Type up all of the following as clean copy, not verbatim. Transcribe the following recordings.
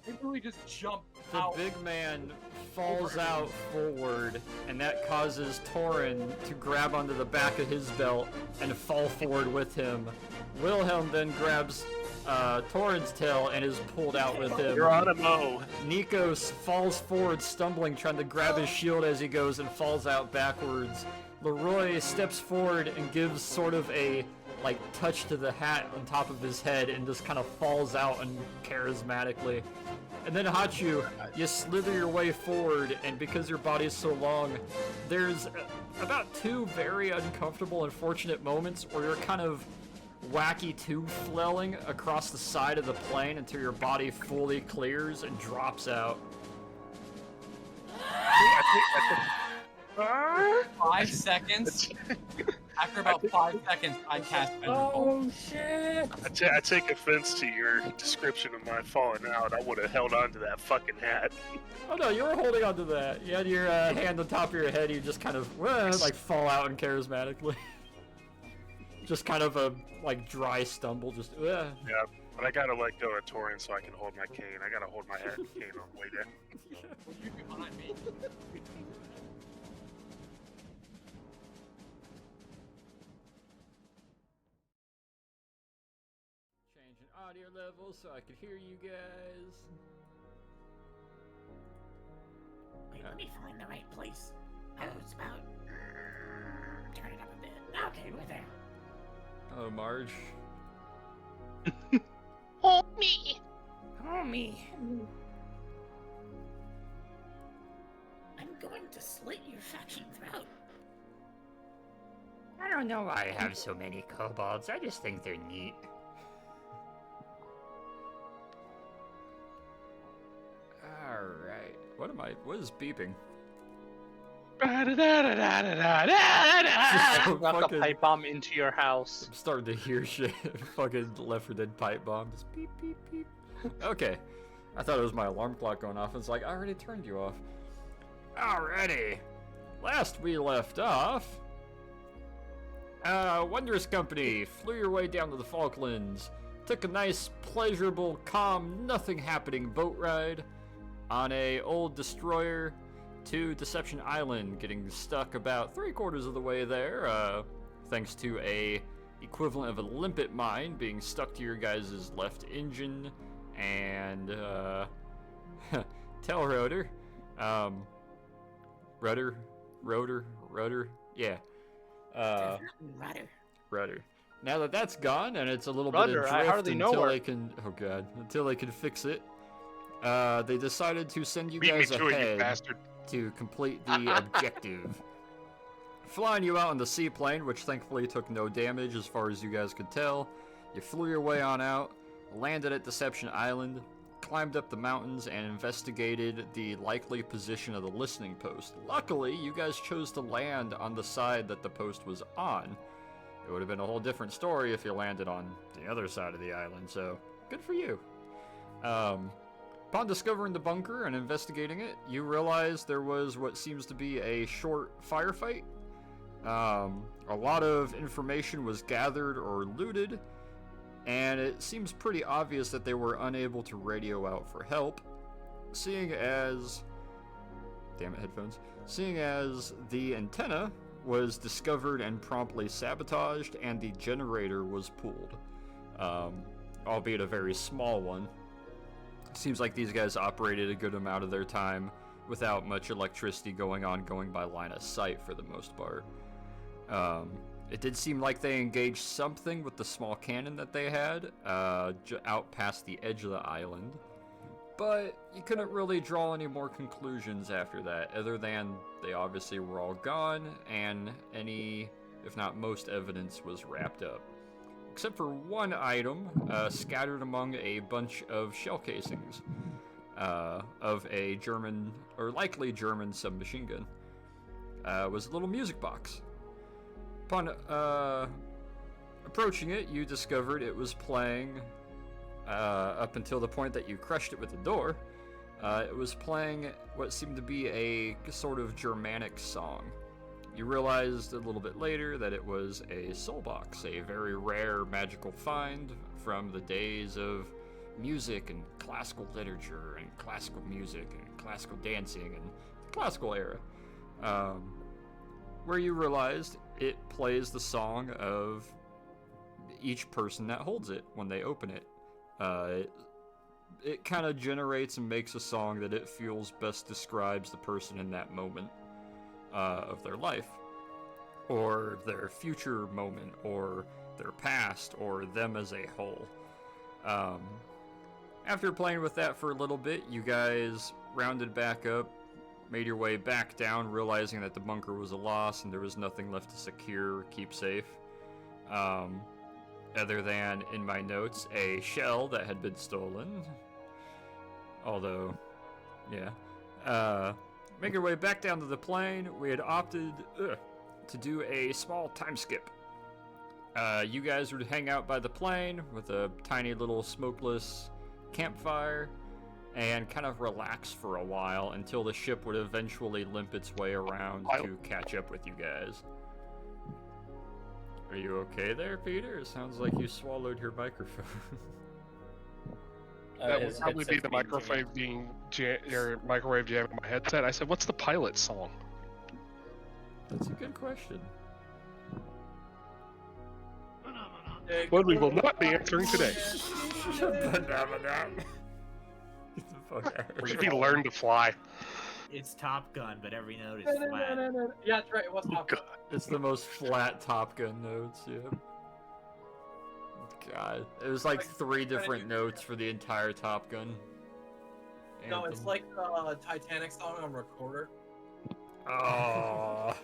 They really just jump The out. big man falls out forward, and that causes Torin to grab onto the back of his belt and fall forward with him. Wilhelm then grabs Torin's tail and is pulled out with him. Geronimo! Nikos falls forward, stumbling, trying to grab his shield as he goes and falls out backwards. Leroy steps forward and gives sort of a touch to the hat on top of his head and just kind of falls out and charismatically. And then Hachu, you slither your way forward, and because your body's so long, there's about two very uncomfortable and fortunate moments where you're kind of wacky tube flailing across the side of the plane until your body fully clears and drops out. 5 seconds. After about 5 seconds, I cast Thunderbolt. shit! I take offense to your description of my falling out. I would have held on to that fucking hat. Oh no, you were holding onto that. You had your hand on top of your head, you just kind of fall out and charismatically. Just kind of a dry stumble, just Yeah, but I gotta let go of Torin so I can hold my cane. I gotta hold my hat and cane on the way down. Will you be behind me? Changing audio levels so I could hear you guys. Wait, let me find the right place. Oh, it's about... turn it up a bit. Okay, we're there. Oh, Marge. Homie! I'm going to slit your faction throat. I don't know why I have so many kobolds. I just think they're neat. Alright. What is beeping? Rock a pipe bomb into your house. I'm starting to hear shit. Fucking Left 4 Dead pipe bomb. Just beep, beep, beep. Okay. I thought it was my alarm clock going off. It's like, I already turned you off. Alrighty. Last we left off, Wondrous Company flew your way down to the Falklands. Took a nice, pleasurable, calm, nothing happening boat ride on a old destroyer to Deception Island, getting stuck about 3/4 of the way there, thanks to a equivalent of a limpet mine being stuck to your guys' left engine, and, tail rotor, rudder, yeah, rudder. Now that that's gone, and it's a little bit Rudder, adrift I hardly know until her. they can, oh god, until they can fix it, they decided to send you Beat me guys to it, you ahead bastard. to complete the objective. Flying you out on the seaplane, which thankfully took no damage as far as you guys could tell. You flew your way on out, landed at Deception Island, climbed up the mountains, and investigated the likely position of the listening post. Luckily, you guys chose to land on the side that the post was on. It would have been a whole different story if you landed on the other side of the island, so good for you. Upon discovering the bunker and investigating it, you realize there was what seems to be a short firefight. A lot of information was gathered or looted, and it seems pretty obvious that they were unable to radio out for help, seeing as... Damn it, headphones. Seeing as the antenna was discovered and promptly sabotaged, and the generator was pulled. Albeit a very small one. Seems like these guys operated a good amount of their time without much electricity going by line of sight for the most part. It did seem like they engaged something with the small cannon that they had out past the edge of the island, but you couldn't really draw any more conclusions after that, other than they obviously were all gone and any, if not most, evidence was wrapped up. Except for one item scattered among a bunch of shell casings of a German, or likely German, submachine gun. Was a little music box. Upon approaching it, you discovered it was playing, up until the point that you crushed it with the door, it was playing what seemed to be a sort of Germanic song. You realized a little bit later that it was a soul box, a very rare magical find from the days of music and classical literature and classical music and classical dancing and the classical era, where you realized it plays the song of each person that holds it when they open it. It kind of generates and makes a song that it feels best describes the person in that moment of their life, or their future moment, or their past, or them as a whole. After playing with that for a little bit, you guys rounded back up, made your way back down, realizing that the bunker was a loss and there was nothing left to secure or keep safe. Other than, in my notes, a shell that had been stolen. Although, yeah. Make your way back down to the plane. We had opted to do a small time skip. You guys would hang out by the plane with a tiny little smokeless campfire and kind of relax for a while until the ship would eventually limp its way around to catch up with you guys. Are you okay there, Peter? It sounds like you swallowed your microphone. That would probably be the microwave being microwave jamming my headset. I said, "What's the pilot song?" That's a good question. One we will not be answering today. Get the fuck out of Where here. he learned to fly. It's Top Gun, but every note is flat. Yeah, that's right. It was Oh, Top God. Gun. It's the most flat Top Gun notes, yeah. God. It was like 3 different notes for the entire Top Gun. No, it's anthem. like the Titanic song on recorder. Oh.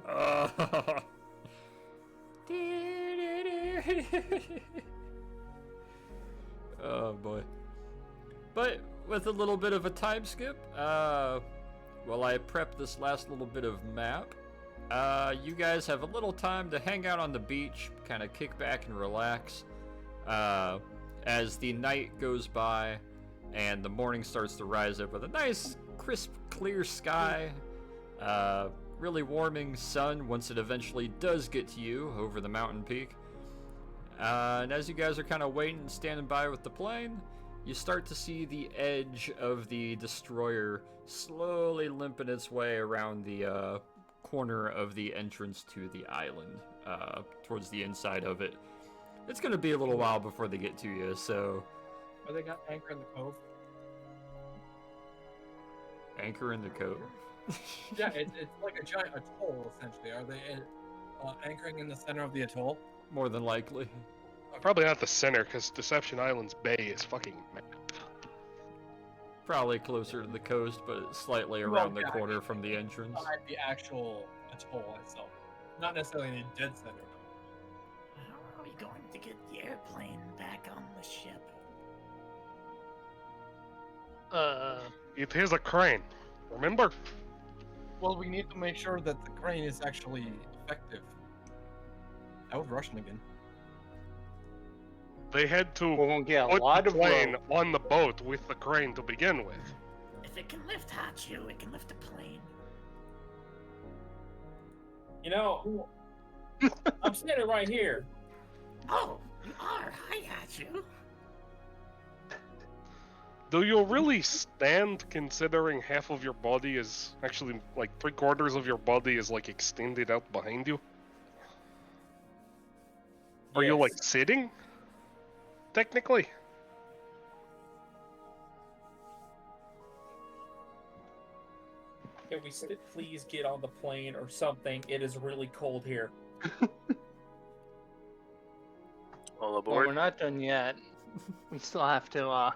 Oh. Oh boy. But with a little bit of a time skip, while I prep this last little bit of map, you guys have a little time to hang out on the beach, kind of kick back and relax, as the night goes by and the morning starts to rise up with a nice, crisp, clear sky, really warming sun once it eventually does get to you over the mountain peak. And as you guys are kind of waiting and standing by with the plane, you start to see the edge of the destroyer slowly limping its way around the corner of the entrance to the island, towards the inside of it. It's going to be a little while before they get to you, so... Or they got Anchor in the Cove. Anchor in the cove? Yeah, it's like a giant atoll, essentially. Are they anchoring in the center of the atoll? More than likely. Probably not the center, because Deception Island's bay is fucking mad. Probably closer to the coast, but slightly Well, around the yeah, corner from the entrance. Behind the actual atoll itself. Not necessarily in a dead center. How are we going to get the airplane back on the ship? It is a crane. Remember? Well, we need to make sure that the crane is actually effective. That was Russian again. They had We're to gonna get a put lot the of plane rope. on the boat with the crane to begin with. If it can lift Hachu, it can lift a plane. You know, I'm standing right here. Oh, you are. Hi, Hachu. Do you really stand considering half of your body is actually like 3/4 of your body is like extended out behind you? Are you like Yes. sitting? Technically? Can we please get on the plane or something? It is really cold here. All Well, aboard. we're not done yet. We still have to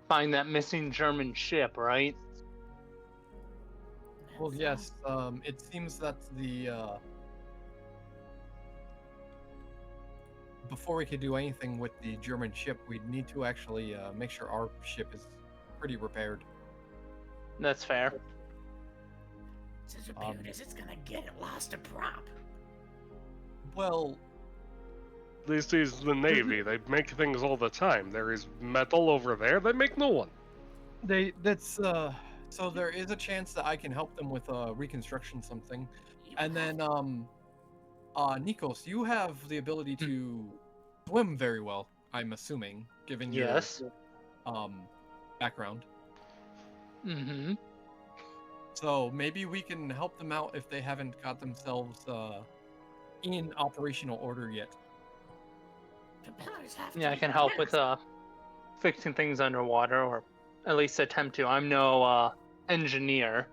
find that missing German ship, right? Well, yes. It seems that the before we could do anything with the German ship, we'd need to actually make sure our ship is pretty repaired. That's fair. It's as repaired as it's gonna get. It lost a prop. Well, This is the Navy. They make things all the time. There is metal over there. They make no one. so there is a chance that I can help them with reconstruction something, You and have- then Nikos, you have the ability to swim very well. I'm assuming, given Yes. your background. Mm-hmm. So maybe we can help them out if they haven't got themselves in operational order yet. Propellers have to Yeah, I be can help with fast. fixing things underwater, or at least attempt to. I'm no engineer.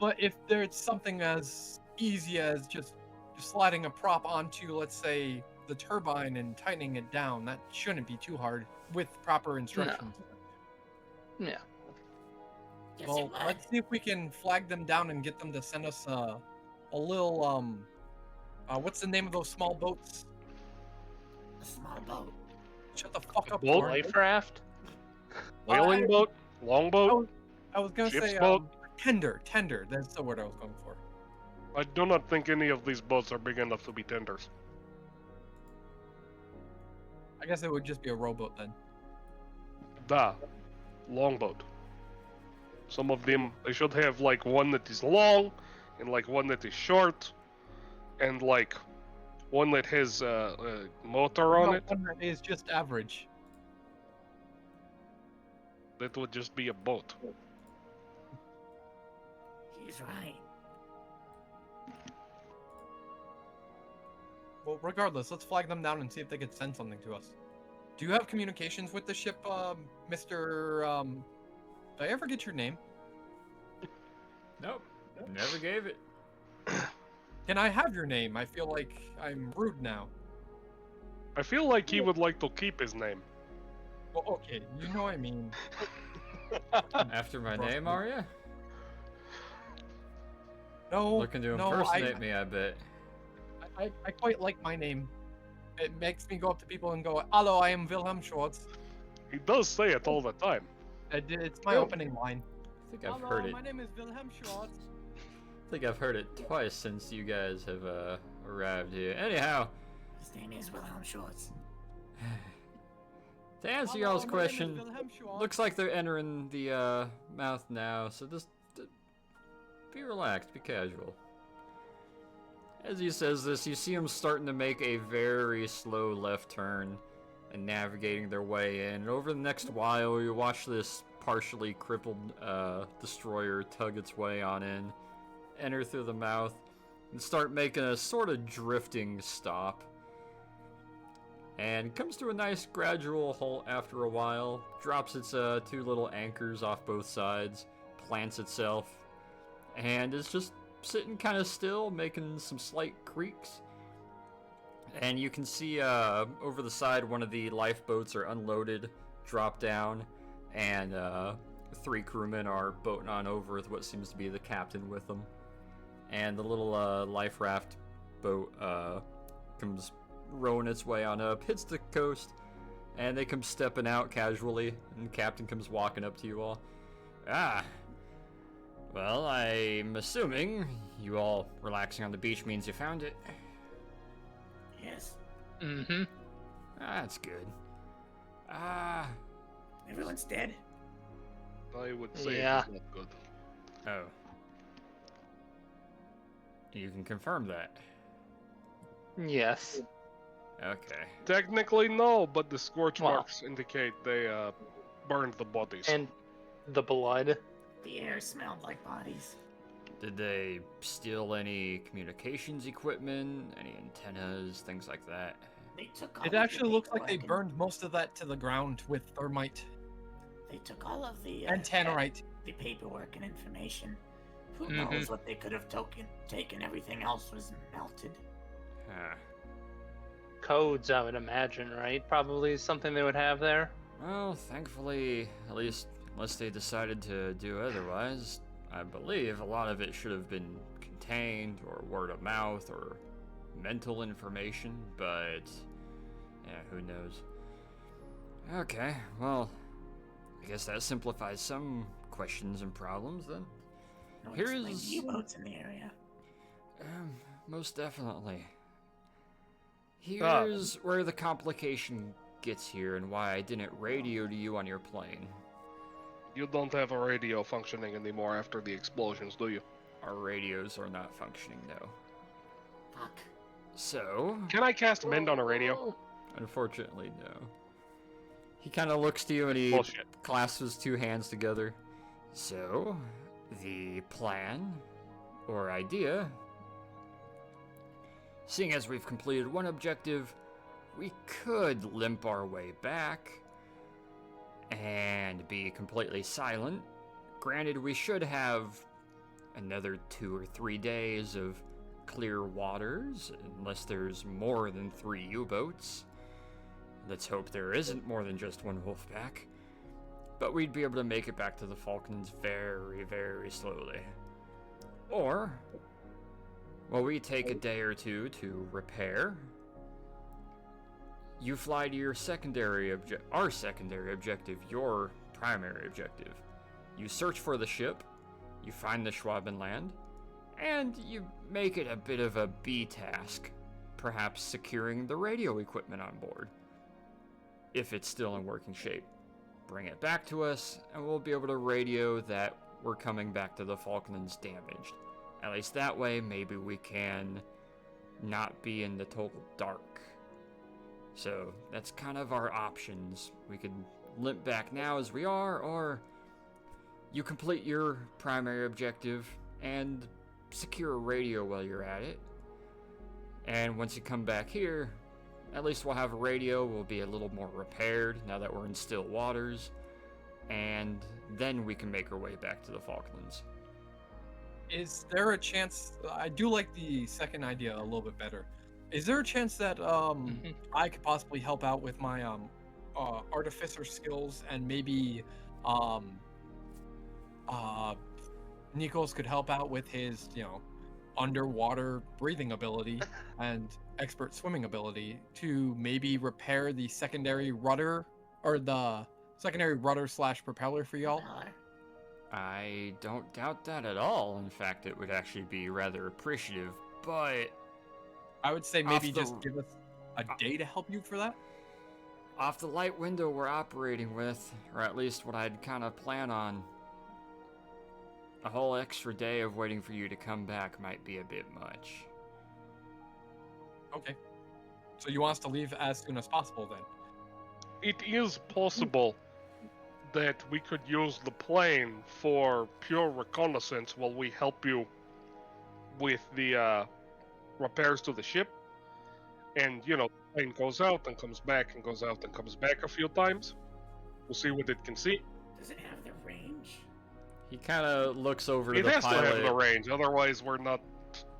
But if there's something as easy as just sliding a prop onto, let's say, the turbine and tightening it down, that shouldn't be too hard with proper instructions. Yeah. Yes, Well, it would. let's see if we can flag them down and get them to send us a little what's the name of those small boats? A small boat. Shut the fuck up, boat? Lauren. Life raft? Whaling boat, longboat. I was gonna Ship's say boat? tender. That's the word I was going for. I do not think any of these boats are big enough to be tenders. I guess it would just be a rowboat then. Longboat. Some of them, they should have like one that is long, and like one that is short, and like one that has a motor on No, it. one that is just average. That would just be a boat. He's right. Well, regardless, let's flag them down and see if they could send something to us. Do you have communications with the ship, Mr. Did I ever get your name? Nope. Never gave it. Can I have your name? I feel like I'm rude now. I feel like he would like to keep his name. Well, okay, you know what I mean. After my Trust name, me. are you? No, Looking to no, impersonate me, I bet. I quite like my name. It makes me go up to people and go, "Hello, I am Wilhelm Schwartz." He does say it all the time. It's my Oh. opening line. I think I've Hello, heard it. my name is Wilhelm Schwartz. I think I've heard it twice since you guys have arrived here. Anyhow, His name is Wilhelm Schwartz. to answer Hello, y'all's my name is question, Wilhelm Schwartz. looks like they're entering the mouth now, so just be relaxed, be casual. As he says this, you see him starting to make a very slow left turn and navigating their way in. And over the next while, you watch this partially crippled destroyer tug its way on in, enter through the mouth, and start making a sort of drifting stop. And comes to a nice gradual halt after a while, drops its two little anchors off both sides, plants itself, and is just sitting kind of still, making some slight creaks. And you can see over the side one of the lifeboats are unloaded, drop down, and 3 crewmen are boating on over with what seems to be the captain with them. And the little life raft boat comes rowing its way on up, hits the coast, and they come stepping out casually, and the captain comes walking up to you all. Ah, well, I'm assuming you all relaxing on the beach means you found it. Yes. Mm-hmm. That's good. Ah, Everyone's dead. I would say Yeah. it's not good. oh. You can confirm that. Yes. Okay. Technically, no, but the scorch Well. marks indicate they burned the bodies. And the blood. The air smelled like bodies. Did they steal any communications equipment, any antennas, things like that? They took all It of actually the looks like they paperwork burned most of that to the ground with thermite They took all of the and tannerite. the paperwork and information. Who Mhm. knows what they could have taken? Everything else was melted. Huh. Codes, I would imagine, right? Probably something they would have there. Well, thankfully, at least unless they decided to do otherwise, I believe a lot of it should have been contained or word of mouth or mental information, but yeah, who knows. Okay, well, I guess that simplifies some questions and problems then. No Here explained is- U-boats in the area. Most definitely. Here's where the complication gets here and why I didn't radio to you on your plane. You don't have a radio functioning anymore after the explosions, do you? Our radios are not functioning, no. Fuck. So, Can I cast Mend on a radio? unfortunately, no. He kind of looks to you and he Bullshit. clasps his two hands together. So, the plan or idea, seeing as we've completed one objective, we could limp our way back and be completely silent. Granted, we should have another 2 or 3 days of clear waters, unless there's more than 3 U-boats. Let's hope there isn't more than just one Wolfpack. But we'd be able to make it back to the Falklands very, very slowly. Or, well, we take a day or two to repair. You fly to your our secondary objective, your primary objective. You search for the ship, you find the Schwabenland, and you make it a bit of a B task, perhaps securing the radio equipment on board. If it's still in working shape, bring it back to us, and we'll be able to radio that we're coming back to the Falklands damaged. At least that way, maybe we can not be in the total dark. So that's kind of our options. We could limp back now as we are, or you complete your primary objective and secure a radio while you're at it. And once you come back here, at least we'll have a radio, we'll be a little more repaired now that we're in still waters, and then we can make our way back to the Falklands. Is there a chance? I do like the second idea a little bit better. Is there a chance that I could possibly help out with my artificer skills, and maybe Nikos could help out with his, underwater breathing ability and expert swimming ability to maybe repair the secondary rudder or the secondary rudder / propeller for y'all? I don't doubt that at all. In fact, it would actually be rather appreciative, but I would say maybe Off the- just give us a day to help you for that. off the light window we're operating with, or at least what I'd kind of plan on, a whole extra day of waiting for you to come back might be a bit much. Okay. So you want us to leave as soon as possible then? It is possible that we could use the plane for pure reconnaissance while we help you with the repairs to the ship. And, the plane goes out and comes back and goes out and comes back a few times. We'll see what it can see. Does it have the range? He kind of looks over to It the has to have the pilot. range, otherwise we're not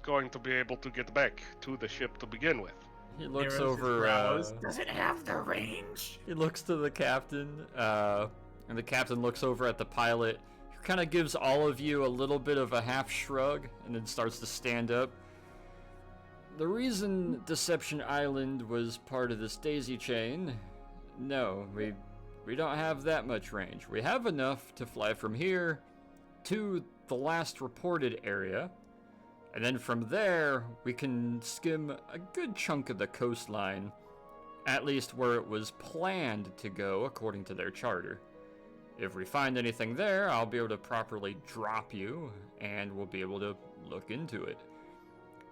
going to be able to get back to the ship to begin with. He looks Narrows his over. brows. Does it have the range? He looks to the captain, and the captain looks over at the pilot, who kind of gives all of you a little bit of a half shrug, and then starts to stand up. The reason Deception Island was part of this daisy chain, no, we don't have that much range. We have enough to fly from here to the last reported area, and then from there we can skim a good chunk of the coastline, at least where it was planned to go according to their charter. If we find anything there, I'll be able to properly drop you, and we'll be able to look into it.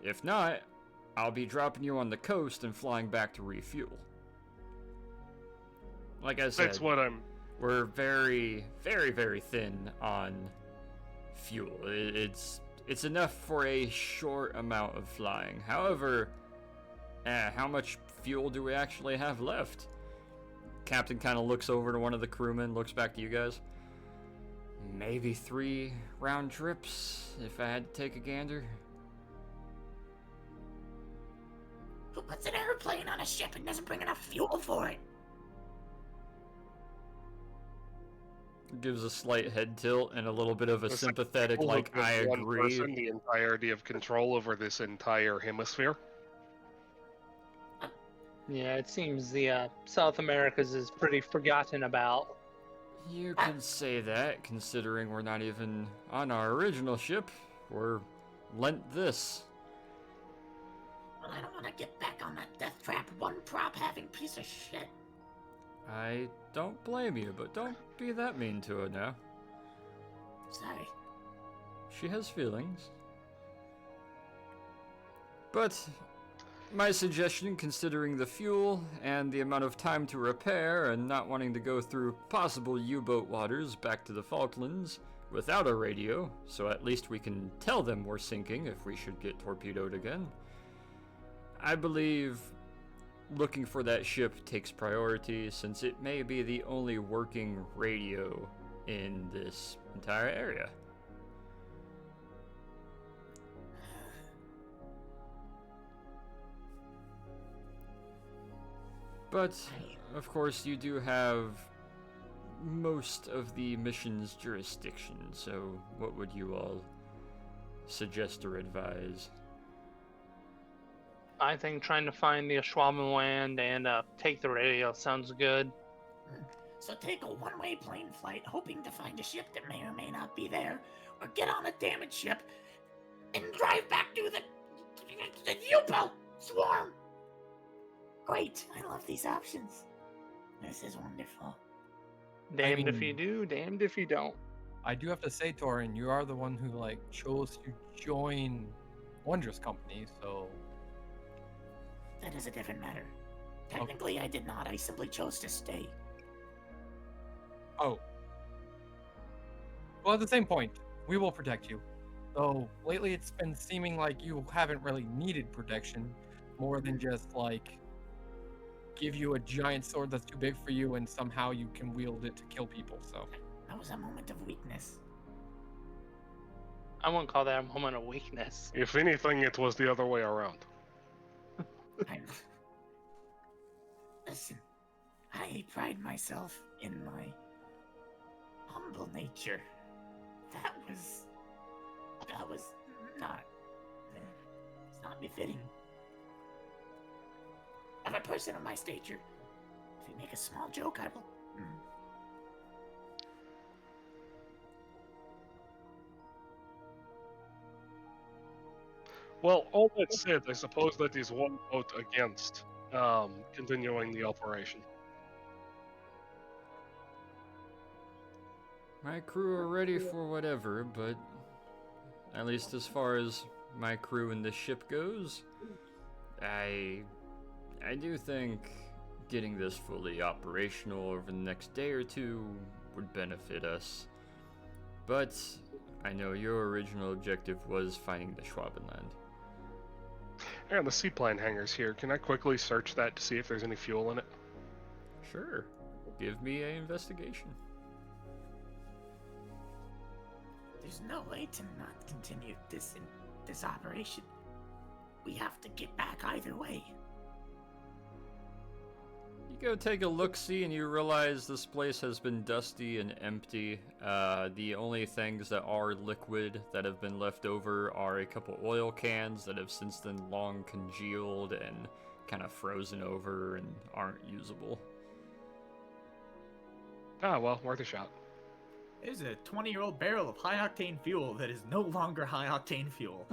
If not, I'll be dropping you on the coast and flying back to refuel. Like I said, That's what I'm... we're very, very, very thin on fuel. It's enough for a short amount of flying. However, how much fuel do we actually have left? Captain kind of looks over to one of the crewmen, looks back to you guys. Maybe 3 round trips, if I had to take a gander. Who puts an airplane on a ship and doesn't bring enough fuel for it? Gives a slight head tilt and a little bit of a It's sympathetic, All like, of this I one agree. person, the entirety of control over this entire hemisphere. Yeah, it seems the South Americas is pretty forgotten about. You can say that, considering we're not even on our original ship. We're lent this. Well, I don't want to get back on that death trap one prop having piece of shit. I don't blame you, but don't be that mean to her now. Sorry. She has feelings. But My suggestion, considering the fuel and the amount of time to repair and not wanting to go through possible U-boat waters back to the Falklands without a radio, so at least we can tell them we're sinking if we should get torpedoed again. I believe looking for that ship takes priority since it may be the only working radio in this entire area. But, of course, you do have most of the mission's jurisdiction, so what would you all suggest or advise? I think trying to find the Ashwaubenon and take the radio sounds good. So take a one-way plane flight, hoping to find a ship that may or may not be there, or get on a damaged ship and drive back to the U-boat swarm. Great, I love these options. This is wonderful. Damned if mean- you do, damned if you don't. I do have to say, Torin, you are the one who chose to join Wondrous Company, so That is a different matter. Technically, I did not. I simply chose to stay. oh. Well, at the same point, we will protect you. Though lately it's been seeming like you haven't really needed protection, more than just give you a giant sword that's too big for you and somehow you can wield it to kill people. So That was a moment of weakness. I wouldn't call that a moment of weakness. If anything, it was the other way around. Listen, I pride myself in my humble nature. That was not. It's not befitting of a person of my stature. If you make a small joke, I will. Well, all that said, I suppose that is one vote against continuing the operation. My crew are ready for whatever, but at least as far as my crew and the ship goes, I do think getting this fully operational over the next day or two would benefit us. But I know your original objective was finding the Schwabenland. And the seaplane hangar's here. Can I quickly search that to see if there's any fuel in it? Sure. Give me an investigation. There's no way to not continue this operation. We have to get back either way. You go take a look-see and you realize this place has been dusty and empty. The only things that are liquid that have been left over are a couple oil cans that have since then long congealed and kind of frozen over and aren't usable. Ah, well, worth a shot. There's a 20-year-old barrel of high-octane fuel that is no longer high-octane fuel.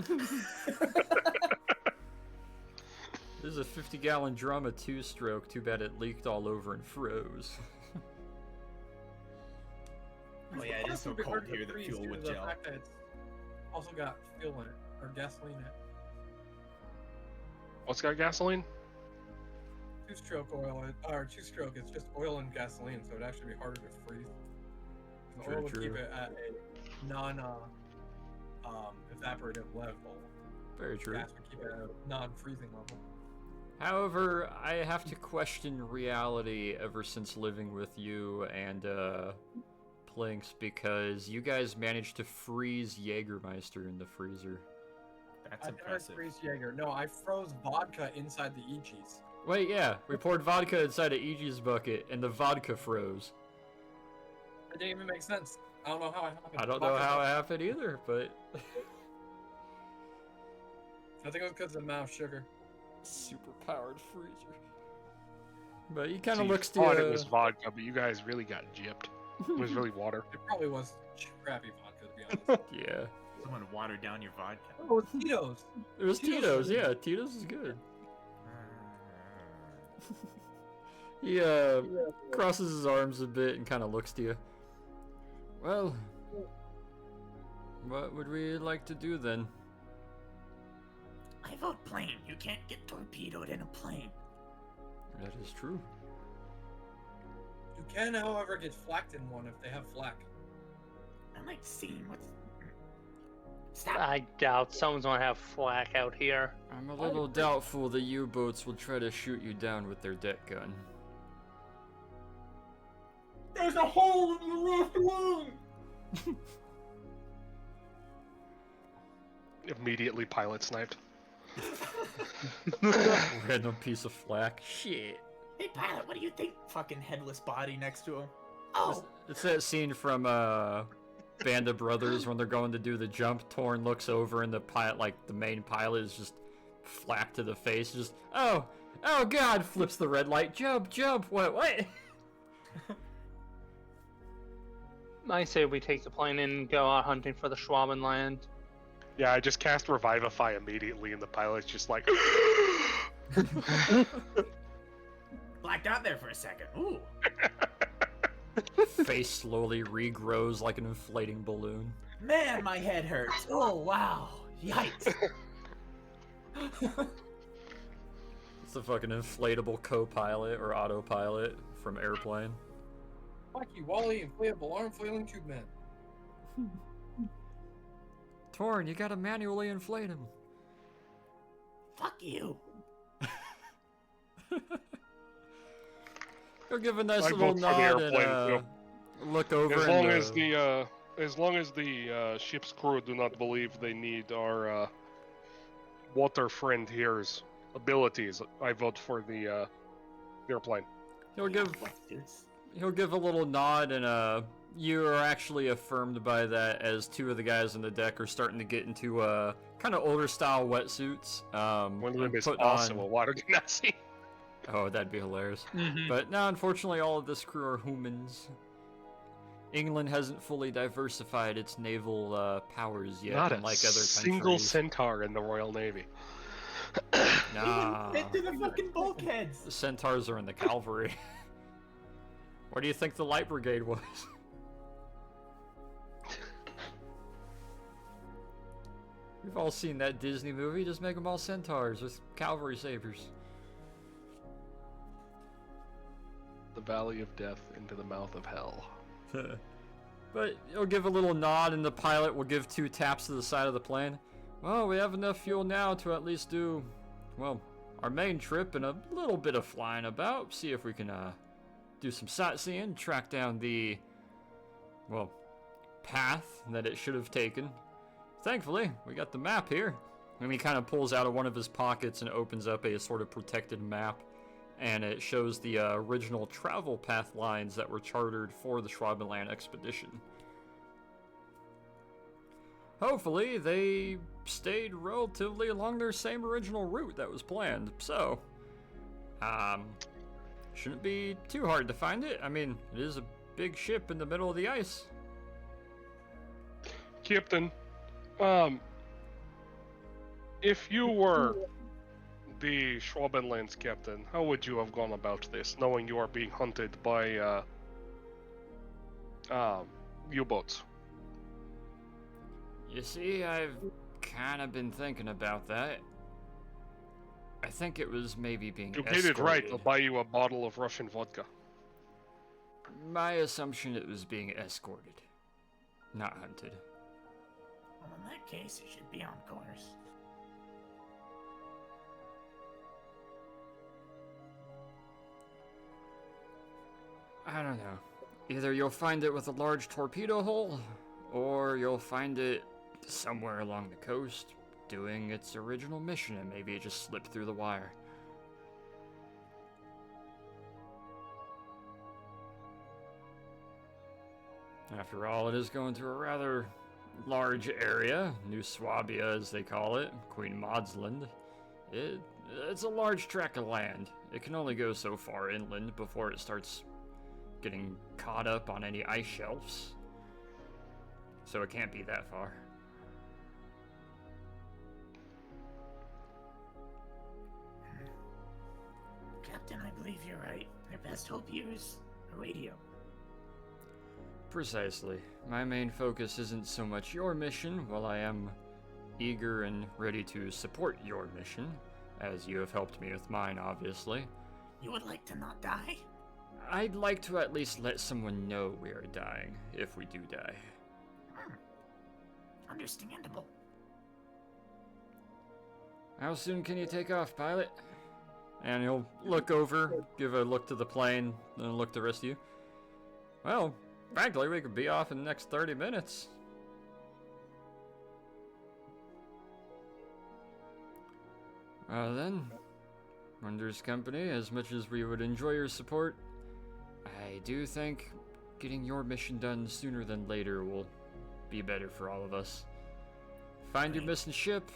There's a 50-gallon drum of two-stroke. Too bad it leaked all over and froze. Oh yeah, it is so cold here that fuel would The gel. fact that it's also got fuel in it, or gasoline in it. What's got gasoline? Two-stroke oil, or two-stroke, it's just oil and gasoline, so it'd actually be harder to freeze. The True, oil would true. keep it at a non-evaporative level. Very true. Gas would keep it at a non-freezing level. However, I have to question reality ever since living with you and Plinks because you guys managed to freeze Jägermeister in the freezer. That's I never impressive. freeze Jaeger. No, I froze vodka inside the Aegis. Wait, yeah, we poured vodka inside a Aegis bucket and the vodka froze. It didn't even make sense. I don't know how it happened. I don't know Vodka how it froze. happened either, but I think it was because of the amount of sugar. super powered freezer. But he kind So of you looks to thought it was vodka, but you guys really got gypped. It was really water. It probably was crappy vodka, to be honest. yeah. Someone watered down your vodka. Oh, it's Tito's. It was Tito's Tito's, really yeah. Tito's is good. Mm. He crosses his arms a bit and kind of looks to you. Well, what would we like to do then? I vote plane. You can't get torpedoed in a plane. That is true. You can, however, get flaked in one if they have flak. I like seeing what's. Stop. I doubt someone's gonna have flak out here. I'm a little doubtful the U-boats will try to shoot you down with their deck gun. There's a hole in your left wing! Immediately pilot sniped. Random piece of flak. Shit. Hey, pilot, what do you think? Fucking headless body next to him. Oh, It's that scene from Band of Brothers when they're going to do the jump. Torn looks over and the pilot, like the main pilot, is just flapped to the face. Just oh god, flips the red light. Jump. What? I say we take the plane and go out hunting for the Schwabenland. Yeah, I just cast Revivify immediately, and the pilot's just like. Blacked out there for a second. Ooh. Face slowly regrows like an inflating balloon. Man, my head hurts. Oh, wow. Yikes. It's a fucking inflatable co-pilot or autopilot from Airplane. Wacky Wally, inflatable arm flailing tube man. Torn, you gotta manually inflate him. fuck you. He'll give a nice I little vote for the nod and airplane, look over. As long as the ship's crew do not believe they need our water friend here's abilities, I vote for the airplane. He'll give a little nod, and you are actually affirmed by that as two of the guys on the deck are starting to get into kind of older style wetsuits. One of them is put also on- a water genasi. Oh, that'd be hilarious. Mm-hmm. But no, unfortunately, all of this crew are humans. England hasn't fully diversified its naval powers yet, Not a unlike other single countries. centaur in the Royal Navy. Nah, Into the fucking bulkheads. the centaurs are in the cavalry. What do you think the light brigade was? We've all seen that Disney movie. Just make them all centaurs with cavalry sabers. The Valley of Death into the mouth of hell. But he'll give a little nod, and the pilot will give 2 taps to the side of the plane. Well, we have enough fuel now to at least do, well, our main trip and a little bit of flying about. See if we can do some sightseeing, track down the, well, path that it should have taken. Thankfully, we got the map here. And he kind of pulls out of one of his pockets and opens up a sort of protected map. And it shows the original travel path lines that were chartered for the Schwabenland expedition. Hopefully, they stayed relatively along their same original route that was planned. So, shouldn't be too hard to find it. I mean, it is a big ship in the middle of the ice. Captain, if you were the Schwabenland's captain, how would you have gone about this, knowing you are being hunted by U-boats? You see, I've kind of been thinking about that. I think it was maybe being You get it right, escorted. I'll buy you a bottle of Russian vodka. My assumption it was being escorted, not hunted. Well, in that case, you should be on course. I don't know. Either you'll find it with a large torpedo hole, or you'll find it somewhere along the coast doing its original mission and maybe it just slipped through the wire. After all, it is going through a rather large area, New Swabia as they call it, Queen Maud's Land. It's a large tract of land. It can only go so far inland before it starts getting caught up on any ice shelves. So it can't be that far. Captain, I believe you're right. Our best hope here is a radio. Precisely. My main focus isn't so much your mission, while I am eager and ready to support your mission, as you have helped me with mine, obviously. You would like to not die? I'd like to at least let someone know we are dying, if we do die. Understandable. How soon can you take off, pilot? And he'll look over, give a look to the plane, then look to the rest of you. Well, frankly, we could be off in the next 30 minutes. Well then, Wonders Company, as much as we would enjoy your support, I do think getting your mission done sooner than later will be better for all of us. Find your missing ship,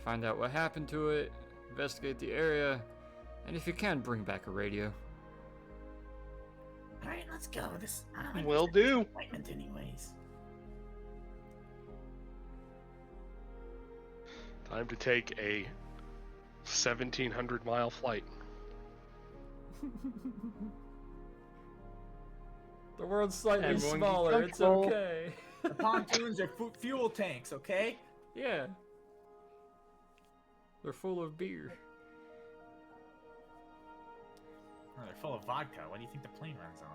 find out what happened to it, investigate the area, and if you can, bring back a radio. Alright, let's go. This Will do. appointment anyways. Time to take a 1,700-mile flight. The world's slightly Everyone be smaller, it's comfortable. okay. The pontoons are fuel tanks, okay? Yeah. They're full of beer. Oh, they're full of vodka. What do you think the plane runs on?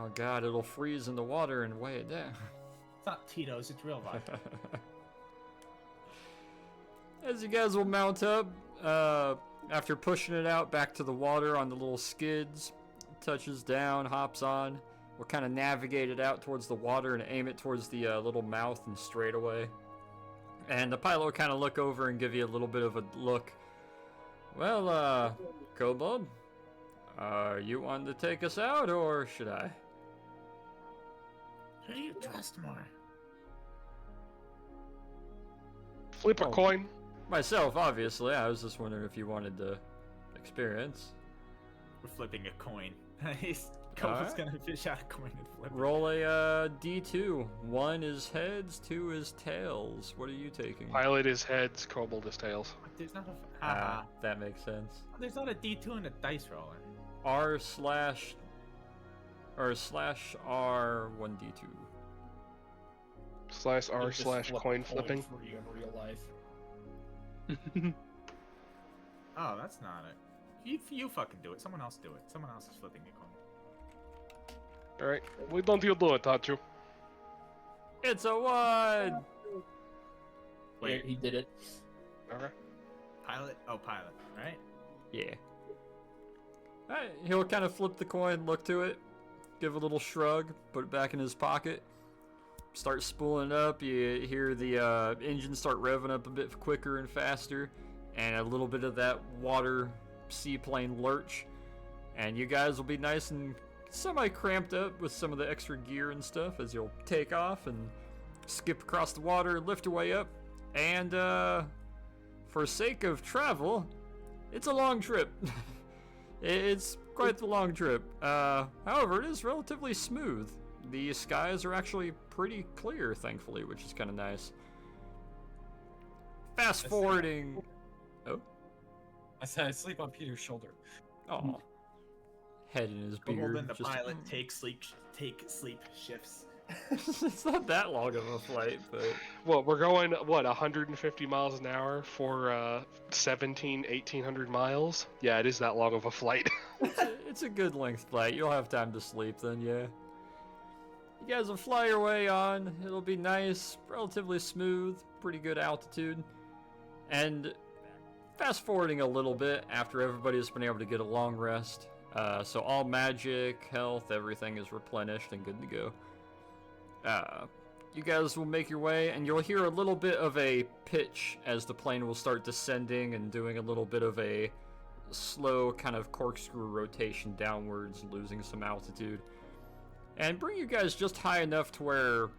Oh god, it'll freeze in the water and weigh it down. It's not Tito's, it's real vodka. As you guys will mount up, after pushing it out back to the water on the little skids, touches down, hops on, we'll kind of navigate it out towards the water and aim it towards the little mouth and straightaway. And the pilot will kind of look over and give you a little bit of a look. Well, Kobold, you want to take us out, or should I? Who do you trust more? Flip a Oh. coin. Myself, obviously. I was just wondering if you wanted the experience. We're flipping a coin. He's Kobold's gonna fish out a coin and flip it. Roll a D2. 1 is heads, 2 is tails. What are you taking? Pilot is heads, Kobold is tails. There's not a That makes sense. there's not a D2 in a dice roller. R slash R 1D2. Slash R You just slash flip a coin flipping. for you in real life. Oh, that's not it. You fucking do it. Someone else do it. Someone else is flipping a coin. Alright, why don't you do it, Tachu? It's a 1! Wait. He did it. Okay. Pilot? Oh, pilot, right? Yeah. Alright, he'll kind of flip the coin, look to it, give a little shrug, put it back in his pocket, start spooling it up. You hear the engine start revving up a bit quicker and faster, and a little bit of that water seaplane lurch. And you guys will be nice and semi-cramped up with some of the extra gear and stuff as you'll take off and skip across the water, lift your way up, and for sake of travel, it's a long trip. It's quite the long trip. However, it is relatively smooth. The skies are actually pretty clear, thankfully, which is kind of nice. Fast forwarding. Oh, I said I sleep on Peter's shoulder. oh, head in his Kobold beard. and the just- pilot take sleep shifts. It's not that long of a flight, but Well, we're going, 150 miles an hour for 1,800 miles? Yeah, it is that long of a flight. it's a good length flight. You'll have time to sleep then, yeah. You guys will fly your way on. It'll be nice, relatively smooth, pretty good altitude. And fast forwarding a little bit after everybody's been able to get a long rest. So all magic, health, everything is replenished and good to go. You guys will make your way, and you'll hear a little bit of a pitch as the plane will start descending and doing a little bit of a slow kind of corkscrew rotation downwards, losing some altitude. And bring you guys just high enough to where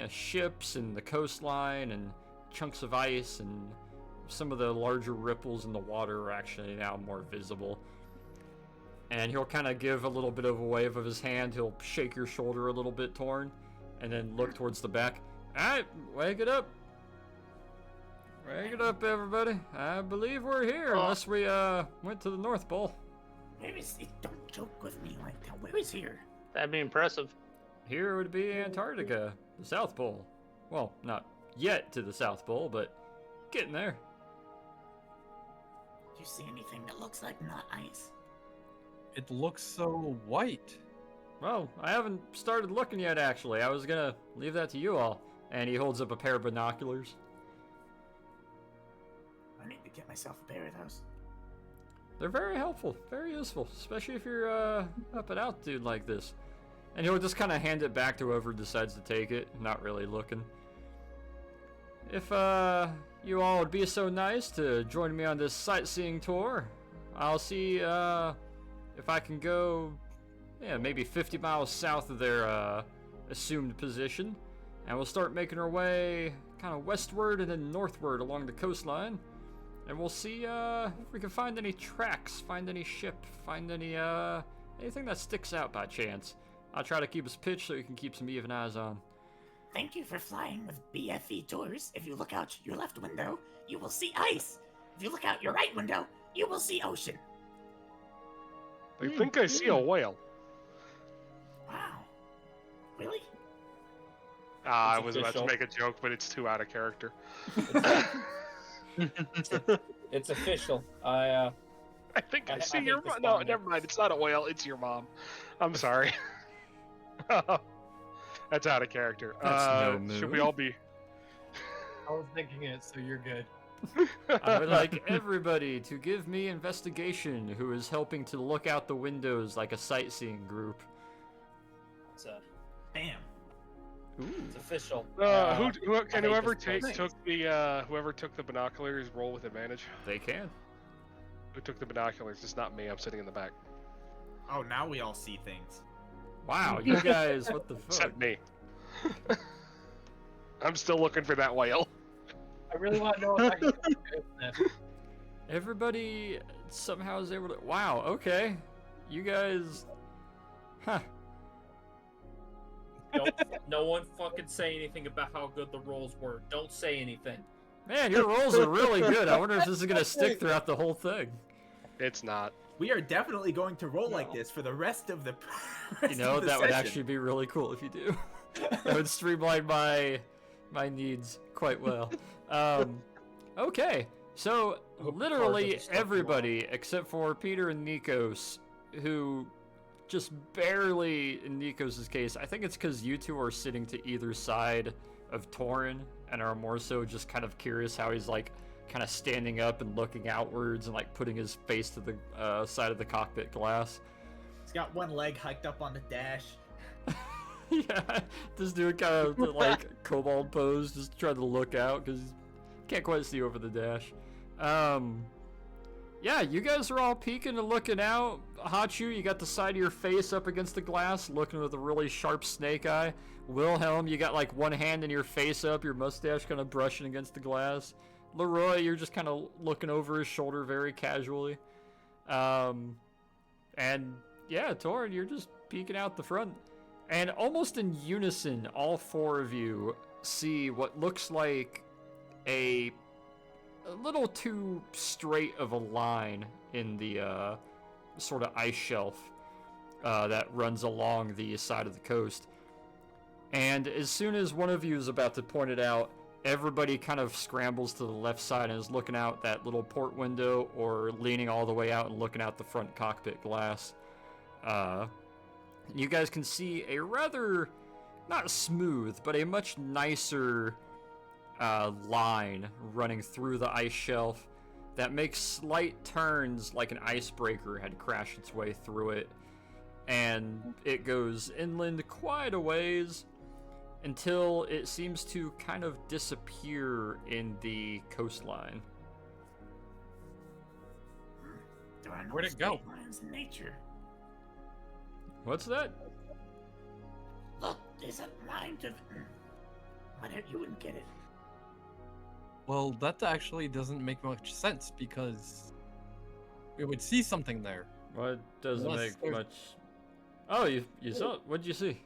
ships and the coastline and chunks of ice and some of the larger ripples in the water are actually now more visible. And he'll kind of give a little bit of a wave of his hand. He'll shake your shoulder a little bit torn, and then look towards the back. Alright, wake it up. Wake it up, everybody. I believe we're here, unless we went to the North Pole. Where is it? Don't joke with me like that. Where is here? That'd be impressive. Here would be Antarctica, the South Pole. Well, not yet to the South Pole, but getting there. Do you see anything that looks like not ice? It looks so white. Well, I haven't started looking yet, actually. I was gonna leave that to you all. And he holds up a pair of binoculars. I need to get myself a pair of those. They're very helpful, very useful, especially if you're up and out dude like this. And he'll just kind of hand it back to whoever decides to take it, not really looking. If you all would be so nice to join me on this sightseeing tour, I'll see if I can go, yeah, maybe 50 miles south of their assumed position, and we'll start making our way kind of westward and then northward along the coastline. And we'll see if we can find any tracks, find any ship, find any anything that sticks out by chance. I'll try to keep us pitched so you can keep some even eyes on. Thank you for flying with BFE Tours. If you look out your left window, you will see ice. If you look out your right window, you will see ocean. I think I see a whale. Wow. Really? I It's was about to official. make a joke, but it's too out of character. It's official. I I think I I see hate your this mom. No, comment. never mind. It's not a whale. It's your mom. I'm sorry. That's out of character. That's no Should we move. all be? I was thinking it, so you're good. I would like everybody to give me investigation who is helping to look out the windows like a sightseeing group. Damn. Ooh. it's official. Who can hate whoever this place. took the binoculars roll with advantage? They can. Who took the binoculars? It's not me. I'm sitting in the back. Oh, now we all see things. Wow, you guys, what the fuck? Except me. I'm still looking for that whale. I really want to know if I can do this. Everybody somehow is able to. Wow, okay. You guys. Huh. No one fucking say anything about how good the rolls were. Don't say anything. Man, your rolls are really good. I wonder if this is going to stick throughout the whole thing. It's not. We are definitely going to roll like this for the rest of the. You know, that would actually be really cool if you do. That would streamline my needs quite well. Okay, so Hope literally cards are stuck everybody except for Peter and Nikos, who just barely, in Nikos' case, I think it's because you two are sitting to either side of Torin and are more so just kind of curious how he's like kind of standing up and looking outwards and like putting his face to the side of the cockpit glass. He's got one leg hiked up on the dash. Yeah, this dude kind of like kobold pose, just trying to look out because can't quite see over the dash. Yeah, you guys are all peeking and looking out. Hachu, you got the side of your face up against the glass, looking with a really sharp snake eye. Wilhelm, you got like one hand in your face up, your mustache kind of brushing against the glass. Leroy, you're just kind of looking over his shoulder very casually. And yeah, Torin, you're just peeking out the front. And almost in unison, all four of you see what looks like a little too straight of a line in the sort of ice shelf that runs along the side of the coast. And as soon as one of you is about to point it out, everybody kind of scrambles to the left side and is looking out that little port window or leaning all the way out and looking out the front cockpit glass. You guys can see a rather, not smooth, but a much nicer line running through the ice shelf that makes slight turns like an icebreaker had crashed its way through it. And it goes inland quite a ways until it seems to kind of disappear in the coastline. There are no Where'd it go? straight lines in nature. What's that? Look, there's a line to the... Why don't you wouldn't get it? Well, that actually doesn't make much sense because we would see something there. What doesn't Unless make there's- much... Oh, you saw it? What'd you see?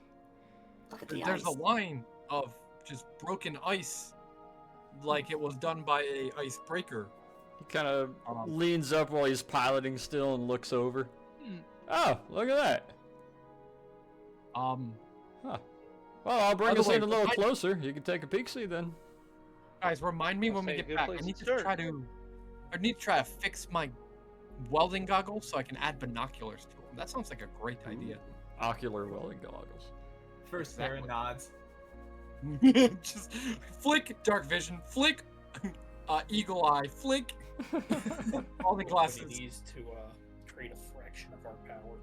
Look at the There's ice. a line of just broken ice, like it was done by a icebreaker. He kind of Um, leans up while he's piloting still and looks over. Oh, look at that. Um, Well, I'll bring By the us in way, a little I- closer. You can take a peek-see then. Guys, remind me when we Say a get good back. place I need to to start. try to fix my welding goggles so I can add binoculars to them. That sounds like a great idea. Ocular welding goggles. First, Aaron nods. Just flick, dark vision, flick, eagle eye, flick, welding He glasses. needs to trade a fraction of our power.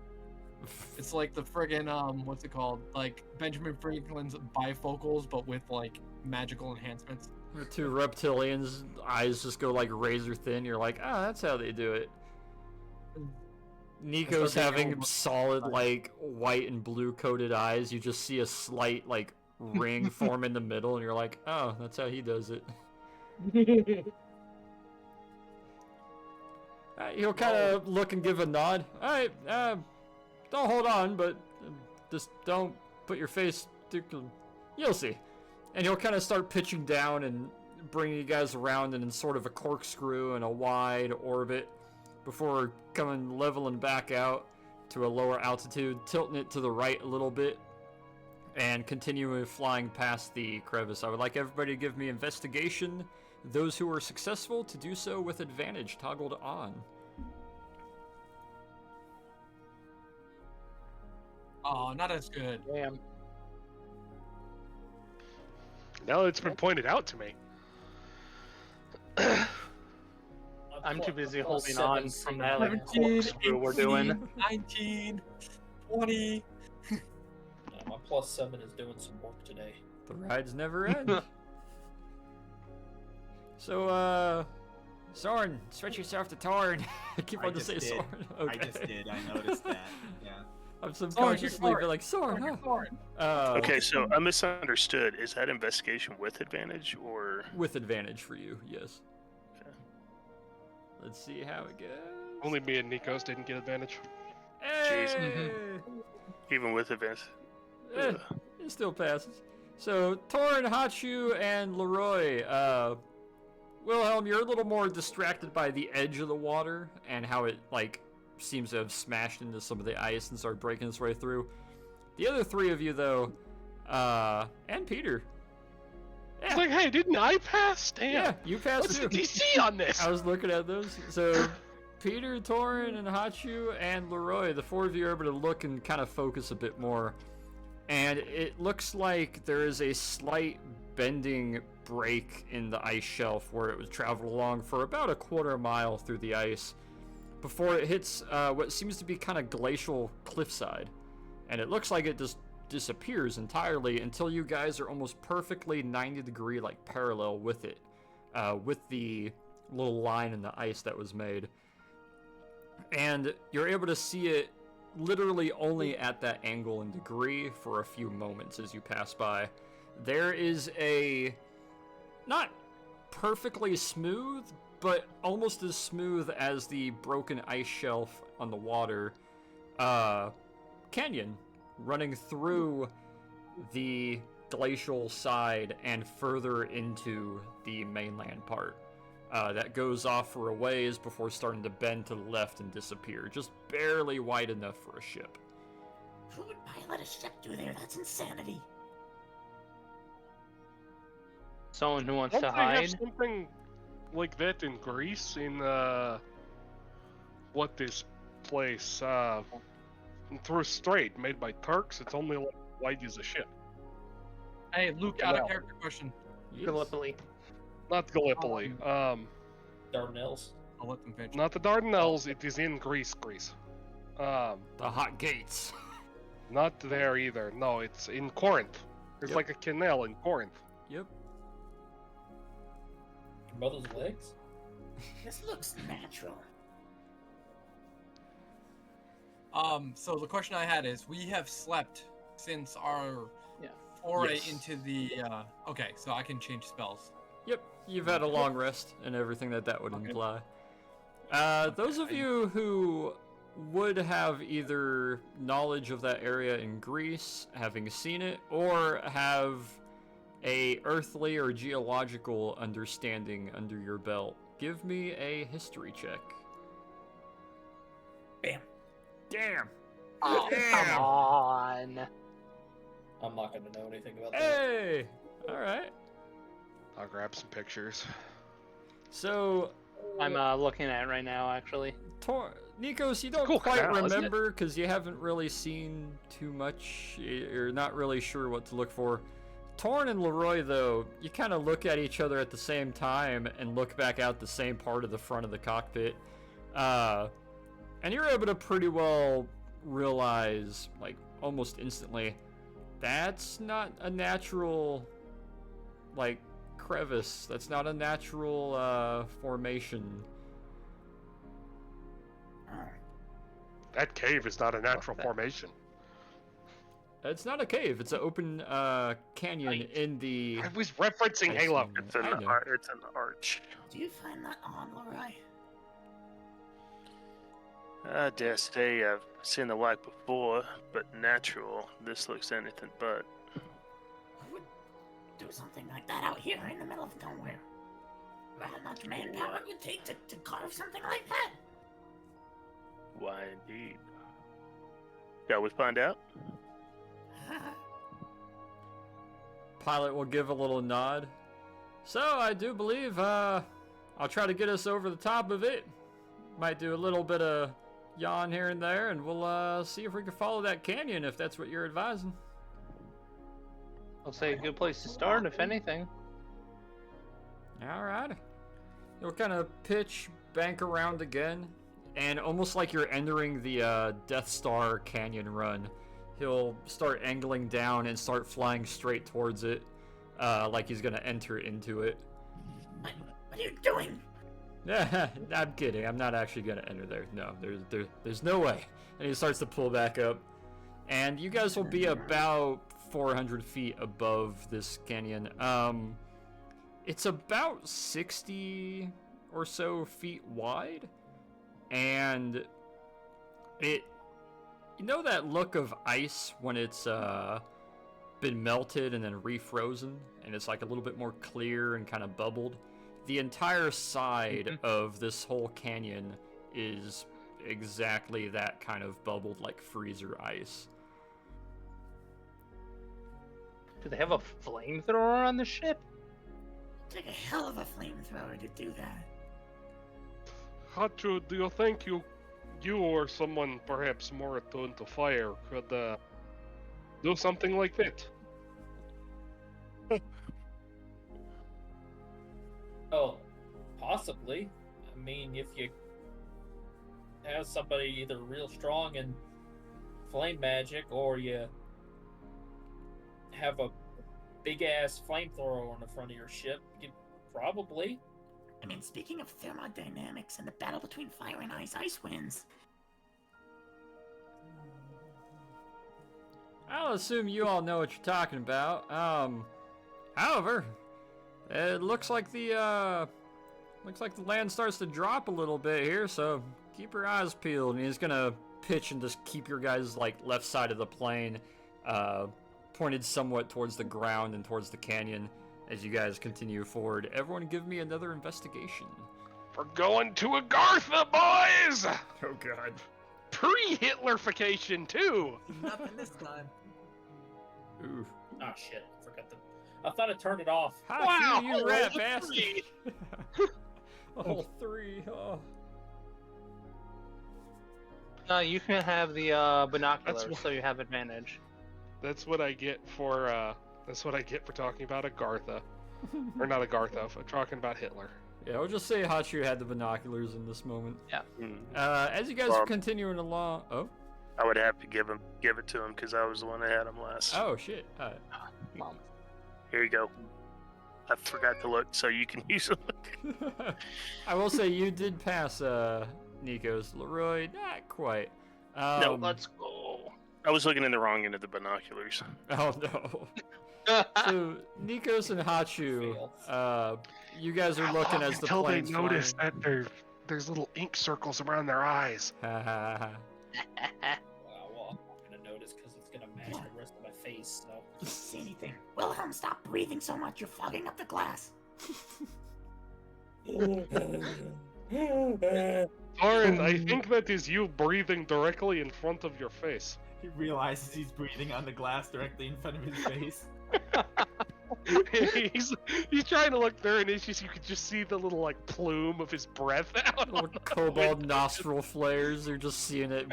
It's like the friggin' what's it called? Like Benjamin Franklin's bifocals, but with like magical enhancements. The two reptilians' eyes just go like razor thin. You're like, ah, that's how they do it. Nico's being having almost- solid like white and blue coated eyes. You just see a slight like ring form in the middle, and you're like, oh, that's how he does it. He'll kind of look and give a nod. All right, don't hold on, but just don't put your face too. You'll see. And he'll kind of start pitching down and bringing you guys around in sort of a corkscrew and a wide orbit before coming leveling back out to a lower altitude, tilting it to the right a little bit, and continuing flying past the crevice. I would like everybody to give me investigation. Those who are successful to do so with advantage toggled on. Oh, not as good. Damn. Now it's been pointed out to me. I'm too busy A plus holding 7 on from that like 17, corkscrew we're doing. 19, 20. Yeah, my plus 7 is doing some work today. The rides never end. So, Soren, switch yourself to Torn. I keep I on to just say did. Soren. Okay. I just did. I noticed that. Yeah. I'm subconsciously Soren. be like, Soren, huh? Soren. Okay, so I misunderstood. Is that investigation with advantage or? With advantage for you, yes. Okay. Let's see how it goes. Only me and Nikos didn't get advantage. Hey! Even with advantage? Eh, it still passes. So, Torn, Hachu, and Leroy. Wilhelm, you're a little more distracted by the edge of the water and how it, like, seems to have smashed into some of the ice and started breaking its way through. The other three of you, though, and Peter. It's like, hey, didn't I pass? Damn. Yeah, you passed What's too. the DC on this? I was looking at those. So, Peter, Torin, and Hachu, and Leroy, the four of you are able to look and kind of focus a bit more. And it looks like there is a slight bending break in the ice shelf where it would travel along for about a quarter mile through the ice before it hits what seems to be kind of glacial cliffside. And it looks like it just disappears entirely until you guys are almost perfectly 90-degree, like parallel with it, with the little line in the ice that was made. And you're able to see it literally only at that angle and degree for a few moments as you pass by. There is a not perfectly smooth, but almost as smooth as the broken ice shelf on the water canyon running through the glacial side and further into the mainland part. That goes off for a ways before starting to bend to the left and disappear, just barely wide enough for a ship. Who would pilot a ship through there? That's insanity. Someone who wants Don't to they have hide. something like that in Greece? In what this place? Through a strait made by Turks. It's only like wide as a ship. Hey, Luke, out of character question. Gallipoli. Not Gallipoli. Dardanelles. I'll let them finish. Not the Dardanelles. It is in Greece. The hot gates. Not there either. No, it's in Corinth. There's Yep. like a canal in Corinth. Yep. Your mother's legs? This looks natural. So the question I had is, we have slept since our Yeah. foray Yes. into the. Okay, so I can change spells. Yep, you've had a long rest and everything that would Okay. imply. Those of you who would have either knowledge of that area in Greece, having seen it, or have a earthly or geological understanding under your belt, give me a history check. Bam. Damn! Oh, come on. I'm not gonna know anything about that. Hey! Alright. I'll grab some pictures. So, I'm looking at it right now, actually. Nikos, you don't Cool quite canal, isn't it? remember because you haven't really seen too much. You're not really sure what to look for. Torn and Leroy, though, you kind of look at each other at the same time and look back out the same part of the front of the cockpit. And you're able to pretty well realize, like, almost instantly, that's not a natural, like, crevice. That's not a natural formation. That cave is not a natural formation. It's not a cave. It's an open canyon in the. I was referencing I Halo. see. It's an, I know. it's an arch. Do you find that odd, Leroy? I dare say I've seen the like before, but natural. This looks anything but. Who would do something like that out here in the middle of nowhere? How much manpower it would take to carve something like that? Why indeed. Shall we find out? Pilot will give a little nod. So I do believe I'll try to get us over the top of it. Might do a little bit of yawn here and there, and we'll see if we can follow that canyon if that's what you're advising. I'll say a good place to start, if anything. All right. You'll kind of pitch, bank around again, and almost like you're entering the Death Star Canyon run, he'll start angling down and start flying straight towards it, like he's gonna enter into it. What are you doing? I'm kidding. I'm not actually gonna enter there. No, there's no way. And he starts to pull back up, and you guys will be about 400 feet above this canyon. It's about 60 or so feet wide, and it, you know that look of ice when it's been melted and then refrozen, and it's like a little bit more clear and kind of bubbled? The entire side of this whole canyon is exactly that kind of bubbled, like freezer ice. Do they have a flamethrower on the ship? Take a hell of a flamethrower to do that. Hachu, do you think you or someone perhaps more attuned to fire could do something like that? Oh, possibly. I mean, if you have somebody either real strong in flame magic, or you have a big ass flamethrower on the front of your ship, you probably. I mean, speaking of thermodynamics and the battle between fire and ice wins. I'll assume you all know what you're talking about. However, it looks like the land starts to drop a little bit here, so keep your eyes peeled. And he's gonna pitch and just keep your guys like left side of the plane, pointed somewhat towards the ground and towards the canyon as you guys continue forward. Everyone, give me another investigation. We're going to Agartha, boys! Oh God. Pre-Hitlerification too. Nothing this time. Ooh. Oh shit! I forgot I thought I turned it off. Wow, you rolled rat a bastard. 3. A whole 3. Oh. No, you can have the binoculars, That's so you have advantage. That's what I get for talking about Agartha, or not Agartha, for talking about Hitler. Yeah, we'll just say Hachu had the binoculars in this moment. Hmm. As you guys Well, are continuing along, I would have to give it to him because I was the one that had him last. oh shit. Mom. Here you go. I forgot to look, so you can use them. I will say you did pass Nikos. Leroy, not quite. No, let's go. I was looking in the wrong end of the binoculars. Oh no. So Nikos and Hachu, you guys are looking as the until they plane's notice flying. that there's little ink circles around their eyes. Ha ha ha. Well, I'm not gonna notice because it's gonna match the rest of my face. So. Can't see anything. Wilhelm, stop breathing so much. You're fogging up the glass. Oren, I think that is you breathing directly in front of your face. He realizes he's breathing on the glass directly in front of his face. he's trying to look through, and it's just you could just see the little like plume of his breath out. Little cobalt nostril flares. They're just seeing it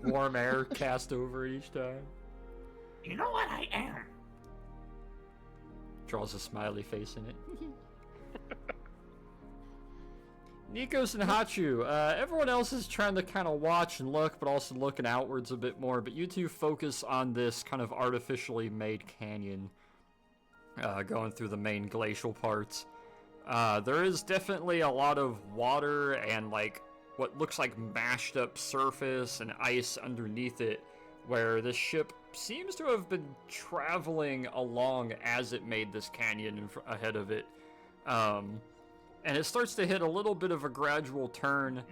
warm air cast over it each time. You know what I am? Draws a smiley face in it. Nikos and Hachu, everyone else is trying to kind of watch and look, but also looking outwards a bit more. But you two focus on this kind of artificially made canyon going through the main glacial parts. There is definitely a lot of water and like what looks like mashed up surface and ice underneath it, where this ship seems to have been traveling along as it made this canyon ahead of it. And it starts to hit a little bit of a gradual turn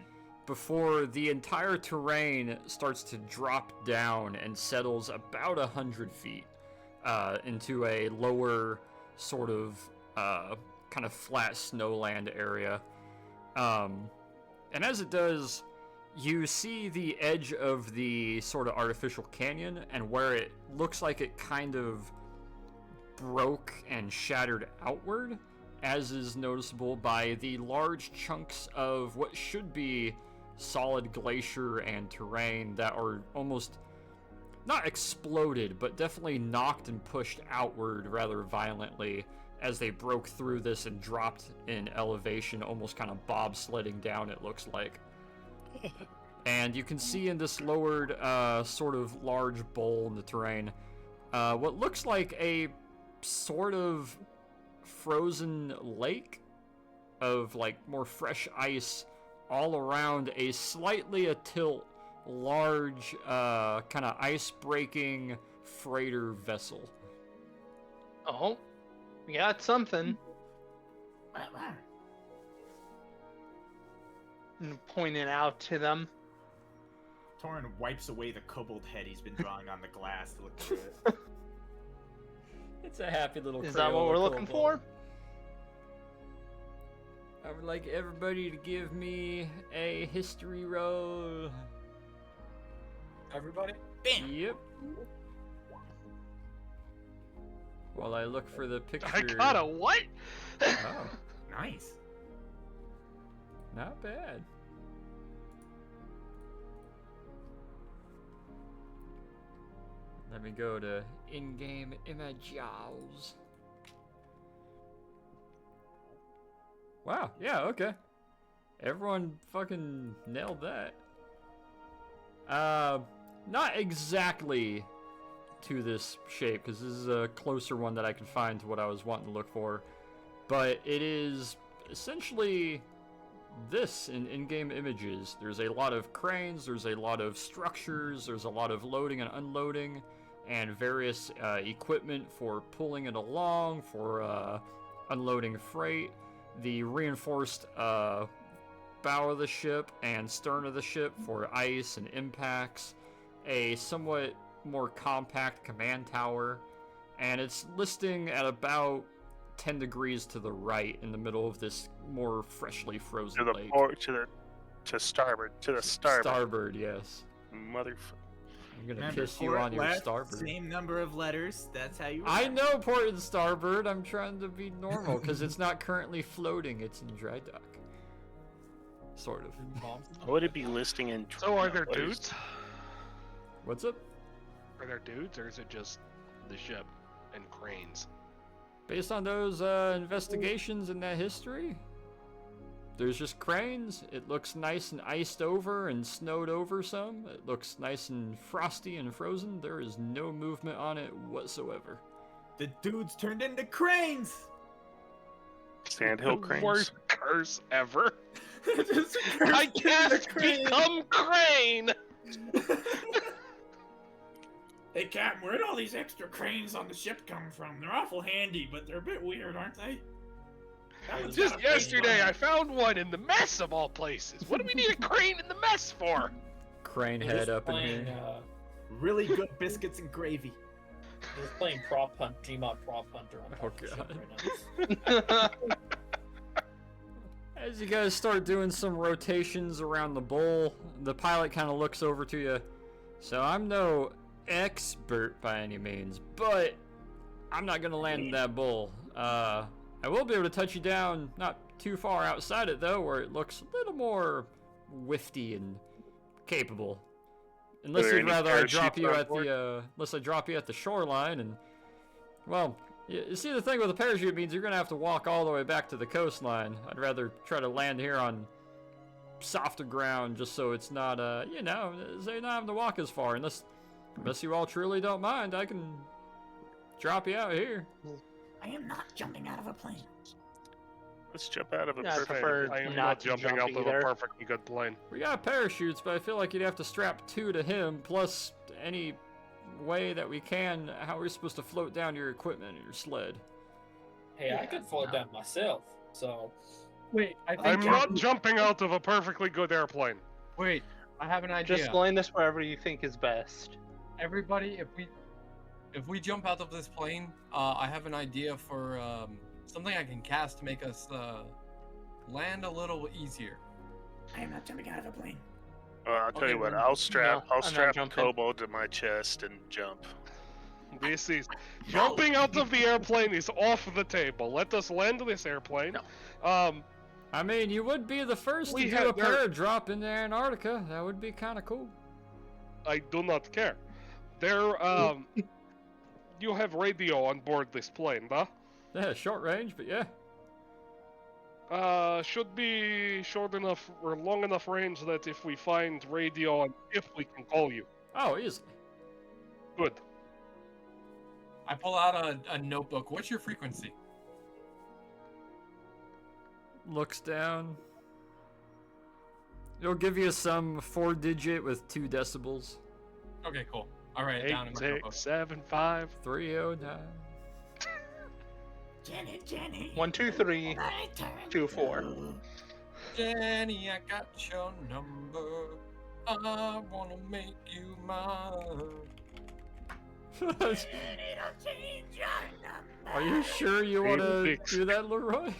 before the entire terrain starts to drop down and settles about 100 feet into a lower sort of kind of flat snowland area. And as it does, you see the edge of the sort of artificial canyon, and where it looks like it kind of broke and shattered outward, as is noticeable by the large chunks of what should be solid glacier and terrain that are almost not exploded, but definitely knocked and pushed outward rather violently as they broke through this and dropped in elevation, almost kind of bobsledding down, it looks like. And you can see in this lowered sort of large bowl in the terrain what looks like a sort of frozen lake of like more fresh ice all around a slightly atilt large kind of ice breaking freighter vessel. Oh, we got something. And point it out to them. Torin wipes away the kobold head he's been drawing on the glass to look through it. It's a happy little Is that what we're looking for? I would like everybody to give me a history roll. Everybody? Bam! Yep. While I look for the picture. I got a what? Oh, Nice. not bad. Let me go to in-game images. Wow, yeah, okay. Everyone fucking nailed that. Not exactly to this shape, because this is a closer one that I can find to what I was wanting to look for. But it is essentially this in-game images. There's a lot of cranes, there's a lot of structures, there's a lot of loading and unloading, and various equipment for pulling it along, for unloading freight. The reinforced bow of the ship and stern of the ship for ice and impacts. A somewhat more compact command tower, and it's listing at about 10 degrees to the right in the middle of this more freshly frozen To the lake. port, to starboard, to the starboard. Starboard, yes. Motherfucker. I'm gonna Remember, kiss you port on your left, starboard. Same number of letters. That's how you. I remember. know port and starboard. I'm trying to be normal because it's not currently floating. It's in dry dock. Sort of. Would it be listing in? So are there what is- dudes? What's up? Are there dudes, or is it just the ship and cranes? Based on those investigations and that history, there's just cranes. It looks nice and iced over and snowed over some. It looks nice and frosty and frozen. There is no movement on it whatsoever. The dudes turned into cranes. Sandhill The cranes. Worst curse ever. Just I cursed can't into cranes. become crane. Hey, Captain, where'd all these extra cranes on the ship come from? They're awful handy, but they're a bit weird, aren't they? That one's Just got a big yesterday, one. I found one in the mess of all places. What do we need a crane in the mess for? Crane We're head just up in playing, here. Really good biscuits and gravy. We're just playing prop hunt, Gmod prop hunter on top Oh, of the ship God. right now. As you guys start doing some rotations around the bowl, the pilot kind of looks over to you. So I'm no expert by any means, but I'm not gonna land in that bowl. I will be able to touch you down, not too far outside it though, where it looks a little more wifty and capable. Unless Are there you'd any rather I drop parachutes you on at board? unless I drop you at the shoreline and, well, you see the thing with a parachute means you're gonna have to walk all the way back to the coastline. I'd rather try to land here on softer ground just so it's not, you know, so you're not having to walk as far. Unless you all truly don't mind, I can drop you out here. I am not jumping out of a plane. Let's jump out of a Yeah, I perfect. prefer I am not not to jumping jump out of either. a perfectly good plane. We got parachutes, but I feel like you'd have to strap 2 to him, plus any way that we can. How are we supposed to float down your equipment and your sled? Hey, I could float down myself. So Wait, I think I'm not jumping out of a perfectly good airplane. Wait, I have an idea. Just land us wherever you think is best. Everybody, if we jump out of this plane, I have an idea for something I can cast to make us land a little easier. I am not jumping out of a plane. I'll tell Okay, you what. then- I'll strap. No, I'll I'm not strap a jumping. kobold to my chest and jump. This is jumping out of the airplane is off the table. Let us land this airplane. I mean, you would be the first We to do had a there- paradrop in Antarctica. That would be kind of cool. I do not care. There, you have radio on board this plane, huh? Yeah, short range, but yeah. Should be short enough or long enough range that if we find radio on if we can call you. Oh, easy. Good. I pull out a notebook. What's your frequency? Looks down. It'll give you some 4-digit with 2 decibels. Okay, cool. I'll write it down in 8, my notebook. 6, 7, 5. 309. Jenny. 1, 2, 3. my turn 2, 4. to go. Jenny, I got your number. I wanna make you mine. And it'll change your number. Are you sure you want to 86. do that, Leroy?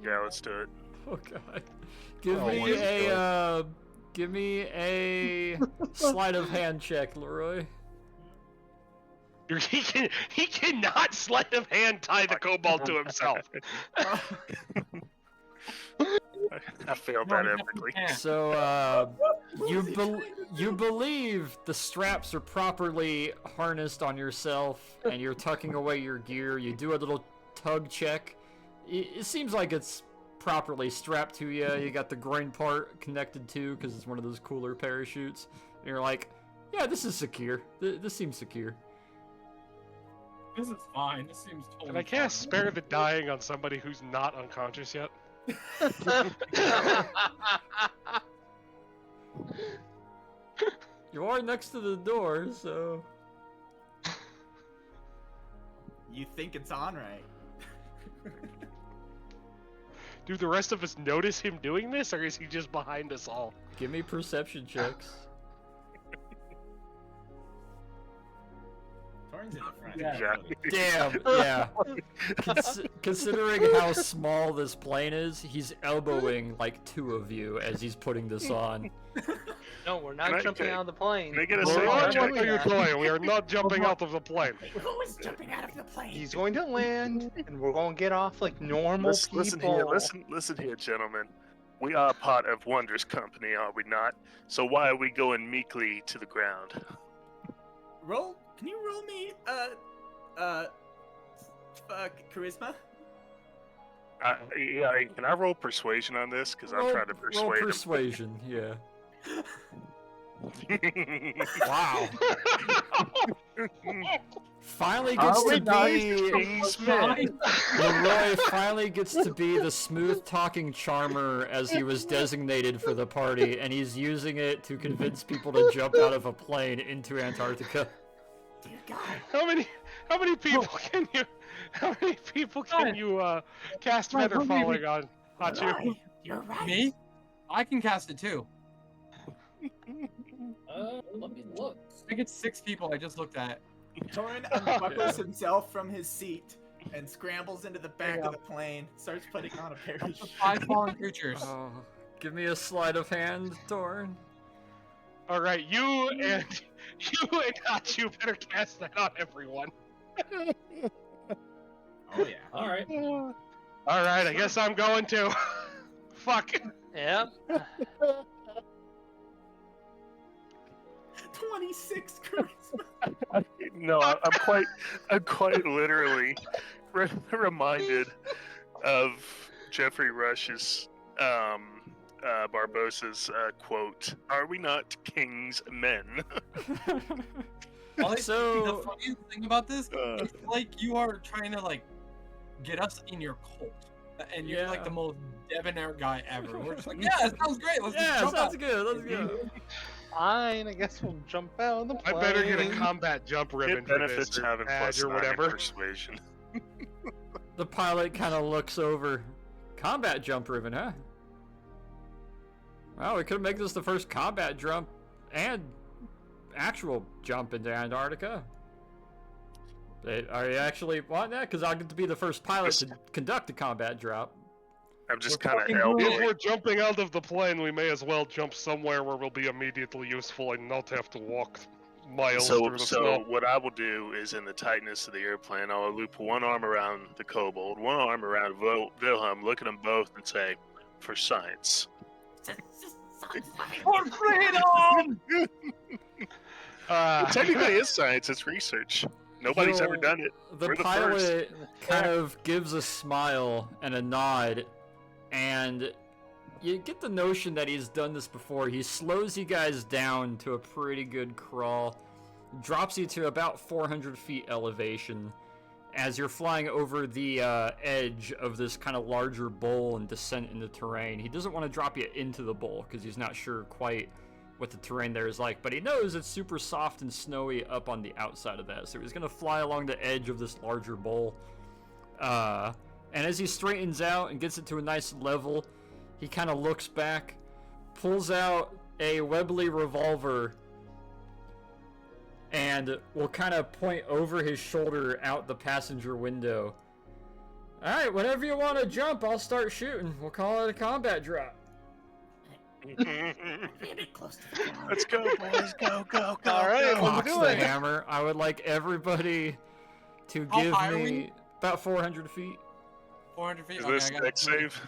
Yeah, let's do it. Oh god. Give Oh, me what is give me a sleight of hand check, Leroy. He cannot sleight of hand tie the kobold to himself. I failed No, that you epically. can't. So you believe the straps are properly harnessed on yourself and you're tucking away your gear. You do a little tug check. It seems like it's properly strapped to you. You got the groin part connected too because it's one of those cooler parachutes. And you're like, yeah, this is secure. This seems secure. This is fine. This seems totally Can I cast fine. Spare the Dying on somebody who's not unconscious yet? You are next to the door, so You think it's on right? Do the rest of us notice him doing this, or is he just behind us all? give me perception checks. Torn's in the front. Yeah. Damn, yeah. Considering how small this plane is, he's elbowing like 2 of you as he's putting this on. No, we're Can not I- jumping can- out of the plane. can I get a We're save not check? jumping out of the plane. We are not jumping out of the plane. Wait, who is jumping out of the plane? He's going to land, and we're going to get off like normal people. Listen here, gentlemen. We are part of Wondrous Company, are we not? So why are we going meekly to the ground? Roll. Can you roll me charisma? Yeah, can I roll persuasion on this? Because I'm trying to Roll persuade persuasion, yeah. him. Wow. Finally Are gets we to be King's men? Leroy finally gets to be the smooth talking charmer as he was designated for the party, and he's using it to convince people to jump out of a plane into Antarctica. Dear God. How many people can you cast Right, feather how many falling on? Not you. Right, you're right. Me? I can cast it too. let me look. I think it's 6 people I just looked at. Torn unbuckles himself from his seat and scrambles into the back Yeah. of the plane. Starts putting on a Up to parachute. 5 fallen creatures. Oh, give me a sleight of hand, Torn. All right, you and Hachu better cast that on everyone. All right. All right, I guess I'm going to. Fuck. Yep. 26 charisma. No, I'm quite literally reminded of Jeffrey Rush's Barbossa's quote: "Are we not king's men?" Honestly, So- the funniest thing about this, Uh. it's like you are trying to like get us in your cult, and you're like Yeah. the most debonair guy ever. We're just like, yeah, it sounds great. Let's just Yeah, jump sounds out. good. Let's go. Fine, I guess we'll jump out of the I plane. better get a combat jump ribbon It for benefits this, or having badge plus or 9 in whatever. persuasion. The pilot kind of looks over. Combat jump ribbon, huh? Well, we could make this the first combat jump and actual jump into Antarctica. Are you actually wanting that? Because I'll get to be the first pilot to conduct a combat drop. I'm just We're kind fucking of doing If elbowing. we're jumping out of the plane, we may as well jump somewhere where we'll be immediately useful and not have to walk miles So, through the snow. what I will do is, in the tightness of the airplane, I'll loop one arm around the kobold, one arm around Wilhelm, look at them both, and say, "For science." For freedom! It technically is science. It's research. Nobody's ever You'll- done it. The We're the pilot kind of gives a smile and a nod, and you get the notion that he's done this before. He slows you guys down to a pretty good crawl, drops you to about 400 feet elevation as you're flying over the edge of this kind of larger bowl and descent in the terrain. He doesn't want to drop you into the bowl because he's not sure quite what the terrain there is like, but he knows it's super soft and snowy up on the outside of that, so he's going to fly along the edge of this larger bowl. And as he straightens out and gets it to a nice level, he kind of looks back, pulls out a Webley revolver, and will kind of point over his shoulder out the passenger window. Alright, whenever you want to jump, I'll start shooting. We'll call it a combat drop. Be a bit close to the ground. Let's go, boys. Go, go, go. All right, go. let's Cocks do the it. hammer. I would like everybody to How give high are me we? about 400 feet. 400 feet. Is Okay, this I got deck save?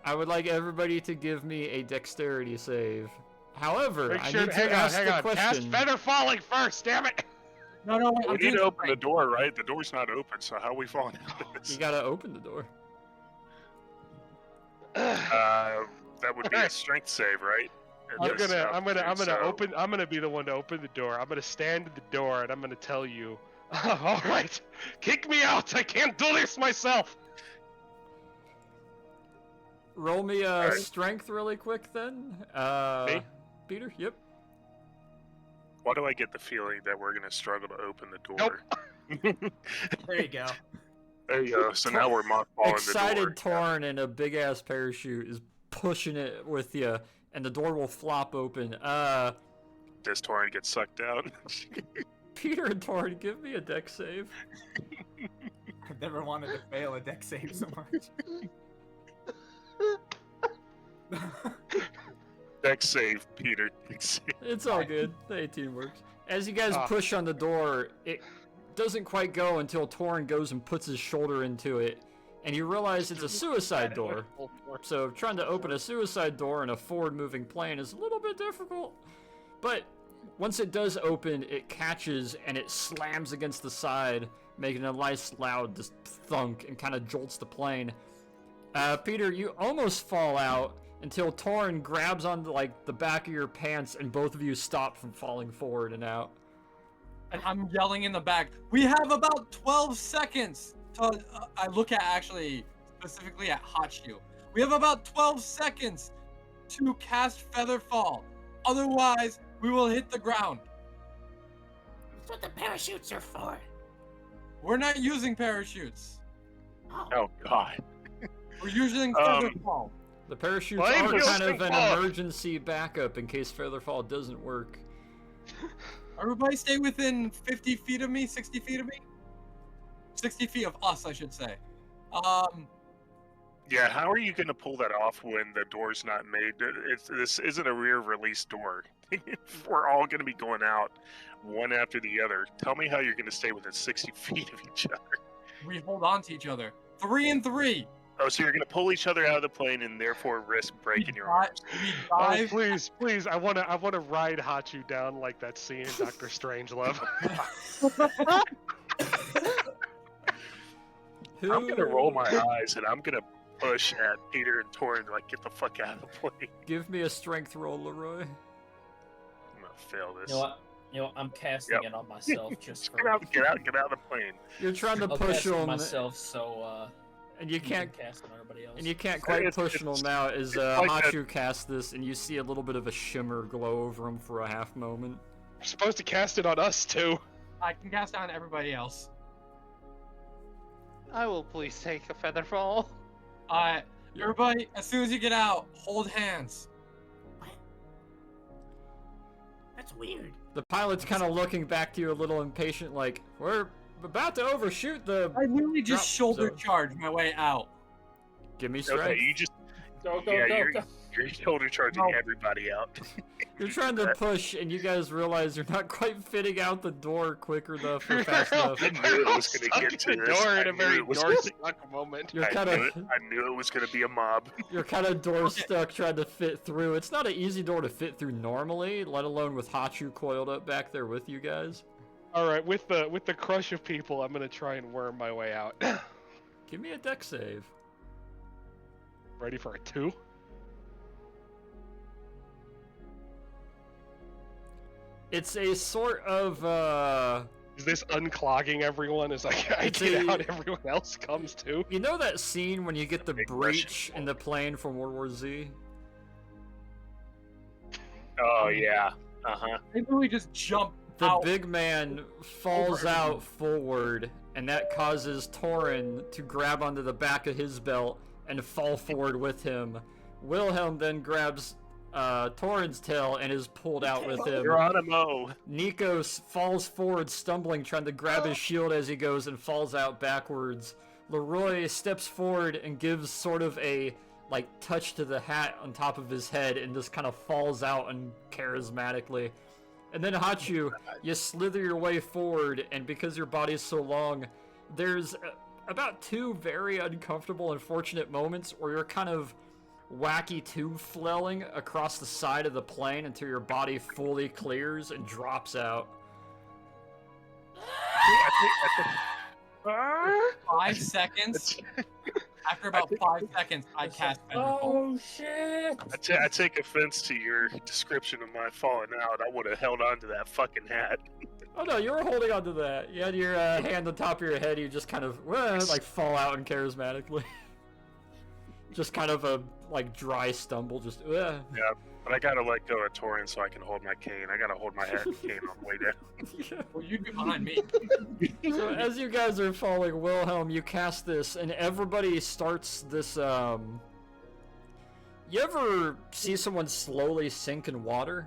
I would like everybody to give me a dexterity save. However, Make I sure. need to Hang on, ask hang the on. Cast question. feather falling first. Damn it! No, wait, We I'm need doing to open the something. door, right? The door's not open, so how are we falling out of You this? gotta open the door. That would be a strength save, right? I'm It does gonna sound so- open. I'm gonna be the one to open the door. I'm gonna stand at the door and I'm gonna tell you. All right, kick me out. I can't do this myself. Roll me a Alright. strength really quick then. Me? Peter? Yep. Why do I get the feeling that we're gonna struggle to open the door? There you go. There you go. So now we're mothballing the door. Excited Torn in a big ass parachute is pushing it with you, and the door will flop open. Does Torin get sucked out? Peter and Torn, give me a dex save. I've never wanted to fail a deck save so much. Deck save, Peter. Deck save. It's all good. The 18 works. As you guys Ah. push on the door, it doesn't quite go until Torn goes and puts his shoulder into it, and you realize it's a suicide door. So trying to open a suicide door in a forward-moving plane is a little bit difficult. But once it does open, it catches and it slams against the side, making a nice loud just thunk and kind of jolts the plane. Peter, you almost fall out until Torn grabs onto like the back of your pants and both of you stop from falling forward and out. And I'm yelling in the back, we have about 12 seconds to, I look at actually, specifically at Hachu. We have about 12 seconds to cast Featherfall. Otherwise, we will hit the ground. That's what the parachutes are for. We're not using parachutes. Oh God. We're using Um, Featherfall. The parachutes Blame are you, kind of an Stink-Ball. emergency backup in case Featherfall doesn't work. Everybody stay within 50 feet of me, 60 feet of me? 60 feet of us, I should say. Yeah, how are you going to pull that off when the door's not made? This isn't a rear release door. We're all going to be going out one after the other. Tell me how you're going to stay within 60 feet of each other. We hold on to each other. 3 and 3. Oh, so you're gonna pull each other out of the plane and therefore risk breaking your We arms? Oh, dive. please! I wanna ride Hachu down like that scene in Doctor Strangelove. I'm gonna roll my eyes and I'm gonna push at Peter and Torin like, get the fuck out of the plane. Give me a strength roll, Leroy. I'm gonna fail this. You know what? I'm casting it on myself just for. Get out of the plane. You're trying to I'll push cast it on him, myself, so and you can't. cast on everybody else. And you can't quite It's- push it's- him out as like Hachu casts this, and you see a little bit of a shimmer glow over him for a half moment. You're supposed to cast it on us too. I can cast it on everybody else. I will please take a feather fall. Everybody, as soon as you get out, hold hands. That's weird. The pilot's kind of looking back to you a little impatient, like, we're about to overshoot the... I literally just Drop shoulder zone. charge my way out. Give me strength. Okay, you just Go, you're go. shoulder charging No. everybody out. You're trying to push, and you guys realize you're not quite fitting out the door quicker enough or fast enough. I knew it was gonna get to the this. door I in a knew very it was door gonna- stuck moment. You're I kind knew of... it. I knew it was gonna be a mob. You're kind of door stuck trying to fit through. It's not an easy door to fit through normally, let alone with Hachu coiled up back there with you guys. All right, with the crush of people, I'm gonna try and worm my way out. Give me a deck save. Ready for a 2? It's a sort of, Is this unclogging everyone? Is like I It's get a- out, everyone else comes too. You know that scene when you get the Big breach question. in the plane from World War Z? Oh yeah. Uh-huh. I literally just jump The out. big man falls Over. out forward, and that causes Torin to grab onto the back of his belt and fall forward with him. Wilhelm then grabs Torin's tail and is pulled out with him. Geronimo. Nico falls forward, stumbling, trying to grab his shield as he goes and falls out backwards. Leroy steps forward and gives sort of a touch to the hat on top of his head and just kind of falls out charismatically. And then Hachu, you slither your way forward, and because your body is so long, there's about 2 very uncomfortable, unfortunate moments where you're kind of wacky tube flailing across the side of the plane until your body fully clears and drops out. 5 seconds. After about 5 seconds, I cast Featherfall. Oh shit! I take offense to your description of my falling out. I would have held on to that fucking hat. Oh no, you were holding onto that. You had your hand on top of your head, you just kind of fall out charismatically. Just kind of a dry stumble, just Yeah, but I gotta let go of Torin so I can hold my cane. I gotta hold my hat and cane on the way down. Well, you'd be behind me. So as you guys are falling, Wilhelm, you cast this, and everybody starts this, You ever see someone slowly sink in water?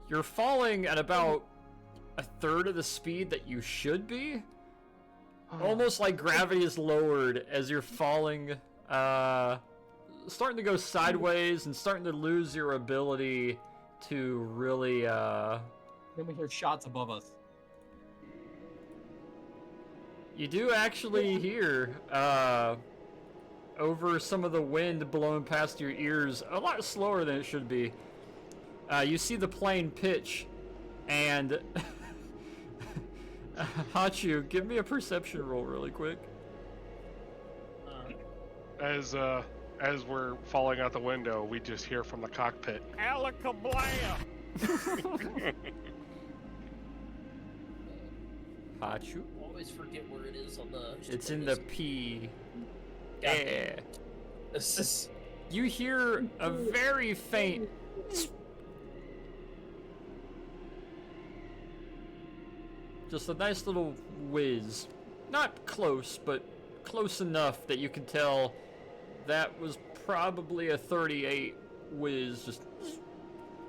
You're falling at about a third of the speed that you should be. Almost like gravity is lowered as you're falling, starting to go sideways and starting to lose your ability to really, Then we hear shots above us. You do actually hear, over some of the wind blowing past your ears, a lot slower than it should be. You see the plane pitch, and Hachu, give me a perception roll really quick. As we're falling out the window, we just hear from the cockpit. Alakablam! Hachu? Always forget where it is on the. It's in the P. God Yeah. This is. You hear a very faint. Just a nice little whiz. Not close, but close enough that you can tell that was probably a 38 whiz just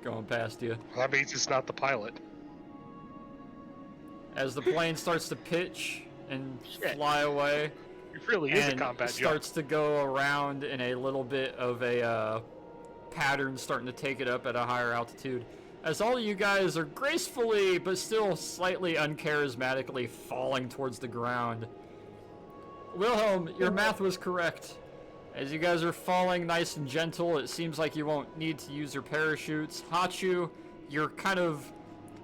going past you. That means it's not the pilot. As the plane starts to pitch and Shit. fly away, It really is a and combat jump. starts to go around in a little bit of a pattern, starting to take it up at a higher altitude. As all of you guys are gracefully, but still slightly uncharismatically falling towards the ground, Wilhelm, your math was correct. As you guys are falling nice and gentle, it seems like you won't need to use your parachutes. Hachu, you're kind of...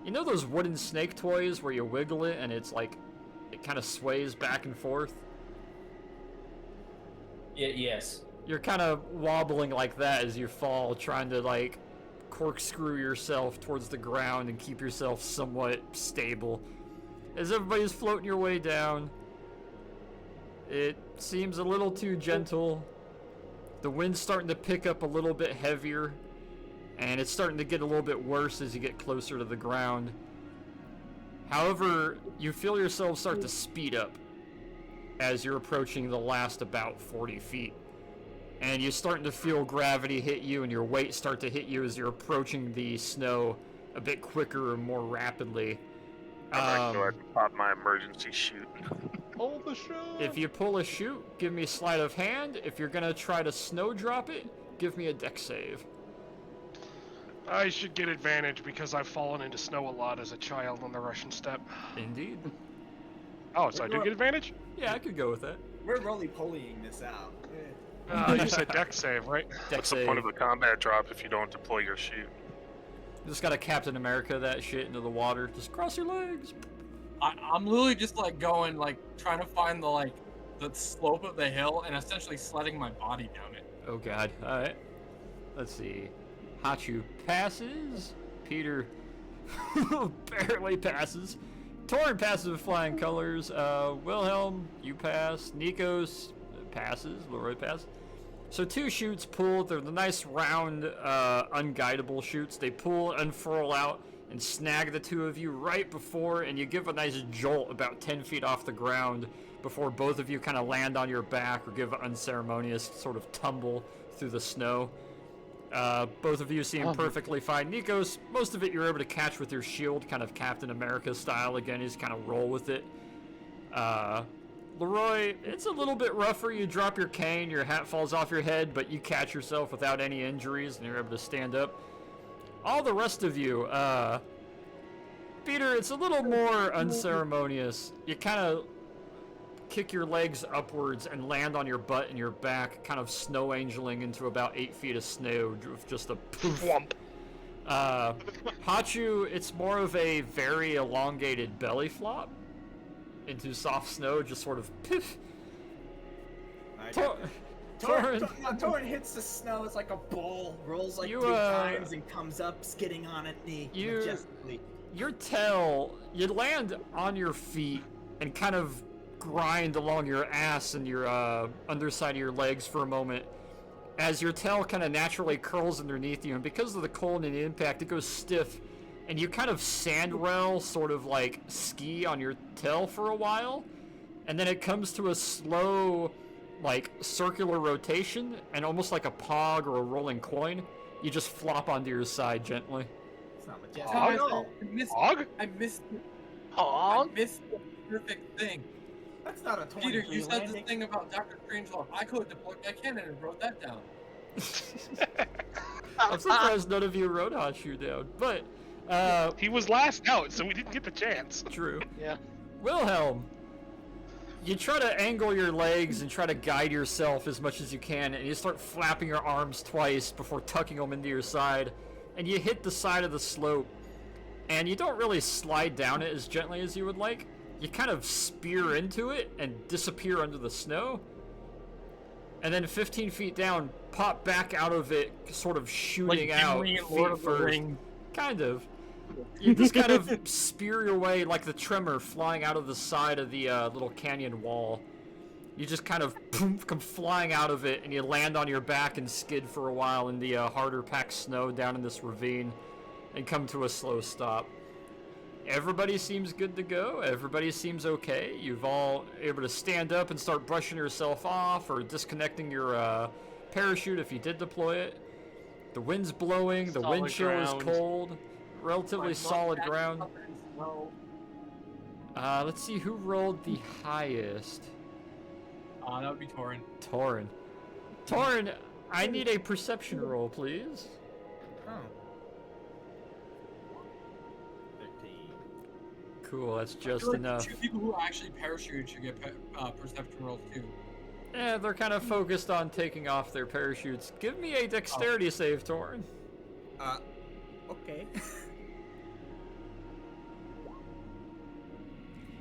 You know those wooden snake toys where you wiggle it and it's like... It kind of sways back and forth? Yes. You're kind of wobbling like that as you fall, trying to like corkscrew yourself towards the ground and keep yourself somewhat stable. As everybody's floating your way down, it seems a little too gentle. The wind's starting to pick up a little bit heavier, and it's starting to get a little bit worse as you get closer to the ground. However, you feel yourself start to speed up as you're approaching the last about 40 feet. And you're starting to feel gravity hit you and your weight start to hit you as you're approaching the snow a bit quicker and more rapidly. I'm gonna go ahead and pop my emergency chute. Hold the shot. If you pull a chute, give me a sleight of hand. If you're gonna try to snow drop it, give me a dex save. I should get advantage because I've fallen into snow a lot as a child on the Russian steppe. Indeed. Oh, so I do get advantage? Yeah, I could go with that. We're roly-polying this out. You said dex save, right? Dex What's the save. point of a combat drop if you don't deploy your chute? You just gotta Captain America that shit into the water. Just cross your legs. I'm literally just like going, like trying to find the slope of the hill and essentially sledding my body down it. Oh god. Alright. Let's see. Hachu passes. Peter barely passes. Torin passes with flying colors. Wilhelm, you pass. Nikos passes. Leroy passes. So 2 chutes pull. They're the nice round, unguidable chutes. They pull, unfurl out, and snag the 2 of you right before, and you give a nice jolt about 10 feet off the ground before both of you kind of land on your back or give an unceremonious sort of tumble through the snow. Both of you seem perfectly fine. Nikos, most of it you're able to catch with your shield, kind of Captain America style. Again, you just kind of roll with it. Leroy, it's a little bit rougher. You drop your cane, your hat falls off your head, but you catch yourself without any injuries, and you're able to stand up. All the rest of you, Peter, it's a little more unceremonious. You kind of kick your legs upwards and land on your butt and your back, kind of snow angeling into about 8 feet of snow with just a poof. Hachu, it's more of a very elongated belly flop into soft snow, just sort of piff. Torin hits the snow. It's like a ball, rolls like 3 times and comes up, skidding on it majestically. Your tail, you land on your feet and kind of grind along your ass and your underside of your legs for a moment as your tail kind of naturally curls underneath you, and because of the cold and the impact, it goes stiff, and you kind of sand rail, sort of like ski on your tail for a while, and then it comes to a slow, like, circular rotation, and almost like a pog or a rolling coin, you just flop onto your side gently. It's not majestic Hog? at all. I missed the perfect thing. That's not a 23 Peter, you said landing. the thing about Dr. Strangelove. I could have deployed my cannon and wrote that down. I'm surprised none of you wrote Hachu down, but He was last out, so we didn't get the chance. true. Yeah. Wilhelm, you try to angle your legs and try to guide yourself as much as you can, and you start flapping your arms twice before tucking them into your side, and you hit the side of the slope, and you don't really slide down it as gently as you would like. You kind of spear into it and disappear under the snow, and then 15 feet down, pop back out of it, sort of shooting out Gimli in feet Lord of the first. Rings. Kind of. You just kind of spear your way like the Tremor flying out of the side of the little canyon wall. You just kind of come flying out of it, and you land on your back and skid for a while in the harder packed snow down in this ravine, and come to a slow stop. Everybody seems good to go. Everybody seems okay. You've all able to stand up and start brushing yourself off or disconnecting your parachute if you did deploy it. The wind's blowing. The wind Solid chill is ground. cold. Relatively solid Back ground. up in snow. Let's see who rolled the highest. That would be Torin. Torin. Torin, I need a perception roll, please. Oh. 13. Cool, that's I just feel like enough. the 2 people who actually parachute should get perception rolls too. Yeah, they're kind of focused on taking off their parachutes. Give me a dexterity save, Torin. Okay.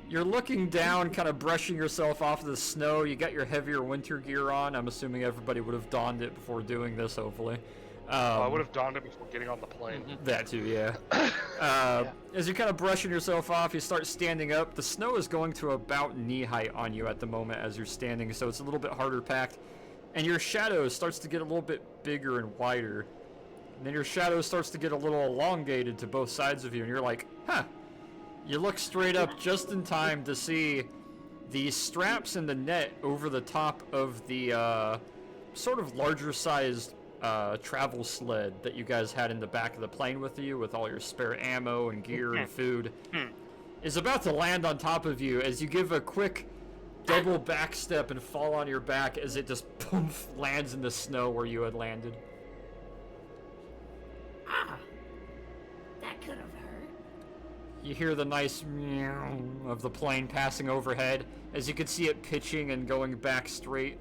You're looking down, kind of brushing yourself off the snow. You got your heavier winter gear on. I'm assuming everybody would have donned it before doing this, hopefully. I would have donned it before getting on the plane. That too, yeah. As you're kind of brushing yourself off, you start standing up. The snow is going to about knee height on you at the moment as you're standing, so it's a little bit harder packed. And your shadow starts to get a little bit bigger and wider. And then your shadow starts to get a little elongated to both sides of you, and you're like, huh. You look straight up just in time to see the straps and the net over the top of the sort of larger sized travel sled that you guys had in the back of the plane with you, with all your spare ammo and gear and food, is about to land on top of you as you give a quick double back step and fall on your back as it just poof lands in the snow where you had landed. Ah, that could have hurt. You hear the nice meow of the plane passing overhead as you can see it pitching and going back straight,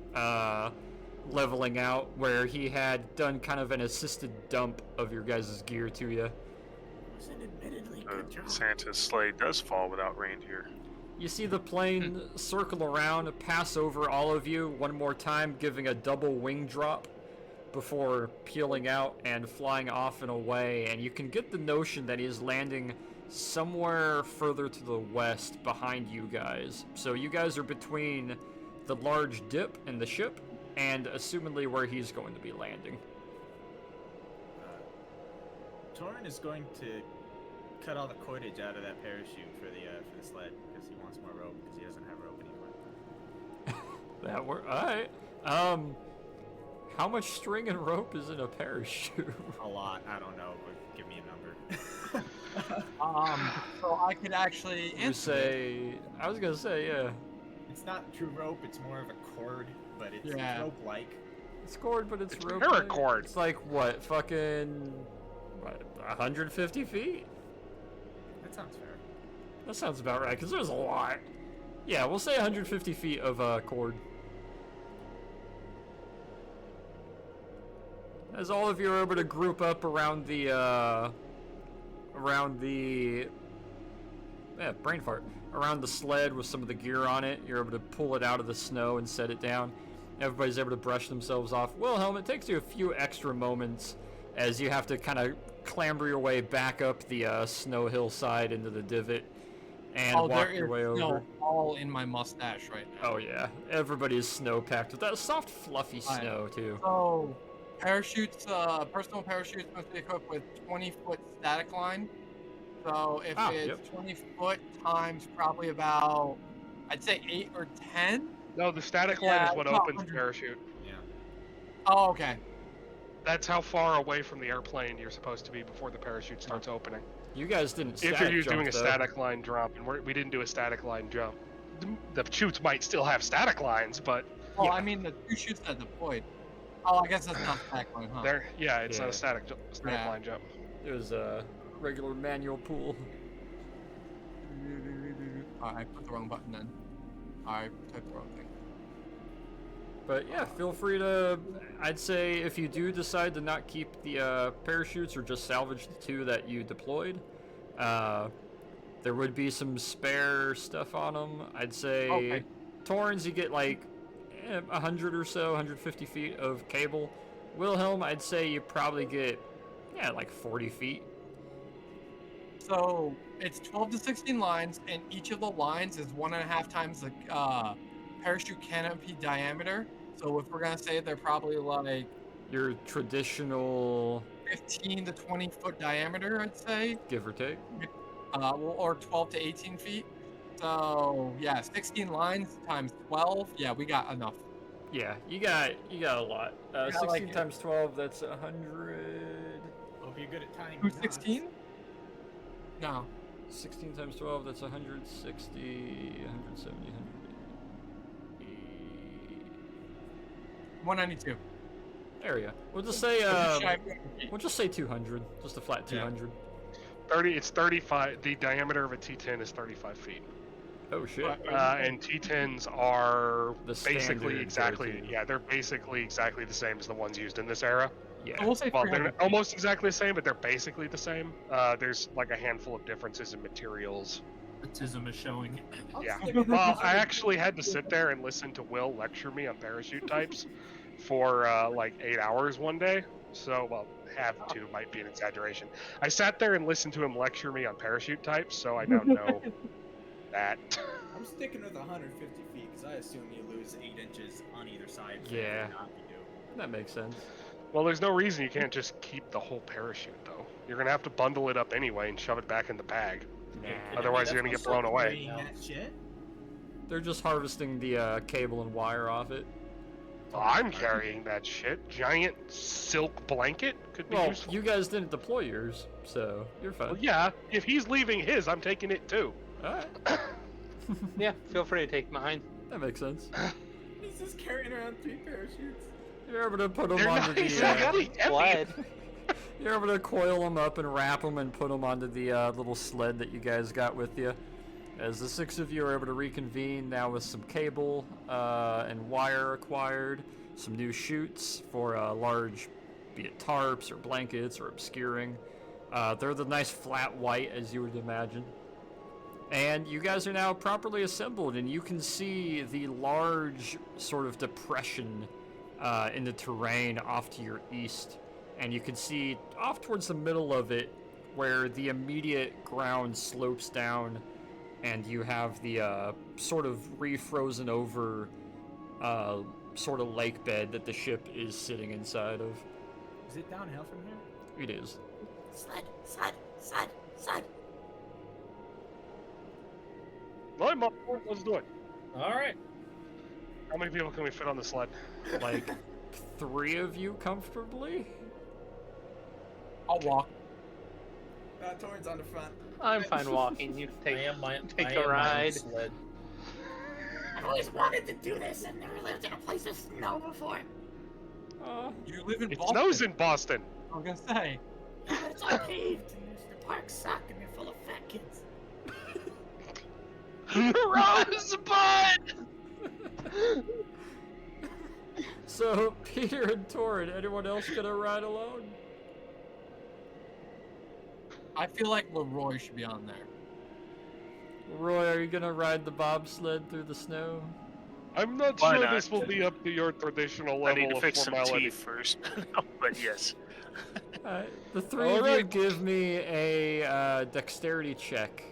leveling out where he had done kind of an assisted dump of your guys' gear to you. It was an admittedly good job. Santa's sleigh does fall without reindeer. You see the plane circle around, pass over all of you one more time, giving a double wing drop before peeling out and flying off and away, and you can get the notion that he is landing somewhere further to the west behind you guys. So you guys are between the large dip in the ship and assumedly where he's going to be landing. Torin is going to cut all the cordage out of that parachute for the sled because he wants more rope because he doesn't have rope anymore. That work. Alright. How much string and rope is in a parachute? A lot. I don't know, but give me a number. So I could actually You say... I was gonna say, yeah. It's not true rope, it's more of a cord, but it's Yeah. rope-like. It's cord, but it's rope. paracord. It's like, what, fucking... What, 150 feet? That sounds fair. That sounds about right, because there's a lot. Yeah, we'll say 150 feet of cord. As all of you are able to group up around the, brain fart. Around the sled with some of the gear on it, you're able to pull it out of the snow and set it down. Everybody's able to brush themselves off. Wilhelm, it takes you a few extra moments as you have to kind of clamber your way back up the snow hillside into the divot and walk your way over. Snow all in my mustache right now. Oh yeah, everybody's snow packed with that soft, fluffy snow too. So, parachutes, personal parachutes must be equipped with 20-foot static line. So if it's 20 foot times probably about, I'd say 8 or 10. No, the static line is what opens the parachute. Yeah. Oh, okay. That's how far away from the airplane you're supposed to be before the parachute starts opening. You guys didn't If static you're jump, doing a though. static line drop, and we didn't do a static line jump. The chutes might still have static lines, but Oh, I mean the 2 chutes that deployed. Oh, I guess that's not static line, huh? it's not a static line jump. It was a regular manual pool. I put the wrong button then. I typed the wrong thing. But yeah, feel free to, I'd say if you do decide to not keep the parachutes or just salvage the 2 that you deployed, there would be some spare stuff on them. I'd say Torrens, you get like 100 or so, 150 feet of cable. Wilhelm, I'd say you probably get, like 40 feet. So it's 12 to 16 lines, and each of the lines is 1.5 times the parachute canopy diameter. So if we're gonna say they're probably like Your traditional 15 to 20 foot diameter, I'd say, give or take. or 12 to 18 feet. So yeah, 16 lines times 12. Yeah, we got enough. Yeah, you got a lot. 16 like times 12, that's 100. Hope you're good at tying. 216? No. 16 times 12, that's 160, 170, 192. There we go. We'll just say 200. Just a flat 200. It's 35. The diameter of a T10 is 35 feet. Oh shit. And T10s are The basically standard exactly. go-to. Yeah, they're basically exactly the same as the ones used in this era. Yeah. We'll say Well, 300 they're feet. almost exactly the same, but they're basically the same. There's like a handful of differences in materials. Autism is showing. Yeah. Well, I actually had to sit there and listen to Will lecture me on parachute types for like 8 hours one day. So, well, have to might be an exaggeration. I sat there and listened to him lecture me on parachute types, so I now know that. I'm sticking with 150 feet because I assume you lose 8 inches on either side. for Yeah. every knot you do. That makes sense. Well, there's no reason you can't just keep the whole parachute, though. You're gonna have to bundle it up anyway and shove it back in the bag. Nah. Otherwise, you're gonna get blown away. Carrying that shit? They're just harvesting the cable and wire off it. Well, I'm carrying that shit. Giant silk blanket could be Well, useful. you guys didn't deploy yours, so you're fine. Well, yeah, if he's leaving his, I'm taking it too. Alright. Yeah, feel free to take mine. That makes sense. He's just carrying around 3 parachutes. You're able to put them They're onto not the. exactly heavy. Sled. You're able to coil them up and wrap them and put them onto the little sled that you guys got with you. As the 6 of you are able to reconvene now with some cable and wire acquired, some new chutes for large, be it tarps or blankets or obscuring. They're the nice flat white as you would imagine. And you guys are now properly assembled, and you can see the large sort of depression in the terrain off to your east. And you can see off towards the middle of it where the immediate ground slopes down, and you have the sort of refrozen over sort of lake bed that the ship is sitting inside of. Is it downhill from here? It is. Sled, sled, sled, sled. Well, let's do it. All right. How many people can we fit on the sled? Like 3 of you comfortably? I'll walk. Torrent's on the front. I'm fine walking. You take I am my take I a am my own ride. sled. I've always wanted to do this. I've never lived in a place with snow before. You live in It Boston. snows in Boston. I was gonna say. Yeah, but it's all paved. And the parks suck and they're full of fat kids. Rosebud! So, Peter and Torrin, anyone else gonna ride alone? I feel like Leroy should be on there. Roy, are you gonna ride the bobsled through the snow? I'm not Why sure not? this will be up to your traditional I need level to of fix some formality. teeth first. No, but yes. Alright, the 3 of you Alright. give me a dexterity check.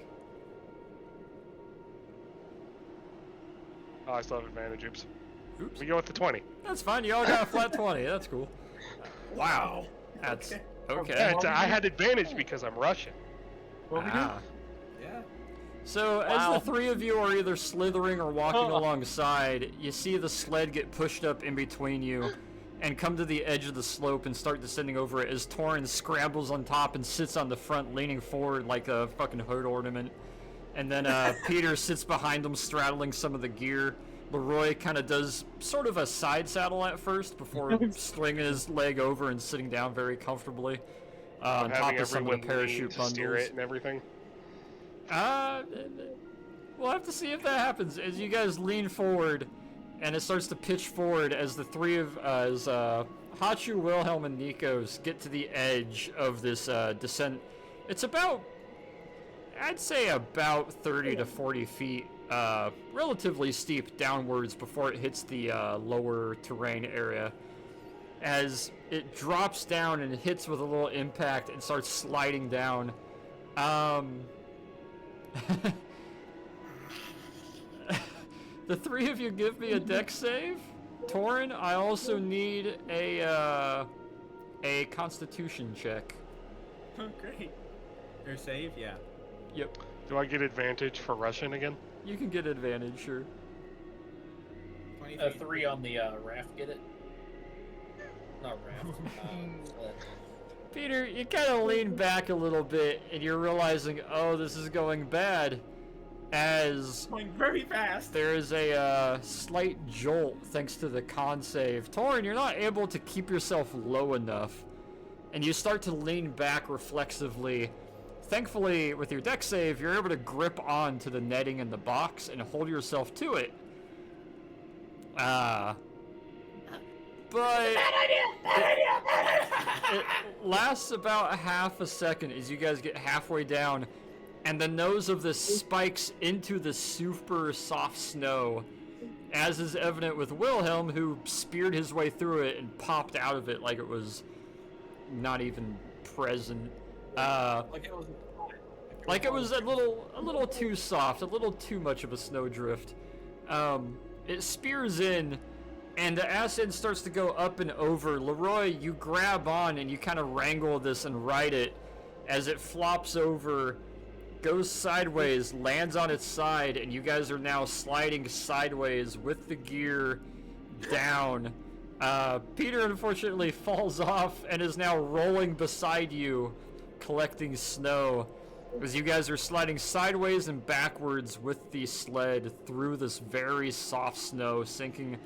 Oh, I still have advantage. Oops. Oops. We go with the 20. That's fine, you all got a flat 20, that's cool. Wow. That's Okay. okay. Yeah, I had advantage because I'm Russian. What we do? Ah. Yeah. So, as Wow. the 3 of you are either slithering or walking Oh. alongside, you see the sled get pushed up in between you and come to the edge of the slope and start descending over it as Torrin scrambles on top and sits on the front, leaning forward like a fucking hood ornament. And then Peter sits behind him, straddling some of the gear. Leroy kind of does sort of a side saddle at first before slinging his leg over and sitting down very comfortably on top Having of some of the everyone lean parachute to steer bundles. it and everything. We'll have to see if that happens as you guys lean forward, and it starts to pitch forward as the 3 of Hachu, Wilhelm, and Nikos get to the edge of this descent. It's about, I'd say, about 30 to 40 feet, relatively steep downwards before it hits the lower terrain area. As it drops down and hits with a little impact and starts sliding down. The 3 of you give me a dex save. Torrin, I also need a constitution check. Oh, great. Your save? Yeah. Yep. Do I get advantage for Russian again? You can get advantage, sure. 20 A feet. 3 on the raft. Get it? Not raft. Sled. Peter, you kind of lean back a little bit and you're realizing, oh, this is going bad. As Going very fast. there is a slight jolt thanks to the con save. Torrin, you're not able to keep yourself low enough, and you start to lean back reflexively, Thankfully, with your deck save, you're able to grip on to the netting in the box and hold yourself to it. But Bad idea! Bad idea! Bad idea! it lasts about half a second as you guys get halfway down, and the nose of this spikes into the super soft snow, as is evident with Wilhelm, who speared his way through it and popped out of it like it was not even present. Like it was a little too soft, a little too much of a snowdrift. It spears in, and as it starts to go up and over, Leroy, you grab on and you kind of wrangle this and ride it as it flops over, goes sideways, lands on its side, and you guys are now sliding sideways with the gear down. Peter unfortunately falls off and is now rolling beside you, collecting snow, as you guys are sliding sideways and backwards with the sled through this very soft snow, sinking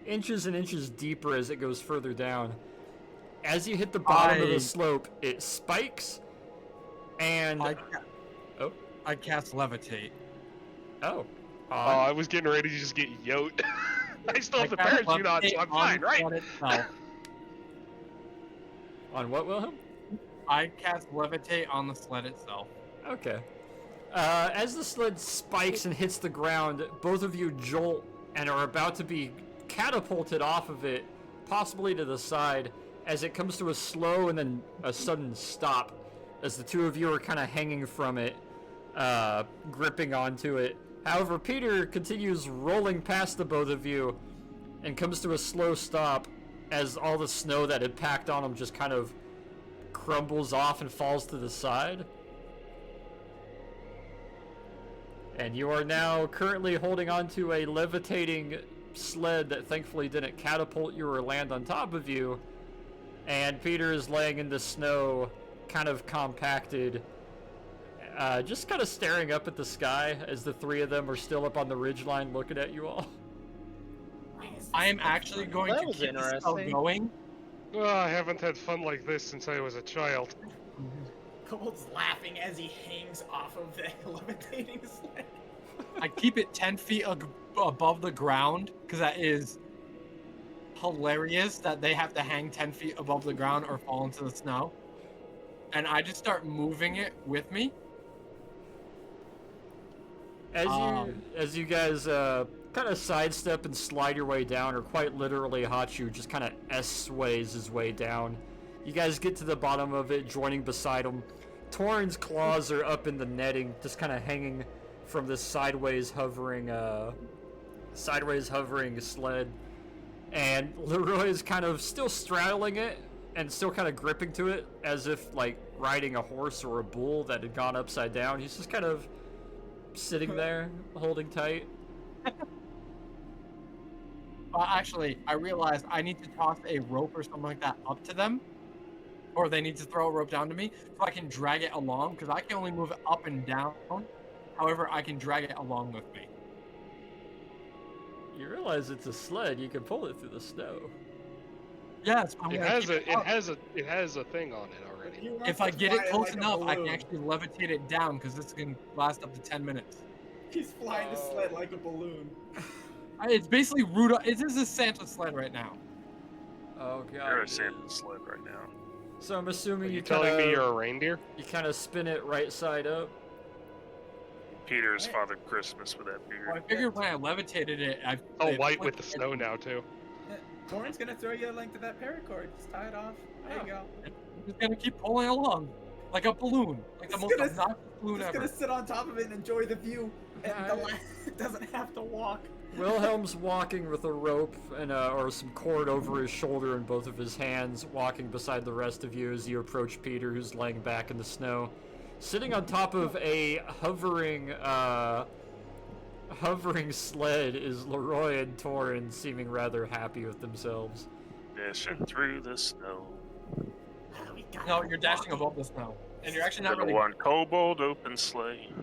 inches and inches deeper as it goes further down. As you hit the bottom of the slope, it spikes, and... I cast Levitate. Oh. I was getting ready to just get yoked. I still have the parachute on, so I'm fine, right? On what, Wilhelm? I cast Levitate on the sled itself. Okay. As the sled spikes and hits the ground, both of you jolt and are about to be catapulted off of it, possibly to the side, as it comes to a slow and then a sudden stop, as the two of you are kind of hanging from it, gripping onto it. However, Peter continues rolling past the both of you and comes to a slow stop as all the snow that had packed on him just kind of crumbles off and falls to the side. And you are now currently holding onto a levitating sled that thankfully didn't catapult you or land on top of you. And Peter is laying in the snow, kind of compacted, just kind of staring up at the sky as the three of them are still up on the ridgeline looking at you all. I am actually going to keep the spell going. Oh, I haven't had fun like this since I was a child. Kobold's laughing as he hangs off of the levitating sled. I keep it 10 feet above the ground, because that is hilarious that they have to hang 10 feet above the ground or fall into the snow. And I just start moving it with me. As you guys kind of sidestep and slide your way down, or quite literally Hachu just kind of S-ways his way down. You guys get to the bottom of it, joining beside him. Torin's claws are up in the netting, just kind of hanging from this sideways hovering sled. And Leroy is kind of still straddling it and still kind of gripping to it as if like riding a horse or a bull that had gone upside down. He's just kind of sitting there, holding tight. Actually, I realized I need to toss a rope or something like that up to them. Or they need to throw a rope down to me so I can drag it along, because I can only move it up and down. However, I can drag it along with me. You realize it's a sled, you can pull it through the snow. Yes, It has a thing on it already. If I get it close enough, I can actually levitate it down, because this can last up to 10 minutes. He's flying the sled like a balloon. It's basically Rudolph. It is a Santa sled right now. Oh god. You're a Santa sled right now. So I'm assuming Are you kinda, telling me you're a reindeer? You kind of spin it right side up. Peter is Father Christmas with that Well, I beard. figured when I levitated it, White with the snow now too. Torin's gonna throw you a link to that paracord. Just tie it off. There you go. I'm just gonna keep pulling along, like a balloon, like the It's most gonna- obnoxious balloon Just ever. gonna sit on top of it and enjoy the view, and the lad doesn't have to walk. Wilhelm's walking with a rope and or some cord over his shoulder in both of his hands, walking beside the rest of you as you approach Peter, who's laying back in the snow. Sitting on top of a hovering sled is Leroy and Torin, seeming rather happy with themselves. Dashing through the snow. No, you're dashing above the snow, and you're actually not Little really. one kobold open sleigh.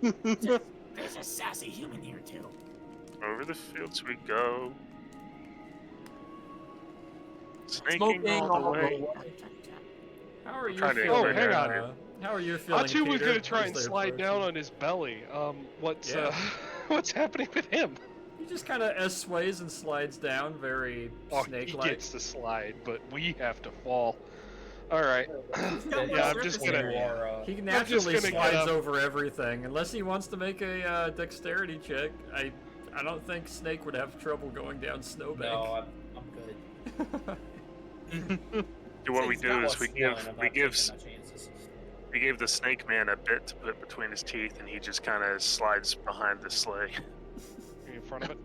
There's a sassy human here too. Over the fields we go. Snaking Smoking all the way. How are you trying to feeling? Oh, hang on. How are you feeling? Atu was Peter, gonna try as and they slide approach down you? on his belly. What's Yeah. what's happening with him? He just kind of S-sways and slides down, very Oh, he snake-like. gets to slide, but we have to fall. All right. got Yeah, I'm more just surface gonna. area. He just naturally gonna get slides up. over everything, unless he wants to make a dexterity check. I don't think Snake would have trouble going down Snowbank. No, I'm good. What we It's do not is what's we fun, give I'm we not give taking my chances. we gave the snake man a bit to put between his teeth, and he just kind of slides behind the sleigh. In front of it.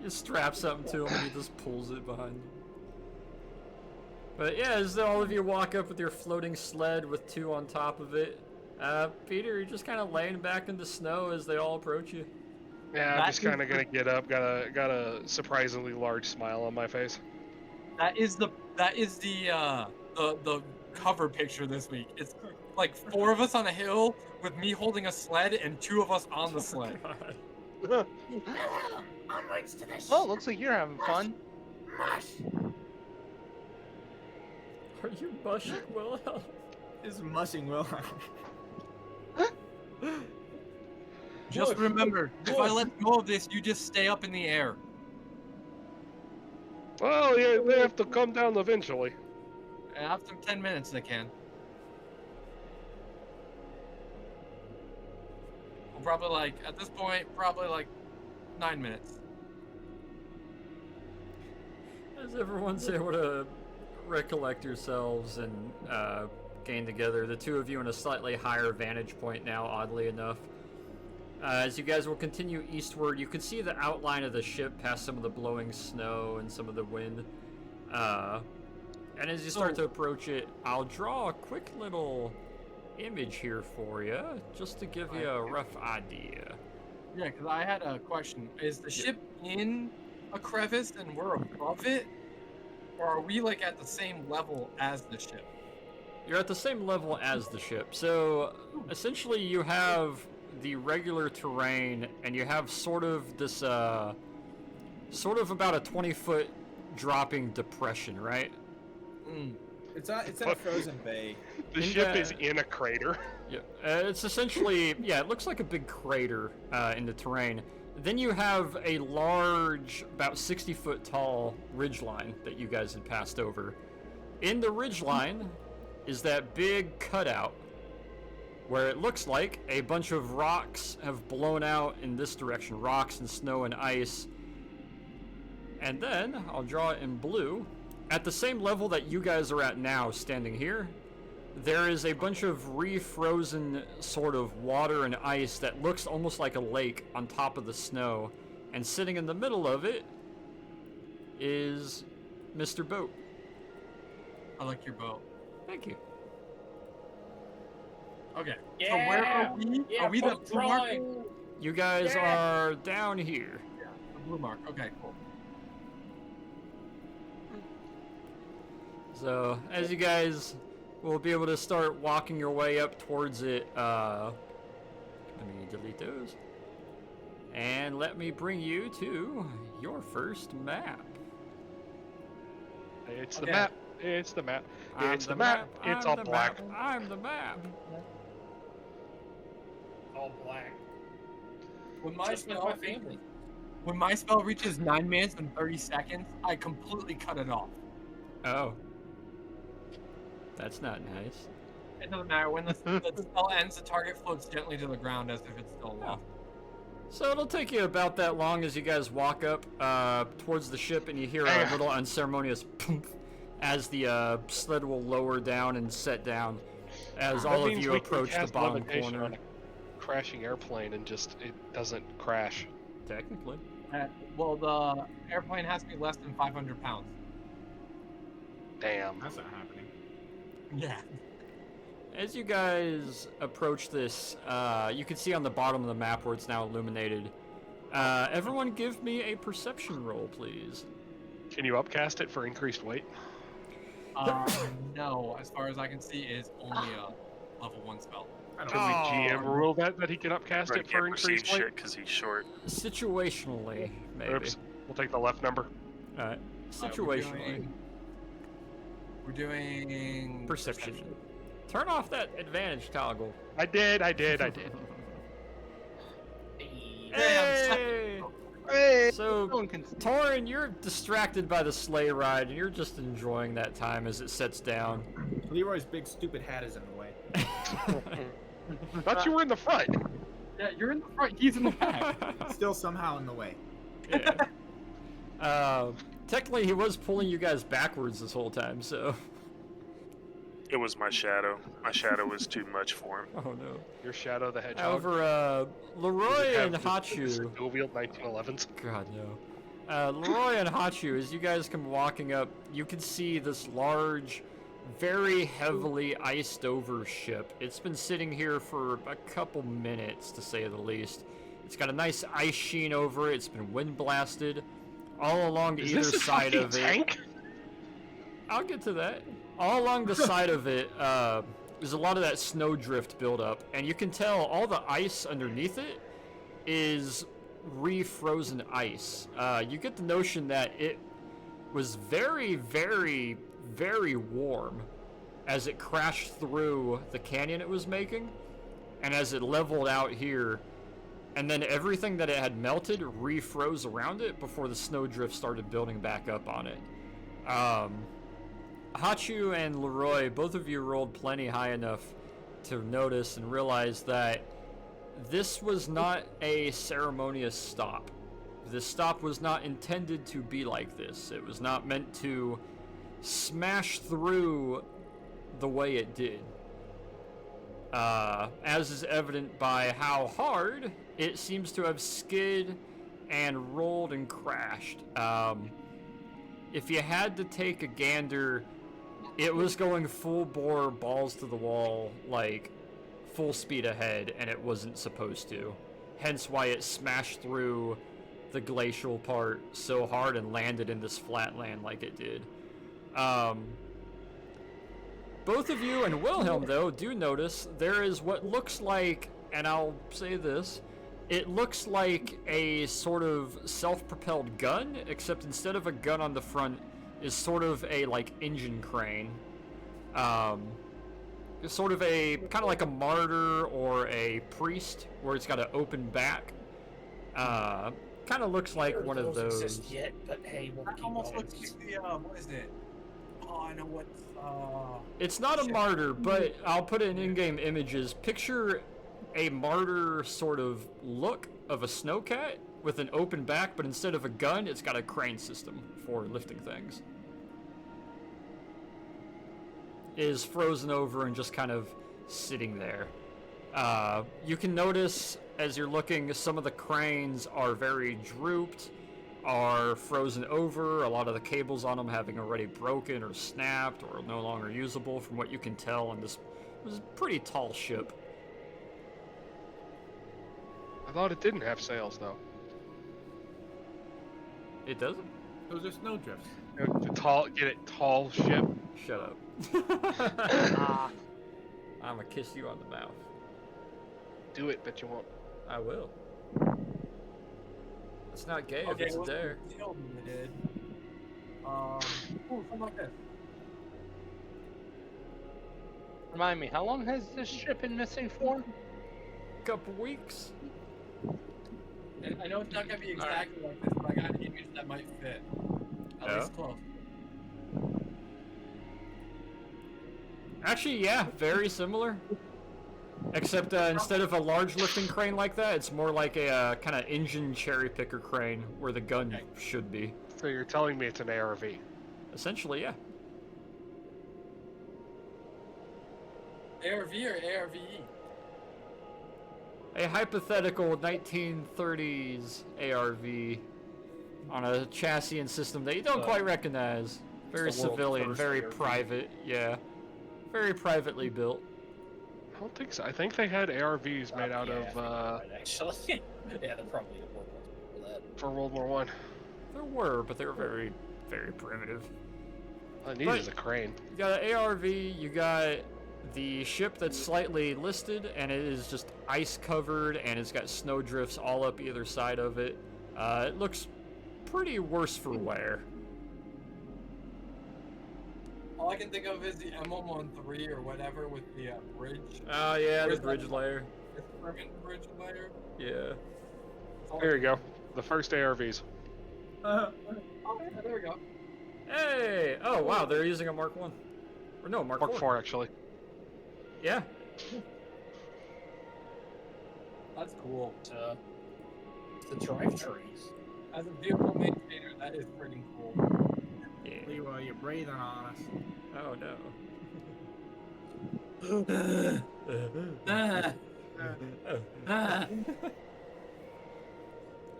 You strap something to him and he just pulls it behind you. But yeah, as all of you walk up with your floating sled with two on top of it, Peter, you're just kind of laying back in the snow as they all approach you. Yeah, I'm That just kind is of gonna get up. Got a surprisingly large smile on my face. That is the cover picture this week. It's like 4 of us on a hill with me holding a sled and 2 of us on the sled. God. Onwards to the ship. Oh, looks like you're having fun. Mush. Are you mushing Wilhelm? Is mushing Wilhelm. Just remember, if I let go of this, you just stay up in the air. Well, yeah, they have to come down eventually. After 10 minutes, they can. Well, probably like, at this point, probably like 9 minutes. As everyone's able to recollect yourselves and gain together, the two of you in a slightly higher vantage point now, oddly enough. As you guys will continue eastward, you can see the outline of the ship past some of the blowing snow and some of the wind. And as you start to approach it, I'll draw a quick little image here for you, just to give you a rough idea. Yeah, because I had a question. Is the ship in a crevice and we're above it? Or are we like at the same level as the ship? You're at the same level as the ship. So essentially you have the regular terrain and you have sort of this sort of about a 20-foot dropping depression, right? It's in a frozen bay. The In ship the- is in a crater. Yeah, it's essentially, yeah, it looks like a big crater in the terrain. Then you have a large, about 60-foot tall ridgeline that you guys had passed over. In the ridgeline is that big cutout where it looks like a bunch of rocks have blown out in this direction, rocks and snow and ice. And then, I'll draw it in blue, at the same level that you guys are at now, standing here, there is a bunch of refrozen sort of water and ice that looks almost like a lake on top of the snow. And sitting in the middle of it is Mr. Boat. I like your boat. Thank you. Okay. Yeah. So where are we? Yeah, are we the boat blue mark? drawing. You guys Yeah. are down here. The blue mark. Okay, cool. So, as you guys will be able to start walking your way up towards it, let me delete those. And let me bring you to your first map. It's the Okay. map. It's the map. I'm It's the map. It's I'm all the black. map. I'm the map. All black. When my Just like spell my family. when my spell reaches 9 minutes and 30 seconds, I completely cut it off. Oh. That's not nice. It doesn't matter. When the spell ends, the target floats gently to the ground as if it's still alive. So it'll take you about that long as you guys walk up towards the ship and you hear a little unceremonious poof as the sled will lower down and set down as That all of means you we can approach the cast bottom levitation corner. on a crashing airplane and just it doesn't crash. Technically. Well, the airplane has to be less than 500 pounds. Damn. That's not happening. Yeah. As you guys approach this, you can see on the bottom of the map where it's now illuminated. Everyone give me a perception roll, please. Can you upcast it for increased weight? No, as far as I can see, it's only a level 1 spell. I don't Can we GM rule that he can upcast Right, it for can't perceive increased weight? shit because he's short. Situationally, maybe. Oops. We'll take the left number. Alright. We're Situationally. doing We're doing Perception. Turn off that advantage toggle. I did. Hey! No So, one can see. Torin, you're distracted by the sleigh ride, and you're just enjoying that time as it sets down. Leroy's big stupid hat is in the way. Thought you were in the front. Yeah, you're in the front. He's in the back. Still somehow in the way. Yeah. Technically, he was pulling you guys backwards this whole time, so. It was my shadow. My shadow was too much for him. Oh no. Your Shadow the Hedgehog. However, Leroy and Hachu. Dual-wield 1911s. God no. Leroy and Hachu, as you guys come walking up, you can see this large, very heavily iced over ship. It's been sitting here for a couple minutes, to say the least. It's got a nice ice sheen over it. It's been wind blasted. All along Is either this a side fucking of it. tank? I'll get to that. All along the side of it, there's a lot of that snowdrift buildup, and you can tell all the ice underneath it is refrozen ice. You get the notion that it was very, very, very warm as it crashed through the canyon it was making, and as it leveled out here, and then everything that it had melted refroze around it before the snowdrift started building back up on it. Hachu and Leroy, both of you rolled plenty high enough to notice and realize that this was not a ceremonious stop. This stop was not intended to be like this. It was not meant to smash through the way it did. As is evident by how hard it seems to have skid and rolled and crashed. If you had to take a gander, it was going full bore, balls to the wall, like full speed ahead, and it wasn't supposed to. Hence why it smashed through the glacial part so hard and landed in this flat land like it did. Both of you and Wilhelm, though, do notice there is what looks like, and I'll say this, it looks like a sort of self-propelled gun, except instead of a gun on the front, is sort of a, like, engine crane. It's sort of a, kind of like a martyr or a priest, where it's got an open back. Kind of looks like one of those. Exist yet, but hey, we'll That keep almost going. looks like the, what is it? Oh, I know what, It's not a martyr, but I'll put it in in-game images. Picture a martyr sort of look of a snowcat with an open back, but instead of a gun, it's got a crane system for lifting things. Is frozen over and just kind of sitting there. You can notice as you're looking, some of the cranes are very drooped, are frozen over, a lot of the cables on them having already broken or snapped or no longer usable from what you can tell on this was a pretty tall ship. I thought it didn't have sails though. It doesn't? Those are snowdrifts. Get it, tall ship. Shut up. I'm gonna kiss you on the mouth. Do it, but you won't. I will. It's not gay if it's a dare. We did. Ooh, something like this. Remind me, how long has this ship been missing for? Couple weeks. And I know it's not gonna be exactly like this, but I got an image that might fit. At least close. Actually, yeah, very similar. Except instead of a large lifting crane like that, it's more like a kind of engine cherry picker crane where the gun should be. So you're telling me it's an ARV? Essentially, yeah. ARV or ARVE? A hypothetical 1930s ARV on a chassis and system that you don't quite recognize. Very the world's civilian, first very ARV. private, yeah. Very privately built. I don't think so. I think they had ARVs made out of Actually, yeah, they're probably a world for that. for World War One. There were, but they were very, very primitive. All I need But- is a crane. You got an ARV, you got the ship that's slightly listed, and it is just ice covered, and it's got snow drifts all up either side of it. It looks pretty worse for wear. All I can think of is the M113 or whatever with the bridge. Oh yeah, the Where's bridge that? layer. The permanent bridge layer. Yeah. That's all I There you can go. The first ARVs. Oh, yeah, there we go. Hey! Oh wow, they're using a Mark 1. Or no, Mark 4. 4 actually. Yeah. That's cool. It's the drivetrains. As a vehicle maintainer, that is pretty cool. Yeah. Leroy, you're breathing on us. Oh no.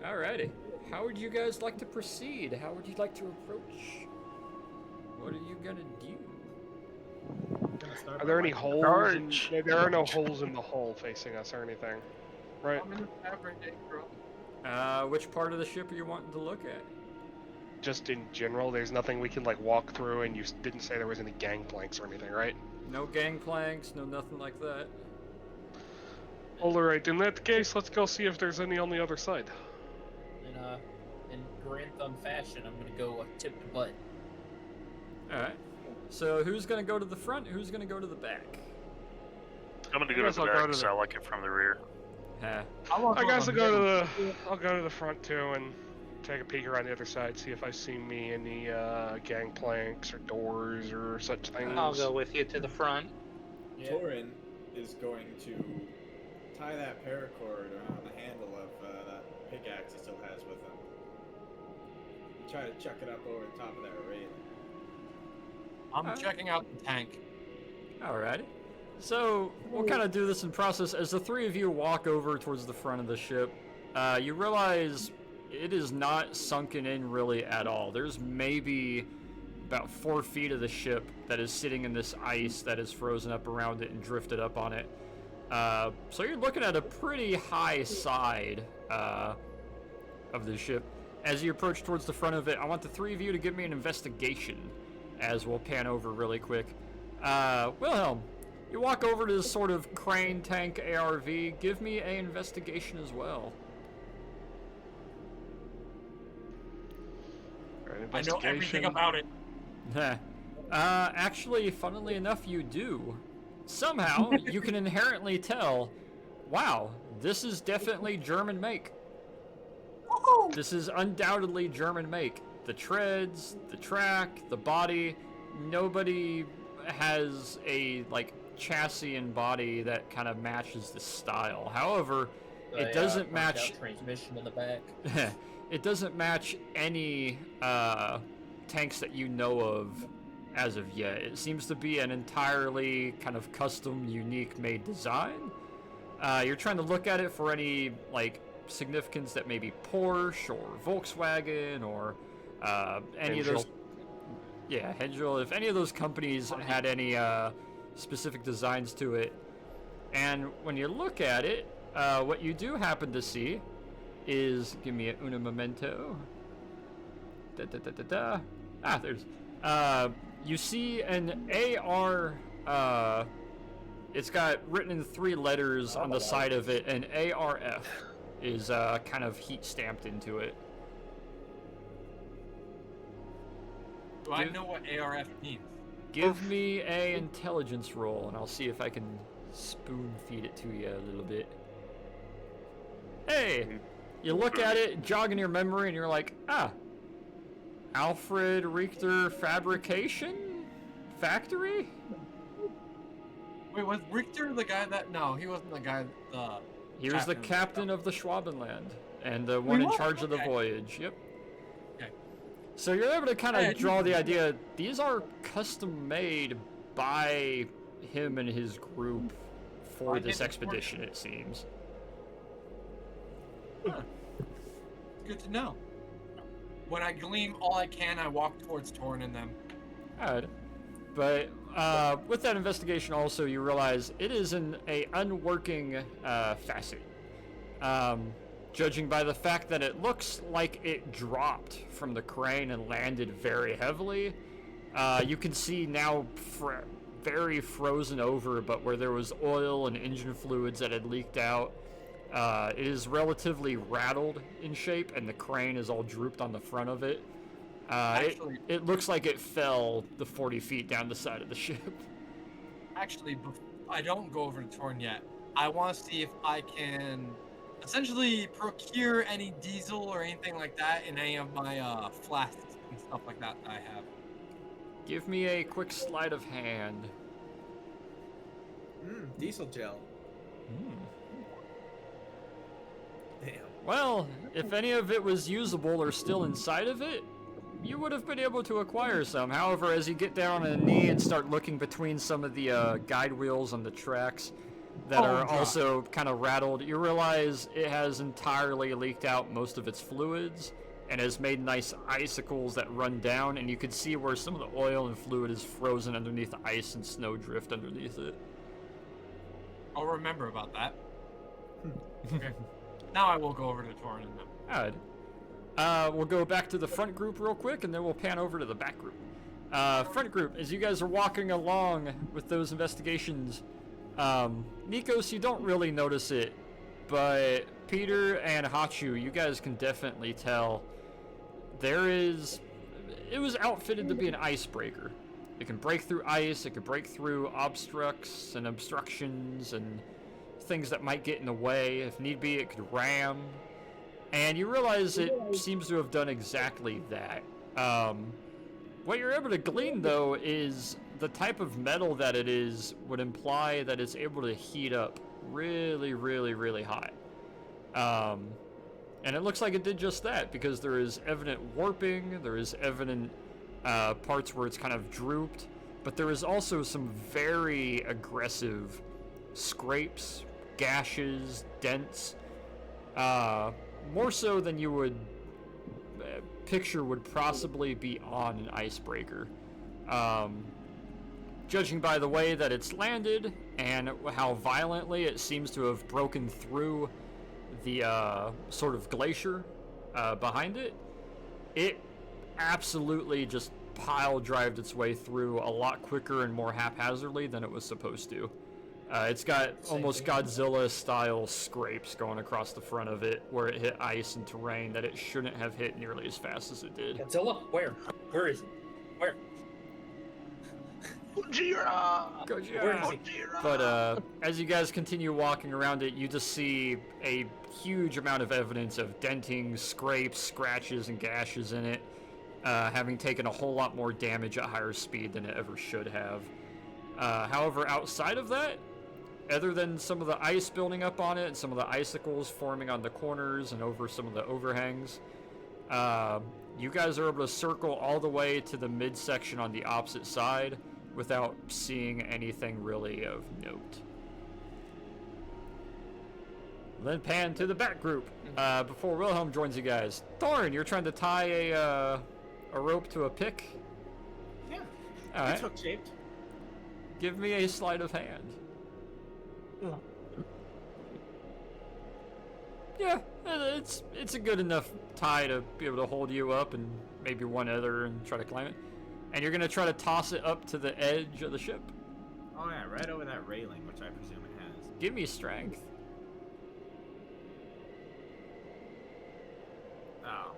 Alrighty. How would you guys like to proceed? How would you like to approach? What are you gonna do? Gonna start Are by there any lighting holes? Charge. There are no holes in the hull facing us or anything, right? I'm in the fabric, bro. Which part of the ship are you wanting to look at? Just in general, there's nothing we can like walk through, and you didn't say there was any gangplanks or anything, right? No gangplanks, no nothing like that. Alright, in that case, let's go see if there's any on the other side. In Grantham fashion, I'm gonna go tip to butt. Alright. So who's gonna go to the front? Who's gonna go to the back? I'm gonna I go to guess the I'll go back to 'cause the- I like it from the rear. Huh. I guess I'll go to the front too and take a peek around the other side, see if I see any gangplanks or doors or such things. I'll go with you to the front. Yeah. Torin is going to tie that paracord around the handle of that pickaxe he still has with him. And try to chuck it up over the top of that railing. I'm checking out the tank. Alrighty. So, we'll kind of do this in process. As the three of you walk over towards the front of the ship, you realize it is not sunken in really at all. There's maybe about 4 feet of the ship that is sitting in this ice that is frozen up around it and drifted up on it. So you're looking at a pretty high side of the ship. As you approach towards the front of it, I want the three of you to give me an investigation, as we'll pan over really quick. Wilhelm, you walk over to this sort of crane tank ARV. Give me an investigation as well. I know everything about it. Actually, funnily enough, you do. Somehow, you can inherently tell, wow, this is definitely German make. This is undoubtedly German make. The treads, the track, the body, nobody has a, like, chassis and body that kind of matches the style. However, it doesn't match... transmission in the back. It doesn't match any tanks that you know of as of yet. It seems to be an entirely kind of custom, unique made design. You're trying to look at it for any like significance that maybe Porsche or Volkswagen or any of those. Yeah, Henschel. If any of those companies had any specific designs to it, and when you look at it, what you do happen to see is, give me un momento. Ah, there's. You see an AR. It's got written in 3 letters on the side of it, and ARF is kind of heat stamped into it. Do I know what ARF means? Give me a intelligence roll, and I'll see if I can spoon feed it to you a little bit. Hey! You look at it, jog in your memory, and you're like, ah, Alfred Richter Fabrication Factory? Wait, was Richter the guy that? No, he wasn't the guy. He was the captain of the Schwabenland and the one in charge of the voyage. Yep. Okay. So you're able to kind Hey, I of draw do- the idea. These are custom made by him and his group for I this didn't- expedition, it seems. Huh. Good to know. When I gleam all I can, I walk towards Torn and them. Alright. But with that investigation also, you realize it is an unworking facet. Judging by the fact that it looks like it dropped from the crane and landed very heavily, you can see now very frozen over, but where there was oil and engine fluids that had leaked out, it is relatively rattled in shape, and the crane is all drooped on the front of it. Actually- it looks like it fell the 40 feet down the side of the ship. Actually, I don't go over to Torn yet. I want to see if I can essentially procure any diesel or anything like that in any of my flasks and stuff like that I have. Give me a quick sleight of hand. Diesel gel. Damn. Well, if any of it was usable or still inside of it, you would have been able to acquire some. However, as you get down on a knee and start looking between some of the guide wheels on the tracks that are also kind of rattled, you realize it has entirely leaked out most of its fluids and has made nice icicles that run down, and you can see where some of the oil and fluid is frozen underneath the ice and snow drift underneath it. I'll remember about that. Okay. Now I will go over to Torn and them. Alright. We'll go back to the front group real quick, and then we'll pan over to the back group. Front group, as you guys are walking along with those investigations, Nikos, you don't really notice it, but Peter and Hachu, you guys can definitely tell it was outfitted to be an icebreaker. It can break through ice, it can break through obstructs and obstructions and things that might get in the way. If need be, it could ram. And you realize it seems to have done exactly that. What you're able to glean, though, is the type of metal that it is would imply that it's able to heat up really, really, really hot. And it looks like it did just that, because there is evident warping, there is evident parts where it's kind of drooped, but there is also some very aggressive scrapes, gashes, dents, more so than you would picture would possibly be on an icebreaker. Judging by the way that it's landed and how violently it seems to have broken through the sort of glacier behind it, it absolutely just pile drived its way through a lot quicker and more haphazardly than it was supposed to. It's got almost Godzilla-style scrapes going across the front of it where it hit ice and terrain that it shouldn't have hit nearly as fast as it did. Godzilla? Where? Where is it? Where? Gojira! Where is he? But as you guys continue walking around it, you just see a huge amount of evidence of denting, scrapes, scratches, and gashes in it, having taken a whole lot more damage at higher speed than it ever should have. However, outside of that, other than some of the ice building up on it and some of the icicles forming on the corners and over some of the overhangs, you guys are able to circle all the way to the midsection on the opposite side without seeing anything really of note. Then pan to the back group before Wilhelm joins you guys. Thorn, you're trying to tie a rope to a pick? Yeah. All right. It's hook shaped. Give me a sleight of hand. Yeah, it's a good enough tie to be able to hold you up and maybe one other and try to climb it. And you're gonna try to toss it up to the edge of the ship. Oh yeah, right over that railing, which I presume it has. Give me strength. Oh.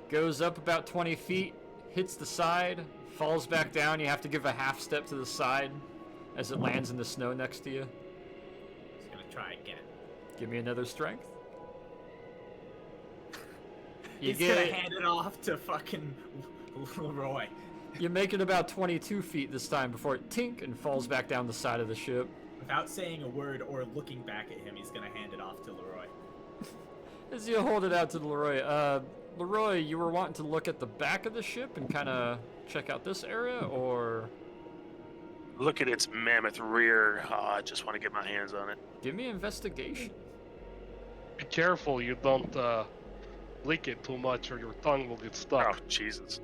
Goes up about 20 feet, hits the side, falls back down. You have to give a half step to the side as it lands in the snow next to you. Just gonna try again. Give me another strength. He's gonna hand it off to fucking Leroy. You make it about 22 feet this time before it tink and falls back down the side of the ship. Without saying a word or looking back at him, he's gonna hand it off to Leroy. As you hold it out to Leroy, Leroy, you were wanting to look at the back of the ship and kind of check out this area, or Look at its mammoth rear. I just want to get my hands on it. give me investigation. Be careful you don't lick it too much or your tongue will get Oh, stuck. Jesus.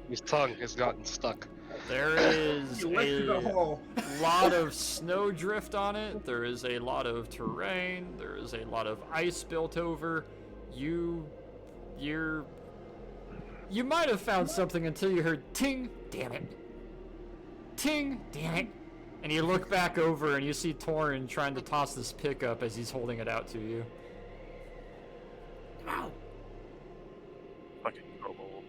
His tongue has gotten stuck. There is You went through the a hole. lot of snow drift on it. There is a lot of terrain. There is a lot of ice built over. You might have found something until you heard ting, damn it. Ting, damn it. And you look back over and you see Torin trying to toss this pickup as he's holding it out to you. Ow! Fucking kobold.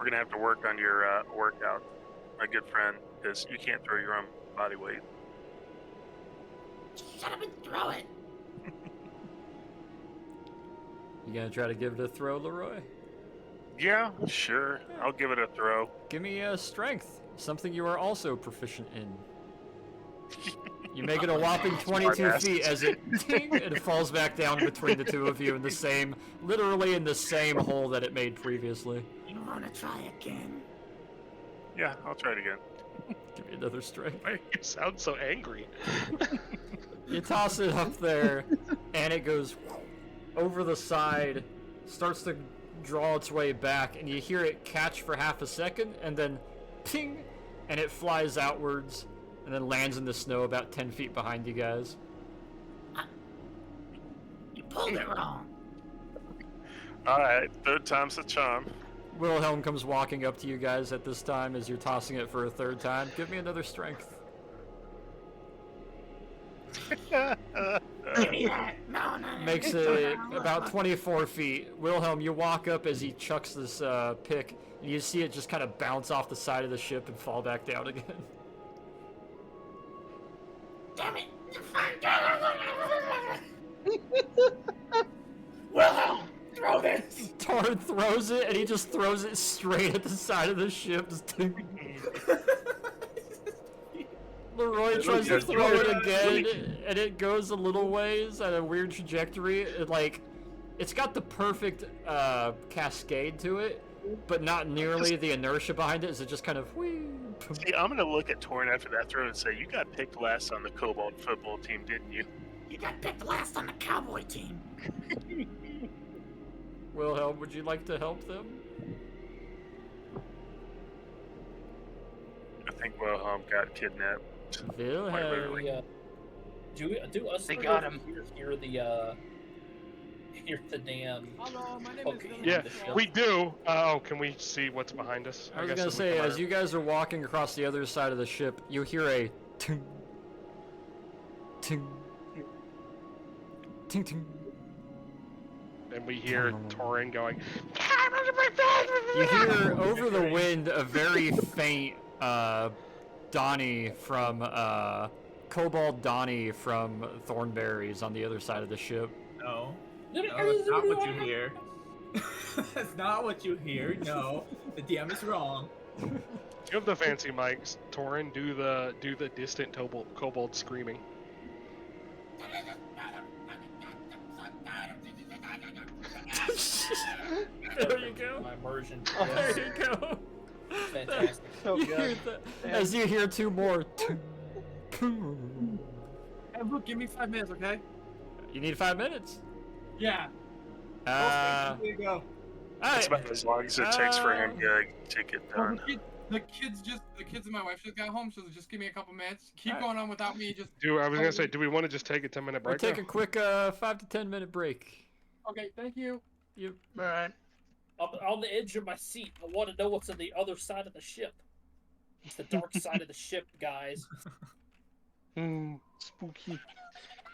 gonna have to work on your workout, my good friend, because you can't throw your own body weight. Shut up and throw it. You gonna try to give it a throw, Leroy? Yeah, sure. I'll give it a throw. Give me strength, something you are also proficient in. You make it a whopping 22 Smartass. feet as it ting, and it falls back down between the two of you in the same, literally in the same hole that it made previously. You wanna try again? Yeah, I'll try it again. Give me another strength. Why do you sound so angry? You toss it up there, and it goes over the side, starts to draw its way back, and you hear it catch for half a second, and then ping, and it flies outwards, and then lands in the snow about 10 feet behind you guys. You pulled it wrong. Alright, third time's the charm. Wilhelm comes walking up to you guys at this time as you're tossing it for a third time. Give me another strength. Give me that. No. Makes it about 24 feet. Wilhelm, you walk up as he chucks this pick, and you see it just kind of bounce off the side of the ship and fall back down again. Damn it. Wilhelm, throw this. Torn throws it, and he just throws it straight at the side of the ship. Just Leroy tries to throw it again, and it goes a little ways at a weird trajectory. It's got the perfect cascade to it, but not nearly the inertia behind it. So it just kind of whee. See, I'm gonna look at Torn after that throw and say, you got picked last on the Cobalt football team, didn't you? You got picked last on the cowboy team. Wilhelm, would you like to help them? I think Wilhelm got kidnapped. Wilhelm. Do us They three got over him. Hear the damn. Hello, my name fuck is Yeah, the ship. we do. Oh, can we see what's behind us? I was guess gonna if we say, come as out- you guys are walking across the other side of the ship, you hear a ting, ting, ting, ting. and we hear Torin going. You hear over the wind a very faint Donnie from Cobalt Donnie from Thornberries on the other side of the ship. No. No, that's not what you hear. That's not what you hear. No, the DM is wrong. You have the fancy mics. Torin, do the distant kobold screaming. There you go. My immersion. There you go. Fantastic. You hear that- as you hear two more. Hey, look, give me 5 minutes, okay? You need 5 minutes. Yeah. Uh, There you go. It's about as long as it takes for him to get Well, done. the kids and my wife just got home, so just give me a couple minutes. Keep Alright. going on without me. Just I was gonna say, do we want to just take a 10-minute we'll break? take now? a quick 5 to 10 minute break. okay. Thank you. You All right. I'm on the edge of my seat. I want to know what's on the other side of the ship. It's the dark side of the ship, guys. Spooky.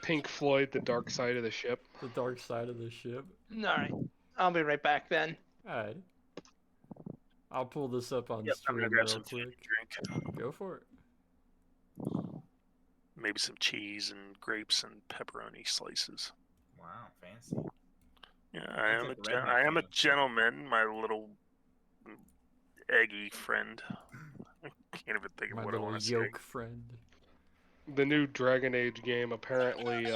Pink Floyd, The Dark Side of the Ship. the dark side of the ship. All right. I'll be right back then. Alright. I'll pull this up on Yep, I'm stream gonna real grab some food quick. and drink. Go for it. Maybe some cheese and grapes and pepperoni slices. Wow, fancy. Yeah, That's like redneck I am a food. gentleman, my little eggy friend. I can't even think of My what I little want to say. yoke friend. The new Dragon Age game apparently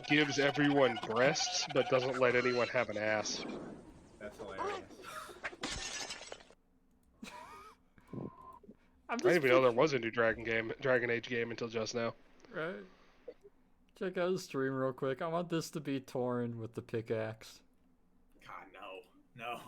gives everyone breasts, but doesn't let anyone have an ass. That's hilarious. I'm I just didn't even know there was a new Dragon Age game until just now. Right. Check out the stream real quick. I want this to be Torn with the pickaxe. God, no. No.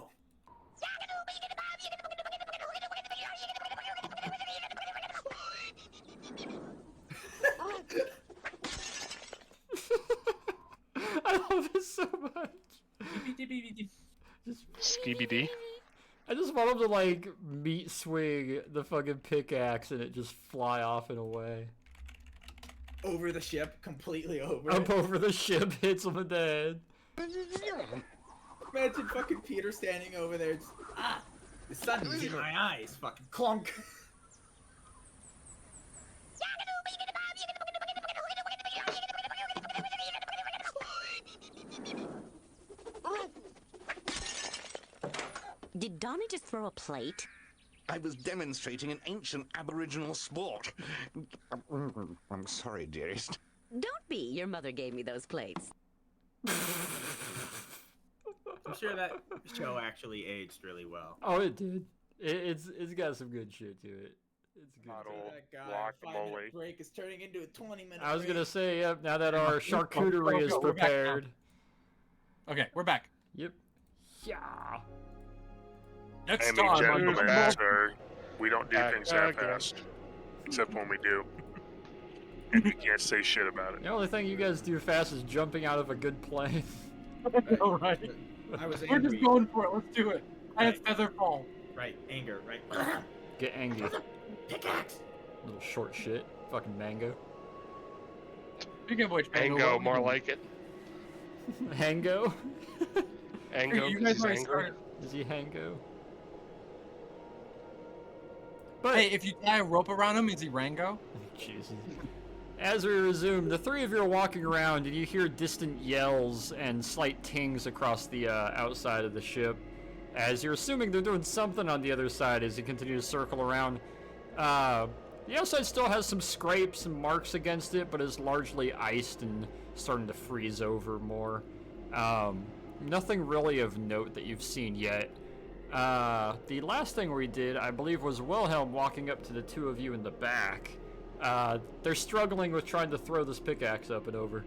I love it so much. Just, Skibby D. I just want him to like meat swing the fucking pickaxe and it just fly off and away. Over the ship, completely over. Up it. over the ship, hits him in the head. Imagine fucking Peter standing over there. Just, the sun is in my eyes. Fucking clunk. Did Donnie just throw a plate? I was demonstrating an ancient Aboriginal sport. I'm sorry, dearest. Don't be. Your mother gave me those plates. I'm sure that show actually aged really well. Oh, it did. It's got some good shit to it. It's good. That guy, 5-minute break is turning into a 20-minute. I was gonna say, yep. Now that our charcuterie is We're back now. prepared. Okay, we're back. Yep. Yeah. Next I mean, time on gentlemen, sir, we don't do things that fast. Except when we do. And we can't say shit about it. The only thing you guys do fast is jumping out of a good plane. All right. I was We're angry. just going for it. Let's do it. I have feather fall. Right, anger, right. Get angry. Pickaxe. Little short shit. Fucking mango. Speaking of which, Mango, Ango, what more we doing? like it. Hango? Ango, You 'cause guys he's already angry. started. Is he Hango? Hey, if you tie a rope around him, is he Rango? Jesus. As we resume, the three of you are walking around and you hear distant yells and slight tings across the outside of the ship. As you're assuming they're doing something on the other side as you continue to circle around. The outside still has some scrapes and marks against it, but is largely iced and starting to freeze over more. Nothing really of note that you've seen yet. The last thing we did, I believe, was Wilhelm walking up to the two of you in the back. They're struggling with trying to throw this pickaxe up and over.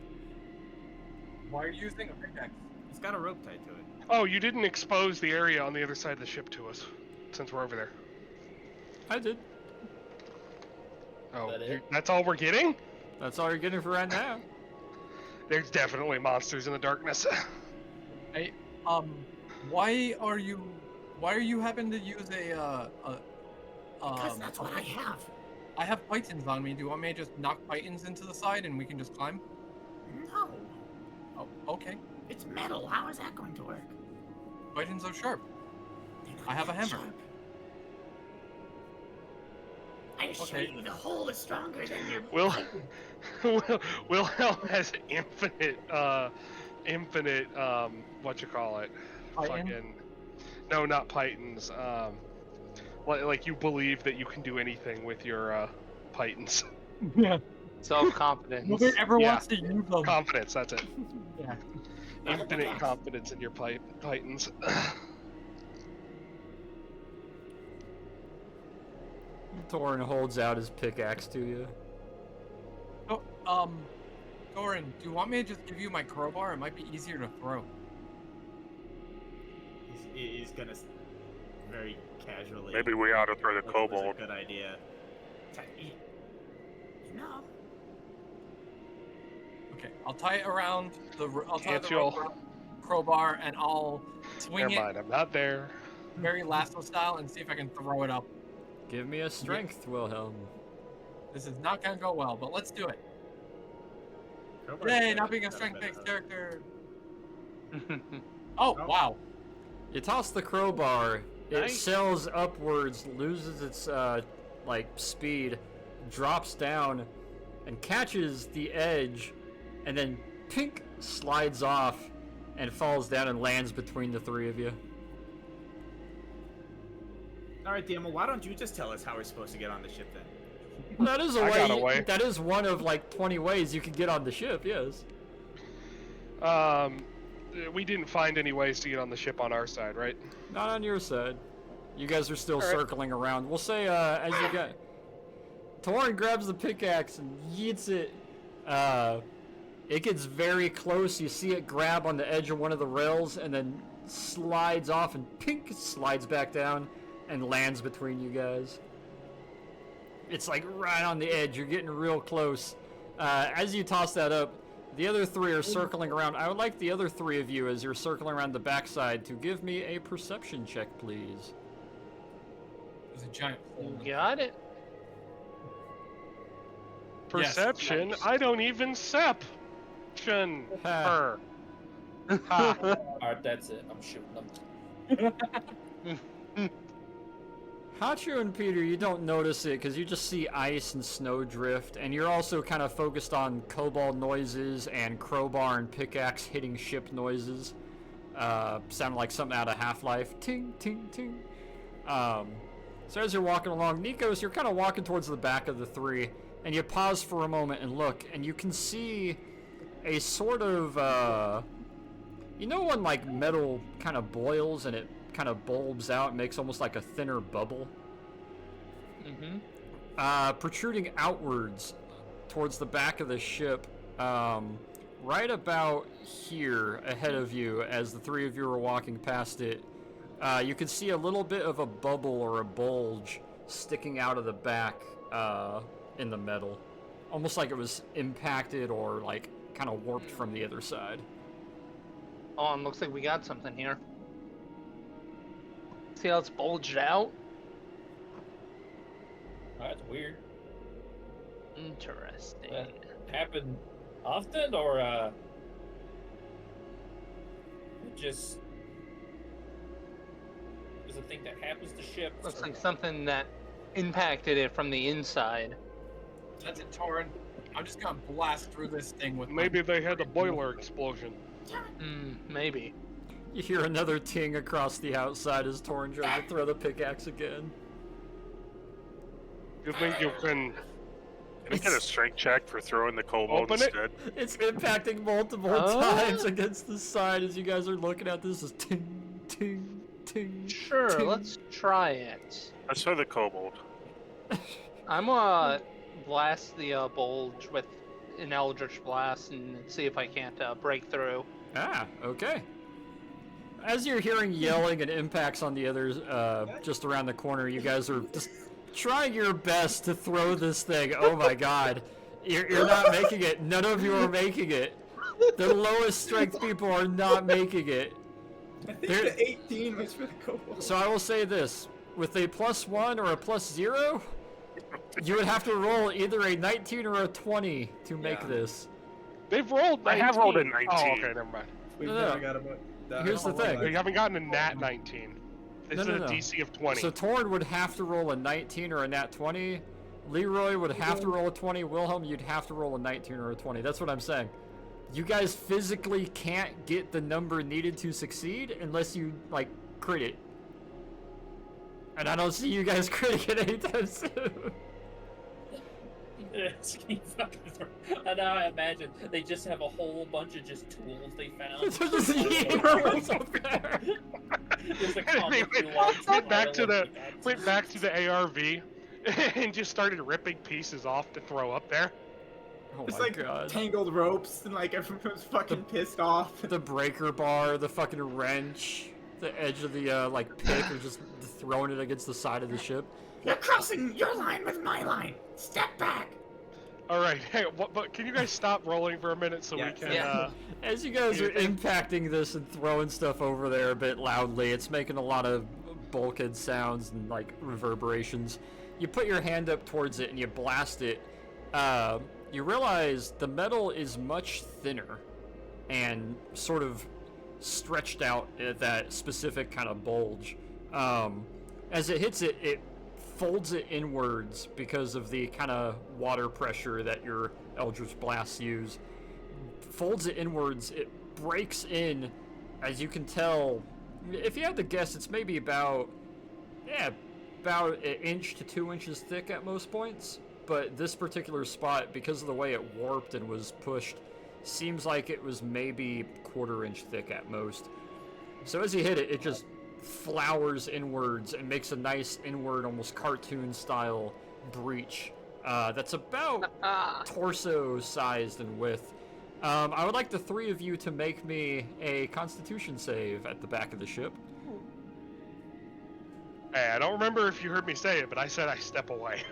Why are you using a pickaxe? It's got a rope tied to it. Oh, you didn't expose the area on the other side of the ship to us, since we're over there. I did. Oh, That it? that's all we're getting? That's all you're getting for right now. There's definitely monsters in the darkness. Hey, why are you having to use a Because that's what I have. I have pythons on me. Do you want me to just knock pythons into the side and we can just climb? No, Oh, okay. it's metal. How is that going to work? Pythons are sharp. They're not I have a that hammer. sharp. I assure Okay. you, the hole is stronger than your. Wilhelm has infinite, whatchamacallit? Python? Fucking, no, not pythons. Like you believe that you can do anything with your, pythons. Yeah. Self-confidence. Nobody ever Yeah. wants to use them. Confidence, that's it. Yeah. Infinite confidence in your pythons. Torin holds out his pickaxe to you. Oh, Thorin, do you want me to just give you my crowbar? It might be easier to throw. He's gonna very casually. Maybe we ought to throw the look at it as a kobold. Good idea. No. Okay, I'll tie it around I'll tie the Can't rope you? around the crowbar and I'll swing Never mind, it I'm not there. very lasso style and see if I can throw it up. Give me a strength, Wilhelm. This is not gonna go well, but let's do it. Crowbar's Yay, better- not being a better strength-based though. character. Oh, Oh. wow. You toss the crowbar, it Nice. sails upwards, loses its speed, drops down, and catches the edge, and then pink slides off and falls down and lands between the three of you. All right, Diamo, why don't you just tell us how we're supposed to get on the ship then? Well, that is a I way. got a way. That is one of like 20 ways you can get on the ship. Yes. We didn't find any ways to get on the ship on our side, right? Not on your side. You guys are still All right. circling around. We'll say as you get. Torin grabs the pickaxe and yeets it. It gets very close. You see it grab on the edge of one of the rails and then slides off and pink slides back down and lands between you guys. It's like right on the edge. You're getting real close. As you toss that up, the other three are circling around. I would like the other three of you, as you're circling around the backside, to give me a perception check, please. There's a giant hole. Got it. Perception? nice. I don't even seption her. Alright, that's it. I'm shooting them. Hachu and Peter, you don't notice it because you just see ice and snow drift, and you're also kind of focused on kobold noises and crowbar and pickaxe hitting ship noises. Sounded like something out of Half-Life. Ting, ting, ting. So as you're walking along, Nikos, you're kind of walking towards the back of the three, and you pause for a moment and look, and you can see a sort of, you know when like metal kind of boils and it kind of bulbs out and makes almost like a thinner bubble? Mm-hmm. Protruding outwards towards the back of the ship, right about here ahead of you as the three of you are walking past it, you can see a little bit of a bubble or a bulge sticking out of the back in the metal. Almost like it was impacted or like kind of warped from the other side. Oh, and looks like we got something here. See how it's bulged out? Oh, that's weird. Interesting. That happen often, or just is a thing that happens to ships? Looks like something that impacted it from the inside. That's it, Torin. I'm just gonna blast through this thing with. Maybe they had a boiler explosion. Maybe. You hear another ting across the outside as Torin tries to throw the pickaxe again. You think you can... Can we get a strength check for throwing the kobold Open it? instead? It's impacting multiple times against the side as you guys are looking at this. Is ting, ting, ting. Sure, ting. let's try it. Let's throw the kobold. I'm gonna blast the bulge with an Eldritch Blast and see if I can't break through. Ah, okay. As you're hearing yelling and impacts on the others just around the corner, you guys are just trying your best to throw this thing. Oh my god. You're not making it. None of you are making it. The lowest strength people are not making it. I think the 18 was for the kobold. So I will say this. With a +1 or a +0, you would have to roll either a 19 or a 20 to make this. They've rolled 19. I have rolled a 19. Oh, okay, never mind. We've No, never no. got a Here's the thing. You haven't gotten a nat 19. It's No, a no. DC of 20. So Torin would have to roll a 19 or a nat 20. Leroy would have to roll a 20. Wilhelm, you'd have to roll a 19 or a 20. That's what I'm saying. You guys physically can't get the number needed to succeed unless you, like, crit it. And I don't see you guys critting it anytime soon. And now I imagine they just have a whole bunch of just tools they found. There's a comic went back to the ARV and just started ripping pieces off to throw up there. Oh It's my like god. tangled ropes and like everyone's fucking pissed off. The breaker bar, the fucking wrench, the edge of the like pick, or just throwing it against the side of the ship. You're crossing your line with my line. Step back. All right, hey, but can you guys stop rolling for a minute so we can? As you guys are impacting this and throwing stuff over there a bit loudly, it's making a lot of bulkhead sounds and like reverberations. You put your hand up towards it and you blast it. You realize the metal is much thinner and sort of stretched out at that specific kind of bulge. As it hits it, it folds it inwards because of the kind of water pressure that your Eldritch Blasts use. Folds it inwards, it breaks in, as you can tell. If you had to guess, it's maybe about an inch to 2 inches thick at most points. But this particular spot, because of the way it warped and was pushed, seems like it was maybe 1/4 inch thick at most. So as you hit it, it just flowers inwards and makes a nice inward, almost cartoon-style breach that's about torso-sized in width. I would like the three of you to make me a Constitution save at the back of the ship. Hey, I don't remember if you heard me say it, but I said I step away.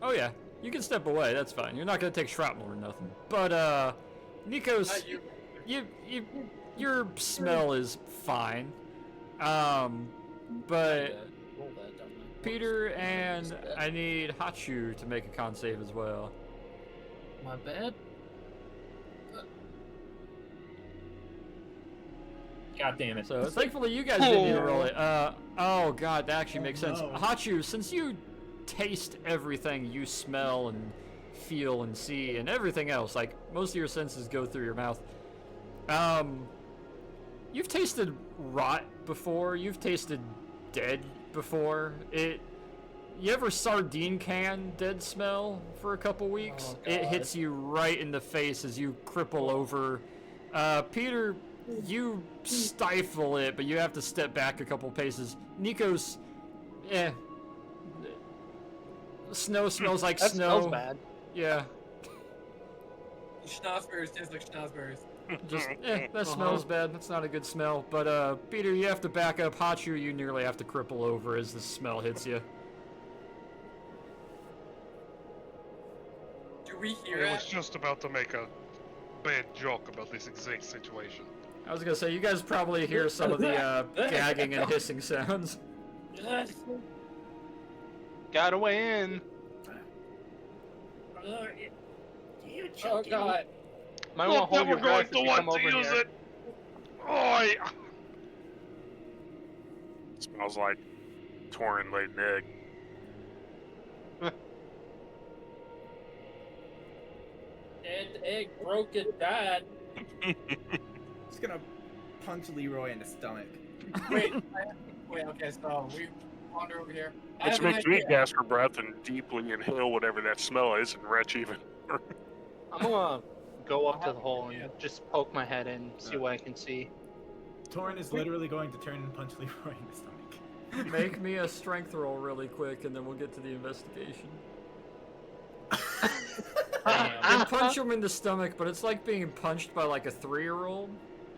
Oh yeah, you can step away. That's fine. You're not gonna take shrapnel or nothing. But Nikos, your smell is fine. But Peter and I need Hachu to make a con save as well. My bad. God damn it. So thankfully you guys didn't need to roll it. Oh god, that actually makes sense. no. Hachu, since you taste everything you smell and feel and see and everything else, like most of your senses go through your mouth. You've tasted rot before. You've tasted dead before. You ever sardine can dead smell for a couple weeks? Oh, It God. hits you right in the face as you cripple over. Peter, you stifle it, but you have to step back a couple paces. Nikos, snow smells like That snow. smells bad. Yeah, Schnozberries taste like schnozberries. just that smells bad. That's not a good smell. But Peter, you have to back up. Hachu, you nearly have to cripple over as the smell hits you. Do we hear I was it? just about to make a bad joke about this exact situation. I was gonna say, you guys probably hear some of the gagging and hissing sounds. Got away in. You Oh choking? god. Might want to Look, hold we're your going breath to if you want come to over use here. it. Oi! Smells like Torin laid an egg. And egg broke and died. Just gonna punch Leroy in the stomach. Wait, okay, so we wander over here. I Which have an makes me idea. gasp for breath and deeply inhale whatever that smell is and retch even. I'm gonna go up to the hole and just poke my head in, see what I can see. Torrin is literally going to turn and punch Leroy in the stomach. Make me a strength roll really quick, and then we'll get to the investigation. You punch him in the stomach, but it's like being punched by like a 3-year-old,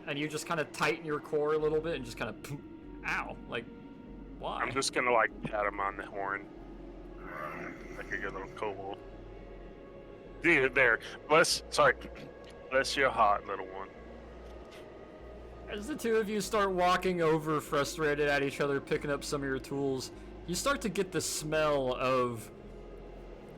and you just kind of tighten your core a little bit and just kind of, ow, like, why? I'm just gonna like pat him on the horn. Like a good little kobold. There. Bless your heart, little one. As the two of you start walking over, frustrated at each other, picking up some of your tools, you start to get the smell of,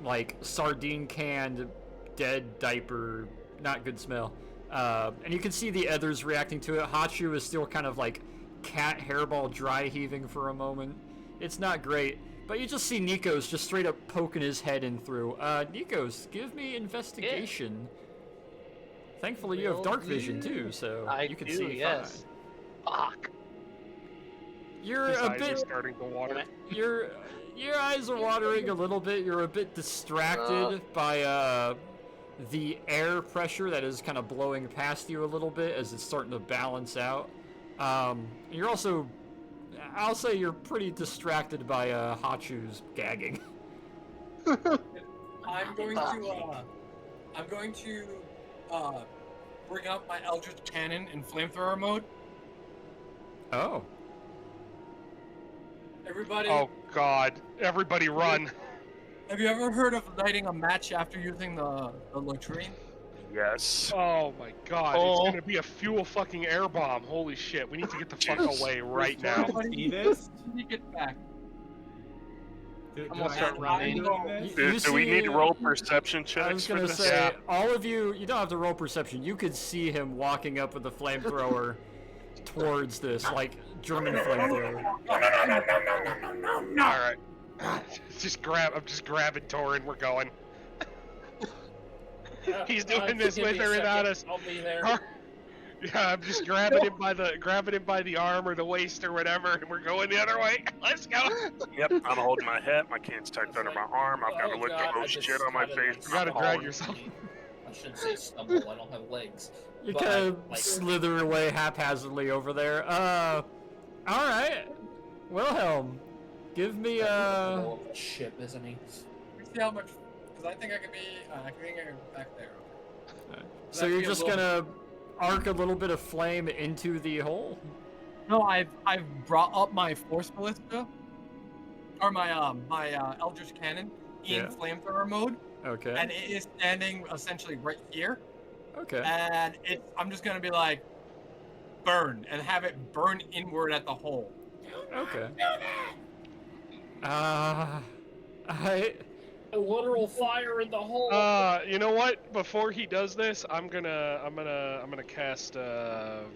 like, sardine canned, dead diaper, not good smell. And you can see the others reacting to it. Hachu is still kind of like cat hairball dry heaving for a moment. It's not great, but you just see Nikos just straight up poking his head in through. Nikos, give me investigation. Thankfully, you have dark vision too, so you can see yes. fine. Fuck. You're His a eyes are bit. starting to water. Your eyes are watering a little bit. You're a bit distracted by the air pressure that is kind of blowing past you a little bit as it's starting to balance out. You're also, I'll say, you're pretty distracted by Hachu's gagging. I'm going to bring up my Eldritch Cannon in flamethrower mode. Oh. Everybody. Oh god! Everybody run! Have you ever heard of lighting a match after using the latrine? Yes. Oh my god! Oh. It's gonna be a fuel fucking air bomb. Holy shit! We need to get the fuck Jeez. away right now. See this? You get back. Do I'm gonna I start have to running. be doing this? Do we need to see- roll perception I checks was for gonna this? say, all of you don't have to roll perception. You could see him walking up with a flamethrower towards this, like German flamethrower. All right. I'm just grabbing Torin. We're going. He's doing this Give with me a or without second, us. I'll be there. Yeah, I'm just grabbing him by the arm or the waist or whatever, and we're going the other way. Let's go. Yep, I'm holding my hat. My can's tucked under my arm. I've got a lick God, of I roast just shit on my kinda, face. like, You gotta I'm drag hauling. yourself. I shouldn't say stumble. I don't have legs. You But, kind of like- slither away haphazardly over there. All right, Wilhelm, give me Middle of a ship, isn't he? Let me see how much. Because I think I could be. I think I can back there. So you're just gonna arc a little bit of flame into the hole? No, I've brought up my Force Ballista, or my Eldritch Cannon in Yeah. flamethrower mode, Okay. and it is standing essentially right here. Okay. And I'm just gonna be like, burn, and have it burn inward at the hole. Okay. A literal fire in the hole. You know what? Before he does this, I'm gonna cast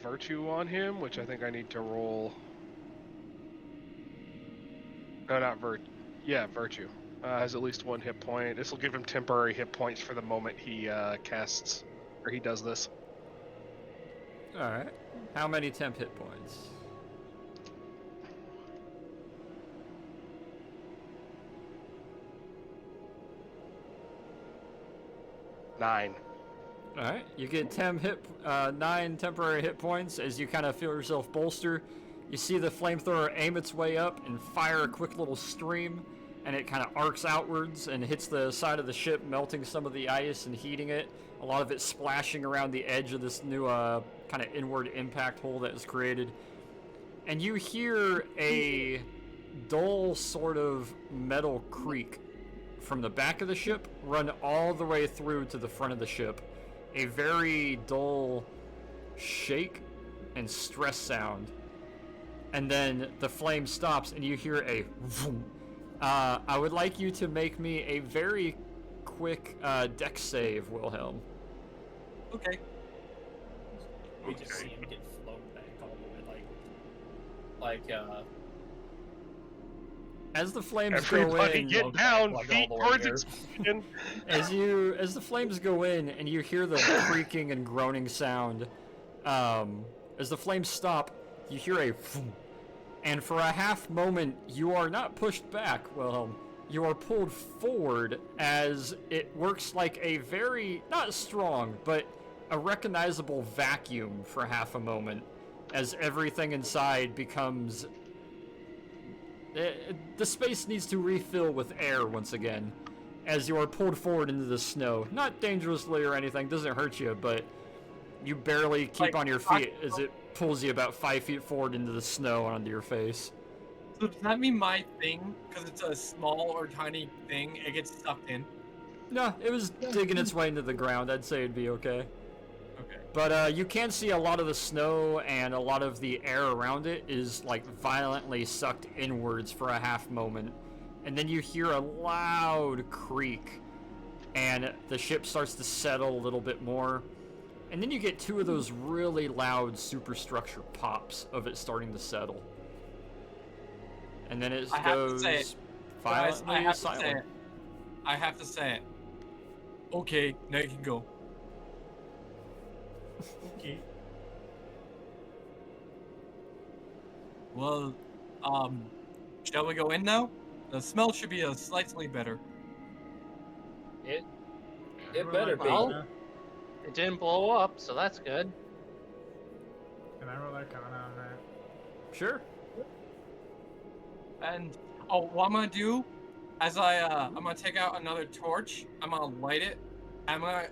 Virtue on him, which I think I need to roll. No, not Virtue. Yeah, Virtue. Has at least 1 hit point. This will give him temporary hit points for the moment he casts, or he does this. Alright. How many temp hit points? Nine. Alright, you get 9 temporary hit points as you kind of feel yourself bolster. You see the flamethrower aim its way up and fire a quick little stream, and it kind of arcs outwards and hits the side of the ship, melting some of the ice and heating it. A lot of it splashing around the edge of this new kind of inward impact hole that is created. And you hear a dull sort of metal creak from the back of the ship run all the way through to the front of the ship. A very dull shake and stress sound. And then the flame stops and you hear a vroom. I would like you to make me a very quick dex save, Wilhelm. Okay. We just see him get flown back all the way, like as the flames Everybody go in, get down, feet towards explosion. as the flames go in and you hear the creaking and groaning sound, as the flames stop, you hear a vroom, and for a half moment you are not pushed back, Wilhelm. You are pulled forward as it works like a very, not strong, but a recognizable vacuum for half a moment as everything inside becomes... the space needs to refill with air once again as you are pulled forward into the snow. Not dangerously or anything, doesn't hurt you, but you barely keep on your feet as it pulls you about 5 feet forward into the snow onto your face. So does that mean my thing, because it's a small or tiny thing, it gets sucked in? No, it was digging its way into the ground. I'd say it'd be okay. Okay. But you can see a lot of the snow and a lot of the air around it is like violently sucked inwards for a half moment. And then you hear a loud creak and the ship starts to settle a little bit more. And then you get 2 of those really loud superstructure pops of it starting to settle. And then it goes violently silent. I have to say it. Okay, now you can go. Okay. Well, shall we go in now? The smell should be slightly better. it better be. Well, it didn't blow up, so that's good. Can I roll Arcana on that? Sure. And what I'm gonna do, as I'm gonna take out another torch. I'm gonna light it. I'm gonna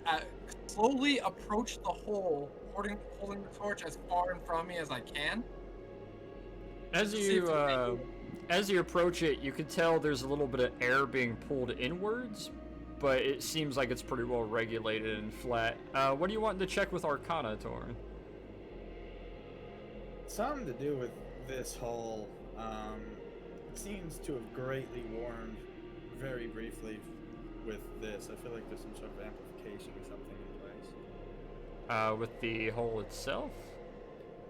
slowly approach the hole, holding the torch as far in front of me as I can. As you approach it, you can tell there's a little bit of air being pulled inwards, but it seems like it's pretty well regulated and flat. What do you want to check with Arcana, Torn? Something to do with this hole. It seems to have greatly warmed very briefly with this. I feel like there's some sort of amplification or something in place. With the hole itself?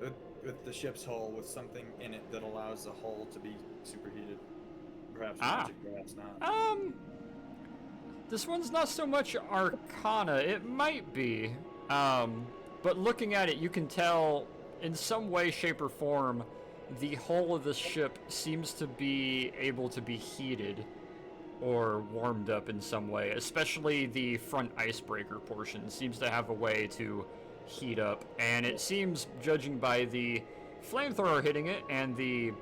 With the ship's hull, with something in it that allows the hull to be superheated. Perhaps magic, perhaps not. This one's not so much Arcana. It might be. But looking at it, you can tell in some way, shape, or form, the hull of the ship seems to be able to be heated or warmed up in some way, especially the front icebreaker portion seems to have a way to heat up, and it seems, judging by the flamethrower hitting it and the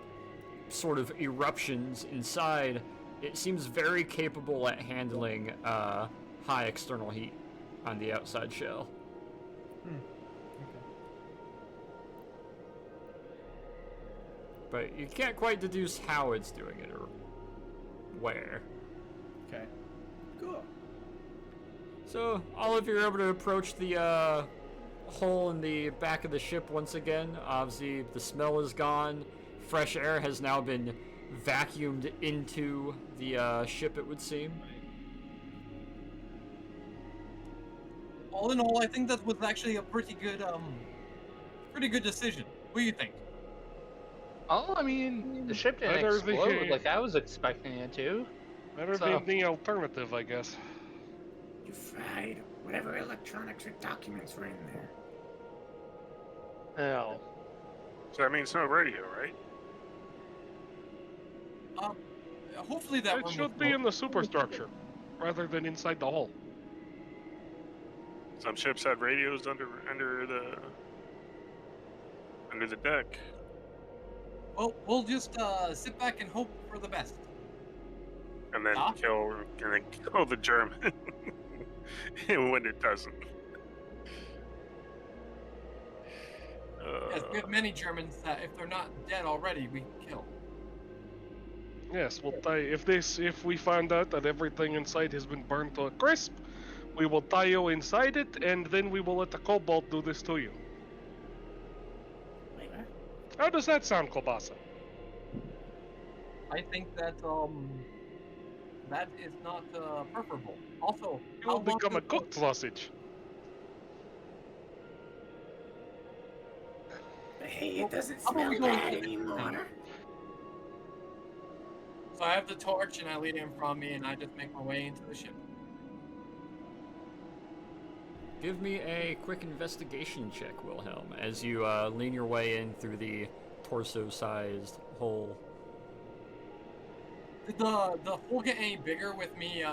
sort of eruptions inside, it seems very capable at handling high external heat on the outside shell. But you can't quite deduce how it's doing it or where. Okay. Cool. So, all of you are able to approach the hole in the back of the ship once again. Obviously, the smell is gone. Fresh air has now been vacuumed into the ship, it would seem. all in all, I think that was actually a pretty good decision. What do you think? Oh, I mean, the ship didn't Better explode than- like I was expecting it to. Better So- than the alternative, I guess. You fried whatever electronics or documents were in there. Hell. So that means no radio, right? Hopefully that It one should be in the superstructure, rather than inside the hull. Some ships have radios under the deck. Well, we'll just sit back and hope for the best. And then Huh? kill the German when it doesn't. Yes, we have many Germans that, if they're not dead already, we can kill. Yes, we'll tie. If we find out that everything inside has been burned to a crisp, we will tie you inside it, and then we will let the kobold do this to you. Wait, what? How does that sound, Kobasa? I think that that is not preferable. Also, You will how long become a does- cooked sausage. But hey, it doesn't How about we smell go bad with it now? anymore. So I have the torch, and I lead him from me, and I just make my way into the ship. Give me a quick investigation check, Wilhelm, as you lean your way in through the torso-sized hole. Did the hole get any bigger with me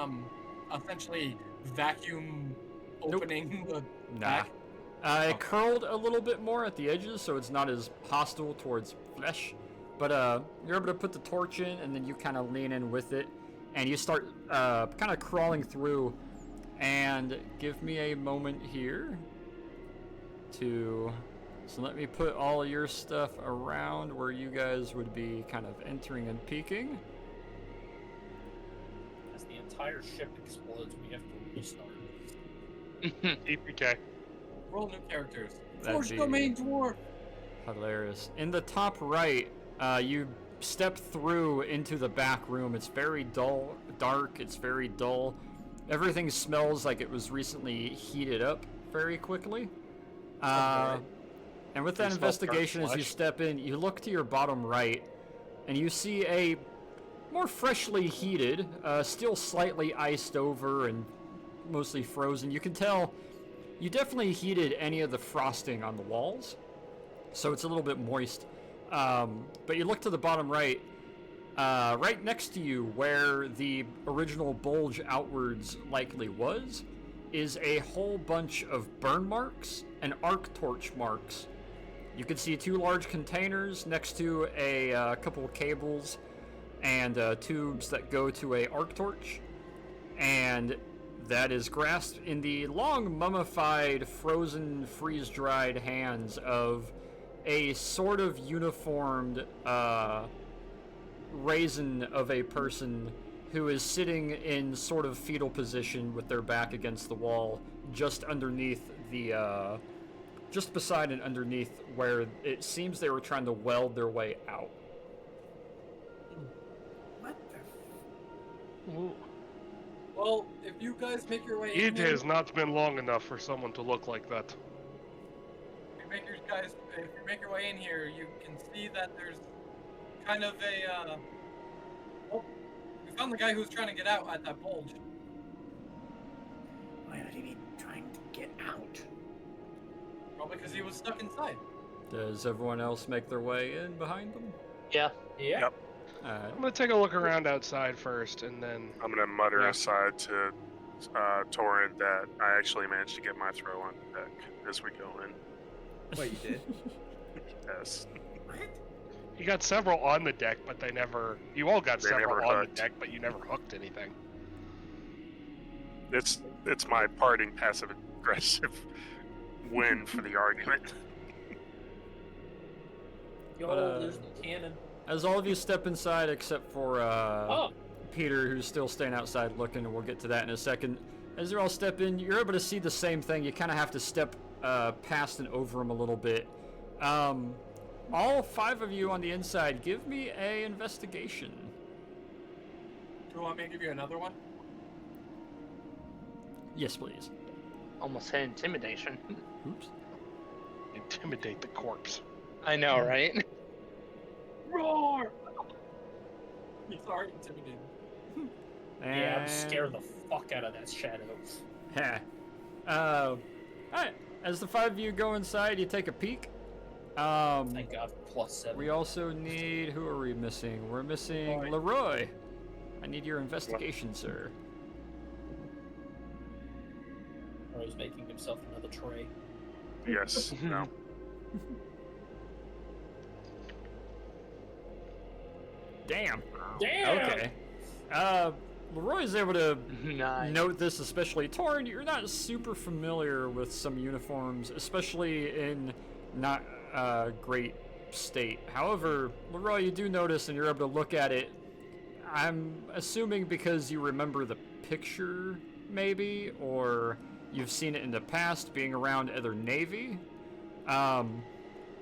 essentially vacuum opening the Nah. back? It curled a little bit more at the edges, so it's not as hostile towards flesh. But you're able to put the torch in, and then you kind of lean in with it, and you start kind of crawling through. And give me a moment here to... So let me put all your stuff around where you guys would be kind of entering and peeking. As the entire ship explodes, we have to restart. EPK. Roll new characters. That'd Force be- domain dwarf. Hilarious. In the top right, you step through into the back room. It's very dull, dark. It's very dull. Everything smells like it was recently heated up very quickly. And with that You smell burnt investigation, as you flesh? step in, you look to your bottom right, and you see a more freshly heated, still slightly iced over and mostly frozen. You can tell you definitely heated any of the frosting on the walls, so it's a little bit moist. But you look to the bottom right, right next to you, where the original bulge outwards likely was, is a whole bunch of burn marks and arc torch marks. You can see 2 large containers next to a couple of cables and tubes that go to a arc torch, and that is grasped in the long mummified, frozen, freeze-dried hands of a sort of uniformed raisin of a person who is sitting in sort of fetal position with their back against the wall, just underneath the just beside and underneath where it seems they were trying to weld their way out. What the? Ooh. Well, if you guys make your way It in here, has not been long enough for someone to look like that. if you make your way in here, you can see that there's kind of a oh, we found the guy who's trying to get out at that bulge. Why would he be trying to get out? Probably because he was stuck inside. Does everyone else make their way in behind them? Yeah. Yeah. Yep. Alright. I'm gonna take a look around outside first, and then I'm gonna mutter Yeah. aside to Torrent that I actually managed to get my throw on deck as we go in. What you did? Yes. What? you got several on the deck, but they never. You all got They several never on hooked. the deck, but you never hooked anything. It's my parting passive aggressive win for the argument. Yo, But, there's the cannon. As all of you step inside except for Oh, Peter, who's still staying outside looking, and we'll get to that in a second. As you all step in, you're able to see the same thing. You kind of have to step past and over him a little bit. All 5 of you on the inside, give me a investigation. Do you want me to give you another one? Yes, please. Almost said intimidation. Oops. Intimidate the corpse. I know, right? Roar! He's already intimidated. Yeah, I'm And- scared the fuck out of that shadow. Heh. Alright. As the 5 of you go inside, you take a peek. Thank God for +7. We also need... Who are we missing? We're missing Leroy. I need your investigation, sir. Or he's making himself another tray. Yes. No. Damn. Damn! Okay. Leroy's able to Nice. note this, especially Torn. You're not super familiar with some uniforms, especially in not great state. However, Leroy, you do notice, and you're able to look at it. I'm assuming because you remember the picture, maybe, or you've seen it in the past, being around other Navy.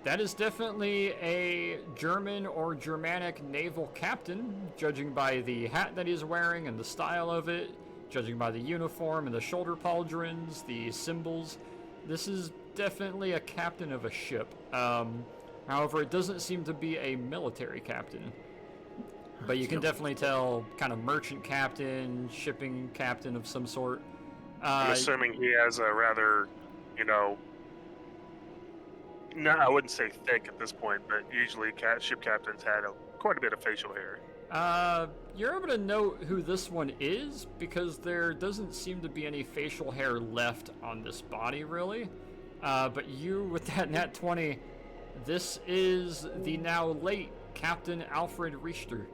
That is definitely a German or Germanic naval captain, judging by the hat that he's wearing and the style of it, judging by the uniform and the shoulder pauldrons, the symbols. This is definitely a captain of a ship. However, it doesn't seem to be a military captain. But you can definitely tell kind of merchant captain, shipping captain of some sort. I'm assuming he has a rather, no, I wouldn't say thick at this point, but usually ship captains had quite a bit of facial hair. You're able to note who this one is because there doesn't seem to be any facial hair left on this body, really. But you, with that nat 20, this is the now late Captain Alfred Richter.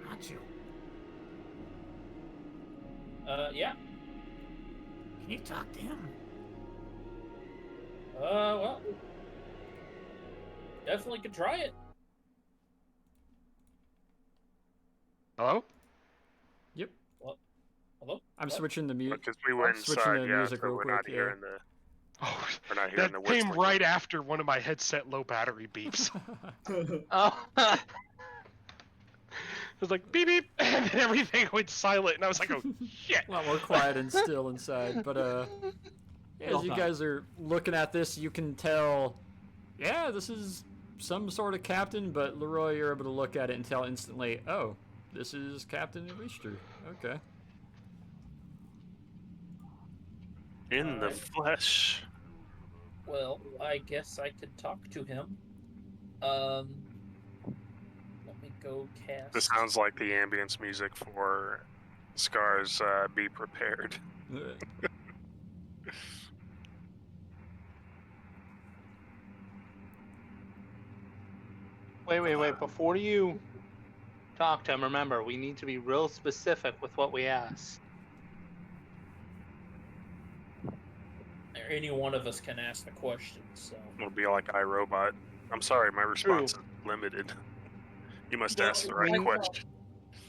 Not you. Yeah. Can you talk to him? Well. Definitely could try it. Hello? Yep. What? Hello? I'm switching the music. Because we went switching inside, the yeah, music so real we're quick, not yeah. hearing the... Oh, We're not hearing that the came whistling. right after one of my headset low battery beeps. Oh. It was like beep beep, and then everything went silent, and I was like, oh shit. A lot more quiet and still inside, but as you done. guys are looking at this, you can tell, yeah, this is some sort of captain, but Leroy, you're able to look at it and tell instantly, oh, this is Captain Richter. Okay. In the flesh. Well, I guess I could talk to him. Let me go cast. This sounds like the ambience music for Scar's Be Prepared. Wait. Before you talk to him, remember, we need to be real specific with what we ask. Any one of us can ask the question, so. It'll be like iRobot. I'm sorry, my response is limited. You must ask the right question.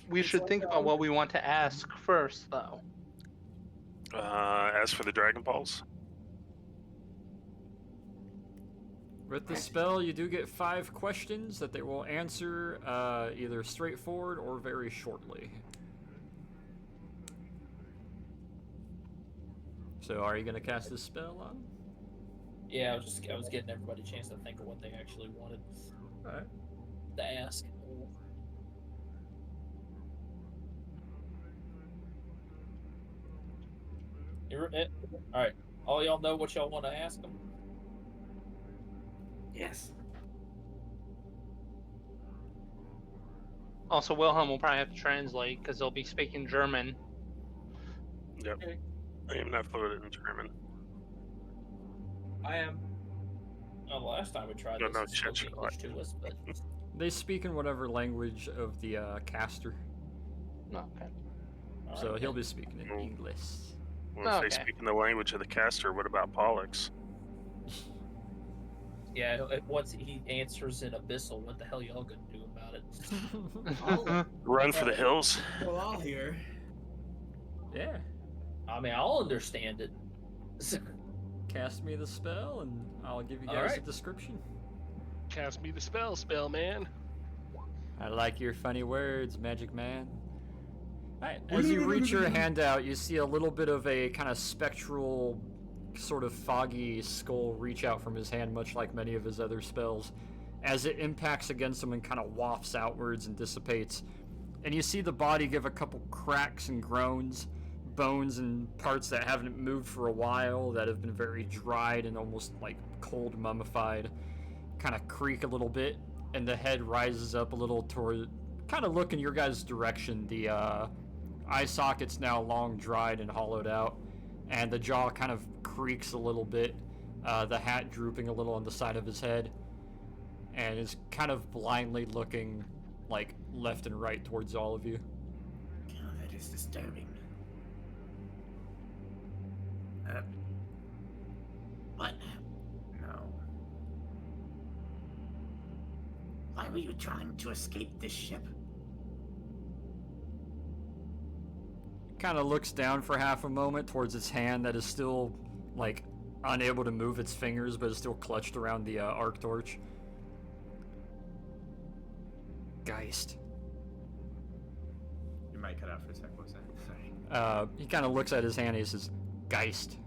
We should think about what we want to ask first, though. As for the Dragon Balls, With the spell, you do get 5 questions that they will answer either straightforward or very shortly. So, are you going to cast this spell on? Yeah, I was getting everybody a chance to think of what they actually wanted Alright. to ask. Alright. All y'all know what y'all want to ask them? Yes. Also, Wilhelm will probably have to translate because they'll be speaking German. yep. I am not fluent in German. I am. Oh, last time we tried No, this, no, it spoke shit, English to us, but They speak in whatever language of the caster. No, okay. So Alright, he'll then. be speaking in Oh. English. Well, if Okay. they speak in the language of the caster, what about Pollux? Yeah, once he answers in Abyssal, what the hell y'all gonna do about it? Run for the hills. Well, I'll hear. Yeah. I mean, I'll understand it. Cast me the spell, and I'll give you guys a Alright. description. Cast me the spell, man. I like your funny words, Magic Man. Right. As you reach your hand out, you see a little bit of a kind of spectral, sort of foggy skull reach out from his hand, much like many of his other spells, as it impacts against him and kind of wafts outwards and dissipates. And you see the body give a couple cracks and groans, bones and parts that haven't moved for a while, that have been very dried and almost like cold mummified, kind of creak a little bit, and the head rises up a little toward, kind of look in your guys' direction. The eye socket's now long dried and hollowed out, and the jaw kind of creaks a little bit, the hat drooping a little on the side of his head, and is kind of blindly looking like left and right towards all of you. Oh, that is disturbing. What? No. Why were you trying to escape this ship? Kind of looks down for half a moment towards its hand that is still, like, unable to move its fingers, but is still clutched around the arc torch. Geist. You might cut out for a sec. What was that? Sorry. He kind of looks at his hand and he says, Geist.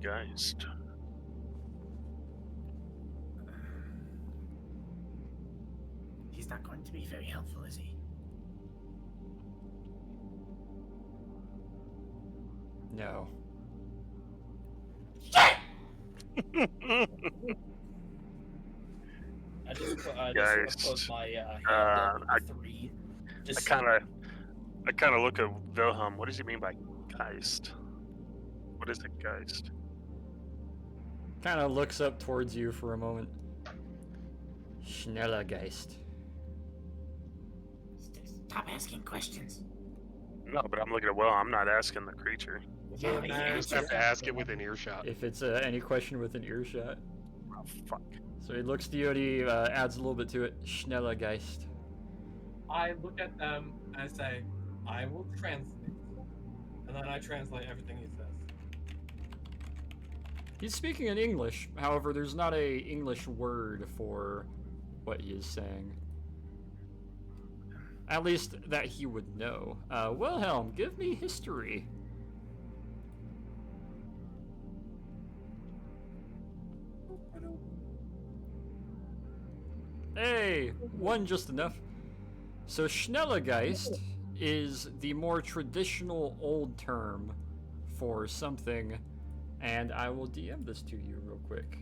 Geist. He's not going to be very helpful, is he? No. I just put my hand I up 3. Just kind of look at Wilhelm. What does he mean by Geist? What is a Geist? Kind of looks up towards you for a moment. Schneller Geist. Stop asking questions. No, but I'm looking at Wilhelm. I'm not asking the creature. You just have to ask it within earshot. If it's any question within earshot. Oh, fuck. So he looks to you and he adds a little bit to it. Schneller Geist. I look at them and I say, I will translate. And then I translate everything he says. He's speaking in English, however, there's not a English word for what he is saying. At least that he would know. Wilhelm, give me history. Hey, one just enough. So Schnellergeist is the more traditional old term for something, and I will DM this to you real quick.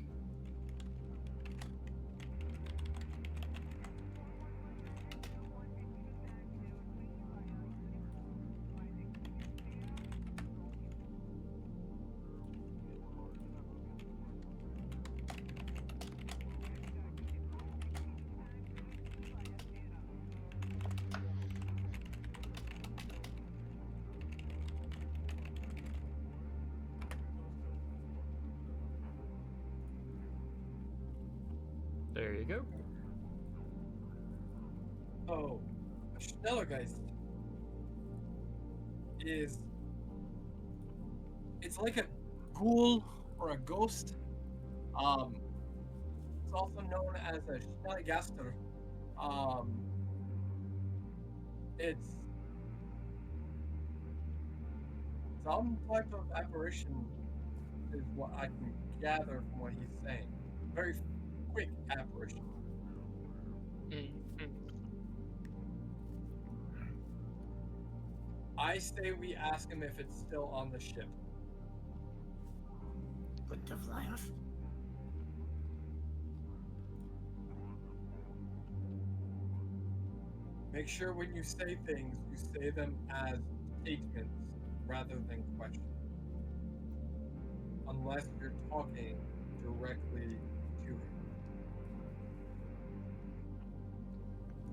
There you go. Oh, a Schnellergeist is... It's like a ghoul or a ghost. It's also known as a Schnellgaster. It's some type of apparition is what I can gather from what he's saying. Very quick apparition. I say we ask him if it's still on the ship. Wouldn't have laughed. Make sure when you say things, you say them as statements rather than questions. Unless you're talking directly to him.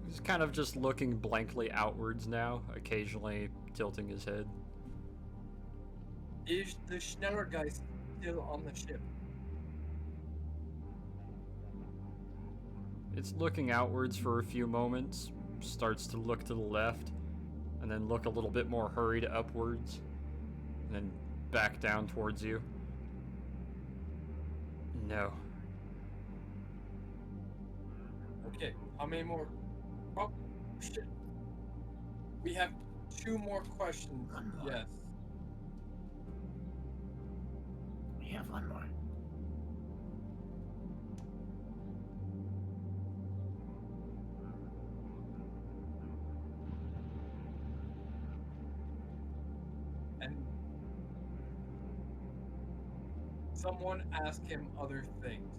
He's kind of just looking blankly outwards now, occasionally tilting his head. Is the Schnellergeist still on the ship? It's looking outwards for a few moments, starts to look to the left, and then look a little bit more hurried upwards, and then back down towards you. No. Okay, how many more? Oh, shit. We have 2 more questions. One more. Yes. We have one more. And someone asked him other things.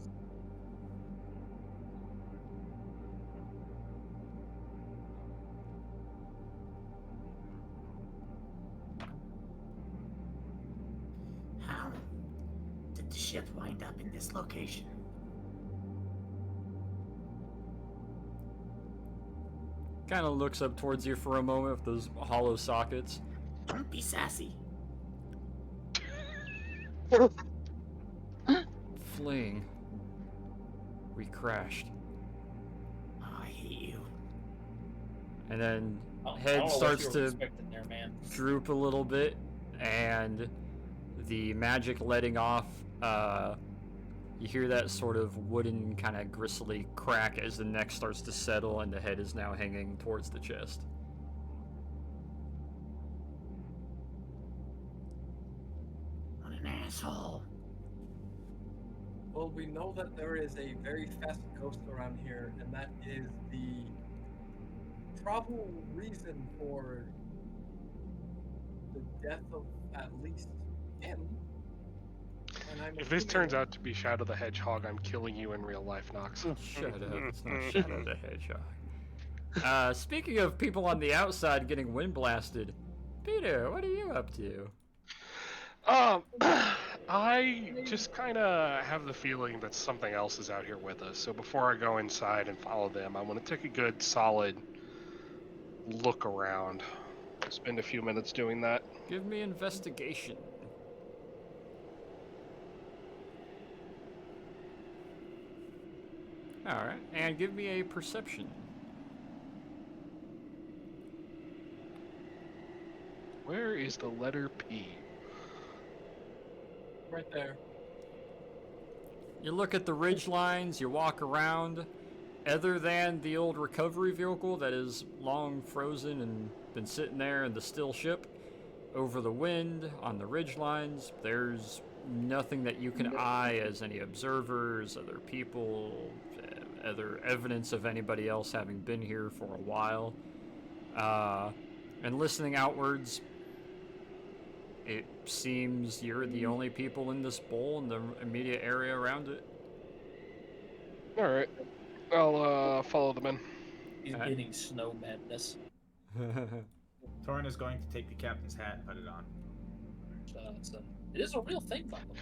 How did the ship wind up in this location? Kind of looks up towards you for a moment with those hollow sockets. Don't be sassy. Fleeing. We crashed. Oh, I hate you. And then I don't head know what starts you were to expecting there, man. droop a little bit, and the magic letting off, you hear that sort of wooden kind of gristly crack as the neck starts to settle and the head is now hanging towards the chest. What an asshole. Well, we know that there is a very fast ghost around here, and that is the probable reason for the death of at least him. And I'm If this assuming- turns out to be Shadow the Hedgehog, I'm killing you in real life, Nox. Shut up, it's not Shadow the Hedgehog. Speaking of people on the outside getting wind blasted, Peter, what are you up to? I just kind of have the feeling that something else is out here with us. So before I go inside and follow them, I want to take a good, solid look around. Spend a few minutes doing that. Give me investigation. Alright, and give me a perception. Where is the letter P? Right there. You look at the ridge lines, you walk around. Other than the old recovery vehicle that is long frozen and been sitting there in the still ship, over the wind, on the ridge lines, there's nothing that you can eye as any observers, other people, other evidence of anybody else having been here for a while. And listening outwards, it seems you're the only people in this bowl in the immediate area around it. Alright. I'll follow them in. He's Alright. getting snow madness. Torrin is going to take the captain's hat and put it on. It is a real thing, by the way.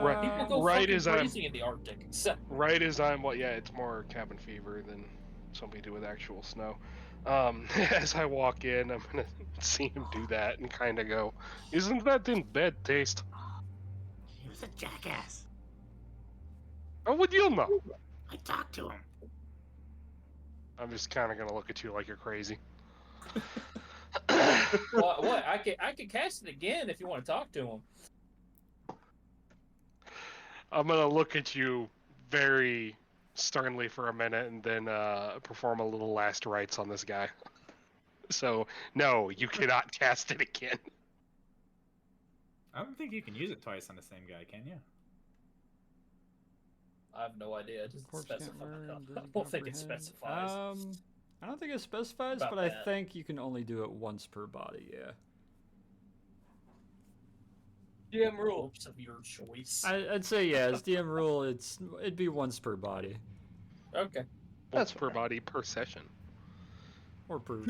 Right, People go right fucking as I'm crazy in the Arctic. So, right as I'm it's more cabin fever than something to do with actual snow. As I walk in, I'm gonna see him do that and kind of go, "Isn't that in bad taste?" He was a jackass. How would you know? I talked to him. I'm just kind of gonna look at you like you're crazy. what? I could cast it again if you want to talk to him. I'm gonna look at you very sternly for a minute and then perform a little last rites on this guy. So, no, you cannot cast it again. I don't think you can use it twice on the same guy, can you? I have no idea. It doesn't Corpse specify. can't learn, I doesn't don't think it comprehend. specifies. I don't think it specifies, About but I that. think you can only do it once per body, yeah. DM rule. Hopes of your choice. I'd say, yeah, as DM rule, it'd be once per body. Okay. Once per body per session. Or per...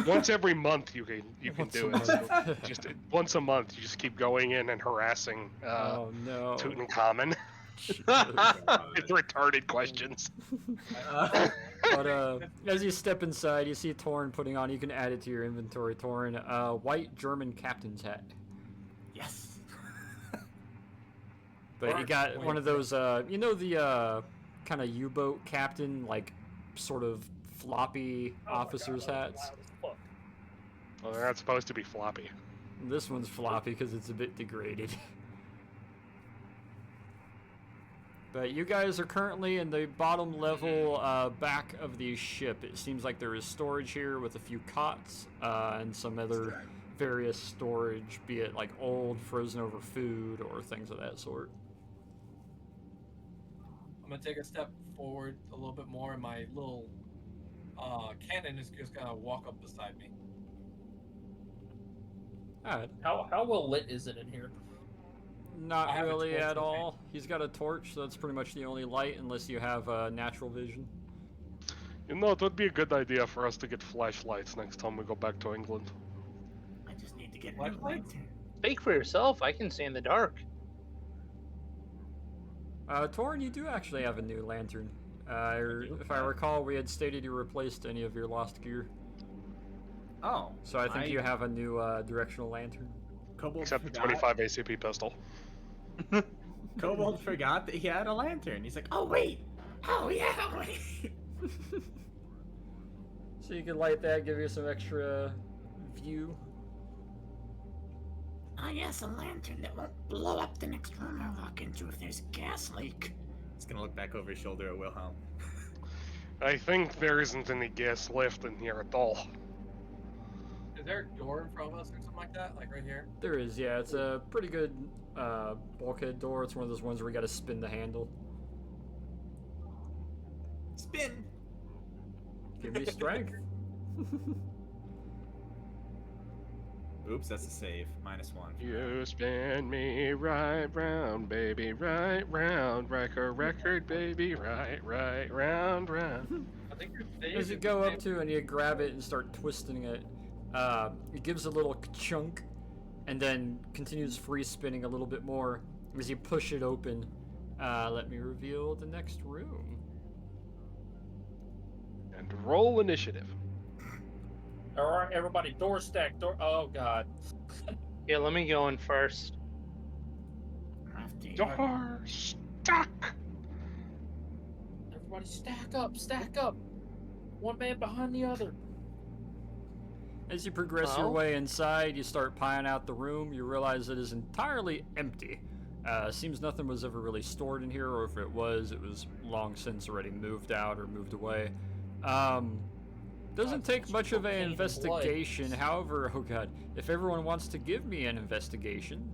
Once every month you can Once do a it. So month. just once a month, you just keep going in and harassing Oh, no. Tutankhamen Jesus. with retarded questions. But as you step inside, you see Torrin putting on, you can add it to your inventory, Torrin, white German captain's hat. Yes. But you got one of those, you know the kind of U-boat captain, like, sort of floppy officer's hats? Well, they're not supposed to be floppy. This one's floppy because it's a bit degraded. But you guys are currently in the bottom level back of the ship. It seems like there is storage here with a few cots and some other various storage, be it like old, frozen over food, or things of that sort. I'm gonna take a step forward a little bit more, and my little cannon is just gonna walk up beside me. Alright. How well lit is it in here? Not have a really torch at with me. all. He's got a torch, so that's pretty much the only light, unless you have natural vision. You know, it would be a good idea for us to get flashlights next time we go back to England. I just need to get a What? new lantern. Speak for yourself. I can see in the dark. Torin, you do actually have a new lantern. If I recall, we had stated you replaced any of your lost gear. Oh. So I think you have a new directional lantern. Kobold Except the forgot. 25 ACP pistol. Kobold forgot that he had a lantern. He's like, Oh wait! Oh yeah! Wait. So you can light that, give you some extra view. Ah yes, a lantern that won't blow up the next room I walk into if there's a gas leak. he's gonna look back over his shoulder at Wilhelm. I think there isn't any gas left in here at all. Is there a door in front of us or something like that? Like right here? There is, yeah. It's a pretty good bulkhead door. It's one of those ones where you gotta spin the handle. Spin. Give me strength. Oops, that's a save. -1. You spin me right round, baby, right round. Record, baby, right round. I think you're As you go up to and you grab it and start twisting it, it gives a little chunk and then continues free spinning a little bit more as you push it open. Let me reveal the next room. And roll initiative. All right, everybody, door stack, door. Oh God. Yeah, let me go in first. Door stuck. Everybody, stack up. One man behind the other. As you progress your way inside, you start pieing out the room. You realize it is entirely empty. Seems nothing was ever really stored in here, or if it was long since already moved out or moved away. Doesn't take much of an investigation. However, oh god, if everyone wants to give me an investigation.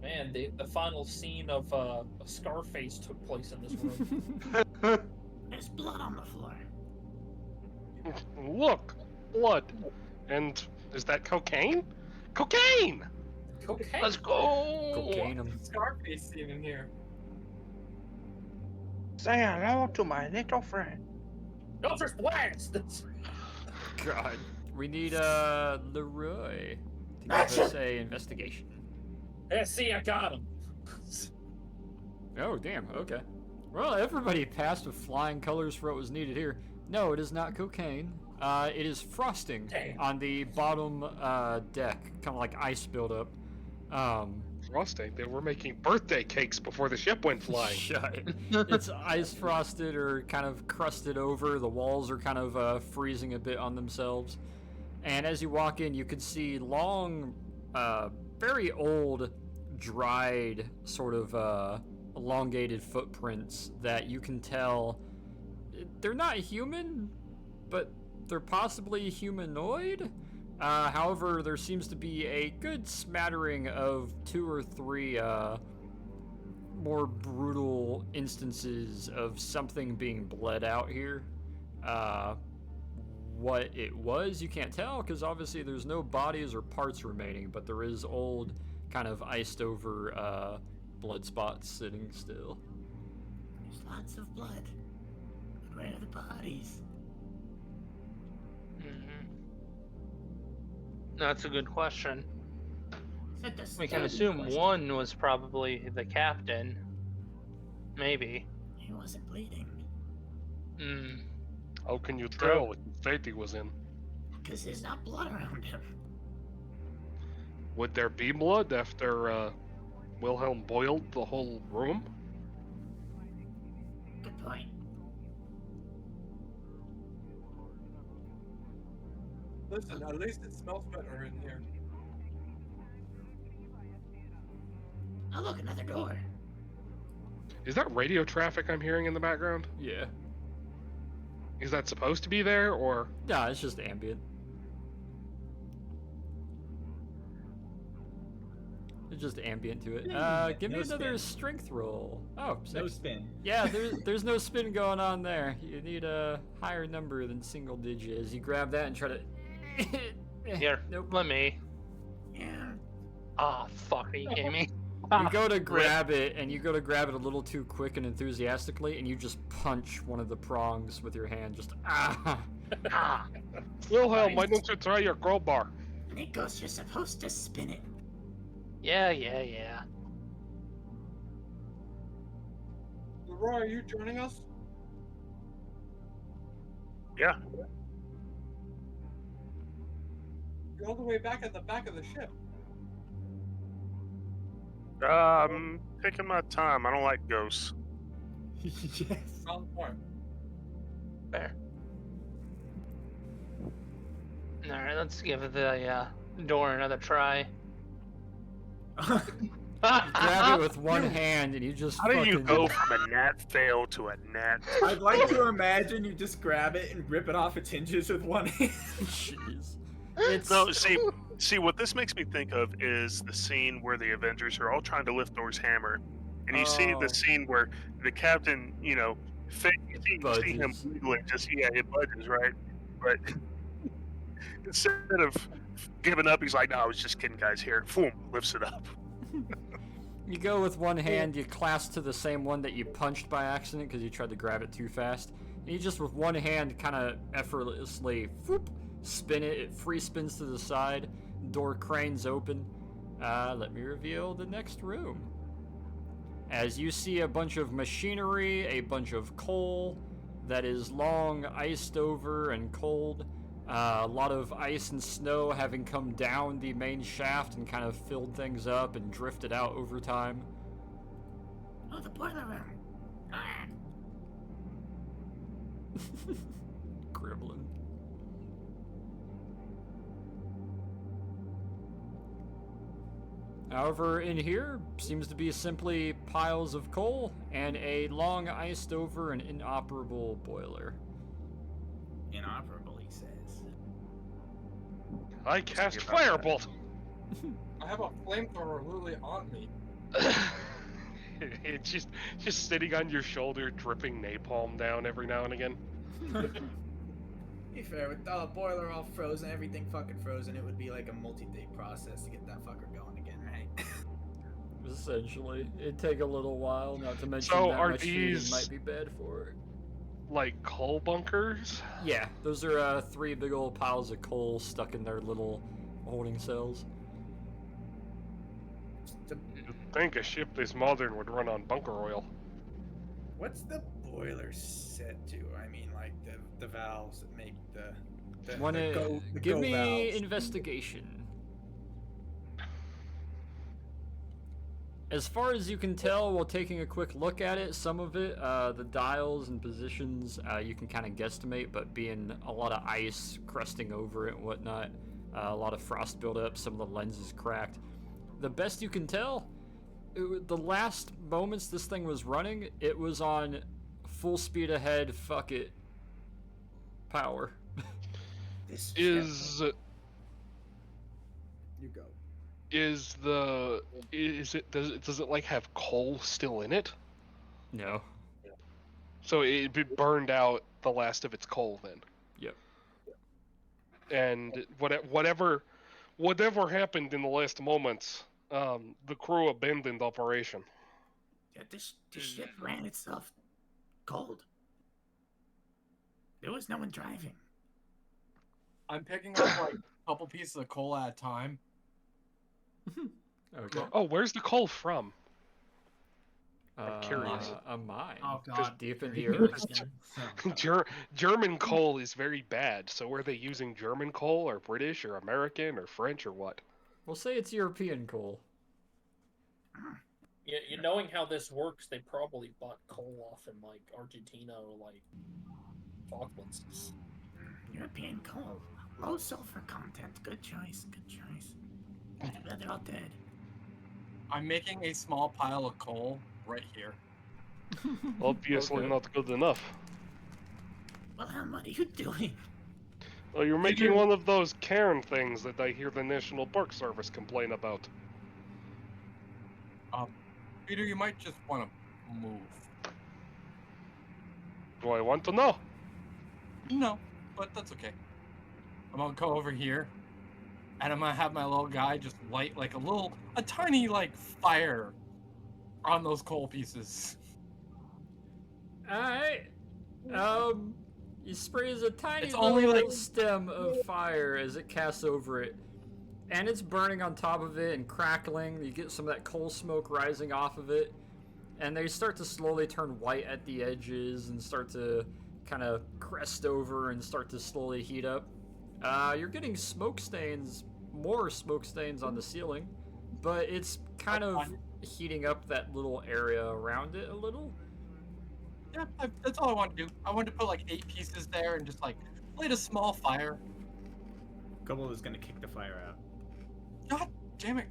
Man, the final scene of Scarface took place in this room. There's blood on the floor. Look, blood. And is that cocaine? Cocaine! Cocaine. Let's go. Cocaine 'em. Scarface scene in here. Say hello to my little friend. Eldritch Blast! God. We need Leroy to give us a investigation. Yeah, see, I got him. Oh, damn, okay. Well, everybody passed with flying colors for what was needed here. No, it is not cocaine. It is frosting on the bottom deck, kind of like ice buildup. Frosting? They were making birthday cakes before the ship went flying. Shut it. It's ice frosted or kind of crusted over. The walls are kind of freezing a bit on themselves. And as you walk in, you can see long, very old, dried, sort of elongated footprints that you can tell they're not human, but they're possibly humanoid. However, there seems to be a good smattering of 2 or 3 more brutal instances of something being bled out here. What it was, you can't tell, because obviously there's no bodies or parts remaining, but there is old, kind of iced over blood spots sitting still. There's lots of blood. But where are the bodies? That's a good question. Is it the We can stun assume question? one was probably the captain. Maybe. He wasn't bleeding. Hmm. How can you tell what state he was in? Because there's not blood around him. Would there be blood after Wilhelm boiled the whole room? Good point. Listen, at least it smells better in here. Oh look, another door. Is that radio traffic I'm hearing in the background? Yeah. Is that supposed to be there, or? Nah, it's just ambient. It's just ambient to it. Give me No another spin. strength roll. Oh, No 6. spin. Yeah, there's no spin going on there. You need a higher number than single digit. As you grab that and try to... Here, Nope. let me. Yeah. Ah, fuck, you gave me. You go to grab it, and you go to grab it a little too quick and enthusiastically, and you just punch one of the prongs with your hand. Just Ah. Wilhelm, why don't you try your crowbar? Nikos, you're supposed to spin it. Yeah. Leroy, are you joining us? Yeah. You're all the way back at the back of the ship. I'm taking my time. I don't like ghosts. Yes. Wrong point. Fair. Alright, let's give the door another try. grab it with one hand, and you just How do you fucking- go from a nat fail to a nat? I'd like to imagine you just grab it and rip it off its hinges with one hand. Jeez. No, see, what this makes me think of is the scene where the Avengers are all trying to lift Thor's hammer, and you see Oh. the scene where the captain, you know, you see him Budges. wiggling, just it budges, right? But instead of giving up, he's like, "No, I was just kidding, guys." Here, boom, lifts it up. You go with one hand, you clasp to the same one that you punched by accident because you tried to grab it too fast. And you just, with one hand, kind of effortlessly whoop, spin it. It free spins to the side. Door cranes open. Let me reveal the next room. As you see a bunch of machinery, a bunch of coal that is long, iced over, and cold. A lot of ice and snow having come down the main shaft and kind of filled things up and drifted out over time. Oh, the boiler room. Ah. Gremlin. However, in here seems to be simply piles of coal and a long iced over and inoperable boiler. Inoperable, he says. I cast firebolt. I have a flamethrower literally on me. It's just sitting on your shoulder, dripping napalm down every now and again. Be fair, with the boiler all frozen, everything fucking frozen, it would be like a multi-day process to get that fucker going again, right? Essentially, it'd take a little while. Not to mention So that are much heating these- might be bad for it. Like coal bunkers? Yeah, those are 3 big old piles of coal stuck in their little holding cells. You'd think a ship this modern would run on bunker oil. What's the boiler set to? I mean, like the valves that make the Wanna go give me valves. investigation? As far as you can tell, while taking a quick look at it, some of it, the dials and positions, you can kind of guesstimate, but being a lot of ice crusting over it and whatnot, a lot of frost buildup, some of the lenses cracked. The best you can tell, the last moments this thing was running, it was on full speed ahead, fuck it, power. This Is you go. does it like have coal still in it? No. So it burned out the last of its coal then. Yep. And whatever happened in the last moments, the crew abandoned operation. Yeah, the ship ran itself cold. There was no one driving. I'm picking up like a couple pieces of coal at a time. Okay. Oh, where's the coal from? I'm curious. A mine. Oh Just god. deep in the Here we go earth. again. German coal is very bad. So were they using German coal or British or American or French or what? We'll say it's European coal. You knowing how this works, they probably bought coal off in like Argentina or like Falklands. European coal. Low sulfur content. Good choice. Good choice. They're all dead. I'm making a small pile of coal right here. Obviously Okay. not good enough. Wilhelm, what are you doing? Well, you're making one of those cairn things that I hear the National Park Service complain about. Peter, you might just want to move. Do I want to know? No, but that's okay. I'm gonna go over here, and I'm gonna have my little guy just light like a tiny like fire on those coal pieces. Alright. He sprays a tiny It's only, little like- stem of fire as it casts over it. And it's burning on top of it and crackling. You get some of that coal smoke rising off of it. And they start to slowly turn white at the edges and start to kind of crest over and start to slowly heat up. You're getting smoke stains, more smoke stains on the ceiling. But it's kind of heating up that little area around it a little. Yeah, that's all I wanted to do. I wanted to put like 8 pieces there and just like light a small fire. Kobold is gonna kick the fire out. God damn it.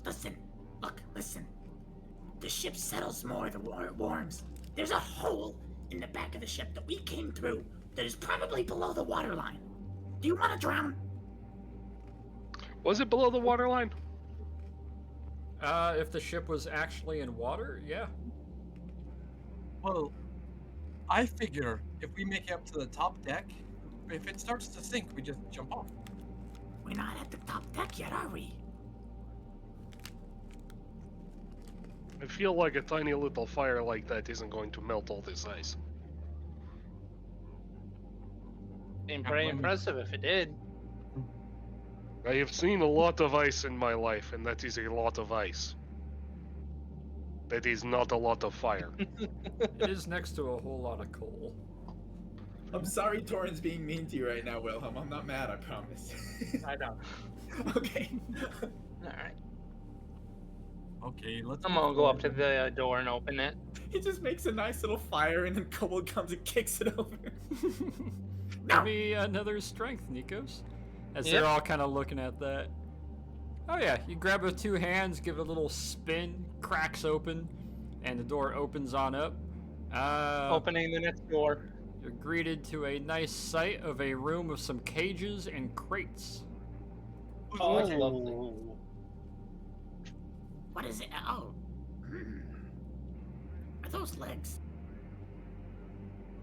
Listen, listen. The ship settles more the more it warms. There's a hole in the back of the ship that we came through that is probably below the waterline. Do you want to drown? Was it below the waterline? If the ship was actually in water, yeah. Well, I figure if we make it up to the top deck, if it starts to sink, we just jump off. We're not at the top deck yet, are we? I feel like a tiny little fire like that isn't going to melt all this ice. Seemed pretty impressive if it did. I have seen a lot of ice in my life, and that is a lot of ice. That is not a lot of fire. It is next to a whole lot of coal. I'm sorry Torrent's being mean to you right now, Wilhelm. I'm not mad, I promise. I know. Okay. Alright. Okay, let's. I'm gonna go up to the door and open it. He just makes a nice little fire and then Kobold comes and kicks it over. Give me another strength, Nikos. As Yep. they're all kind of looking at that. Oh yeah, you grab it with 2 hands, give it a little spin, cracks open, and the door opens on up. Opening the next door. You're greeted to a nice sight of a room of some cages and crates. Oh, that's lovely. What is it? Oh. Are those legs?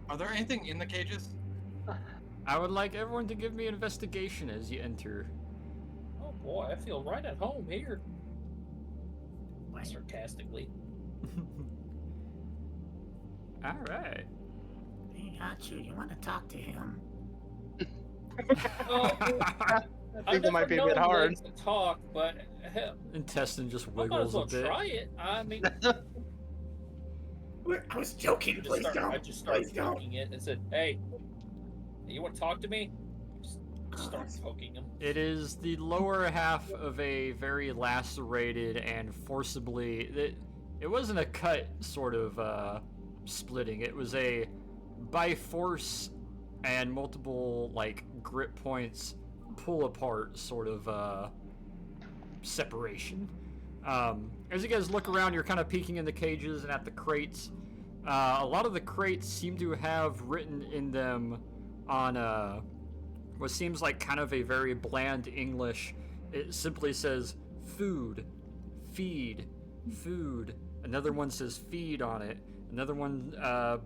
Are there anything in the cages? I would like everyone to give me an investigation as you enter. Oh boy, I feel right at home here. Sarcastically. Alright. He got you. You want to talk to him? I I've think that might never be a bit known hard. legs to talk, but hell, Intestine just I might wiggles as a well bit. try it. I mean, I was joking. Please don't. I just started Please don't. poking it and said, "Hey, you want to talk to me?" Just start poking him. It is the lower half of a very lacerated and forcibly... It wasn't a cut sort of splitting. It was a by force and multiple like grip points pull apart sort of separation. As you guys look around, you're kind of peeking in the cages and at the crates. A lot of the crates seem to have written in them on what seems like kind of a very bland English. It simply says food, feed, food. Another one says feed on it. Another one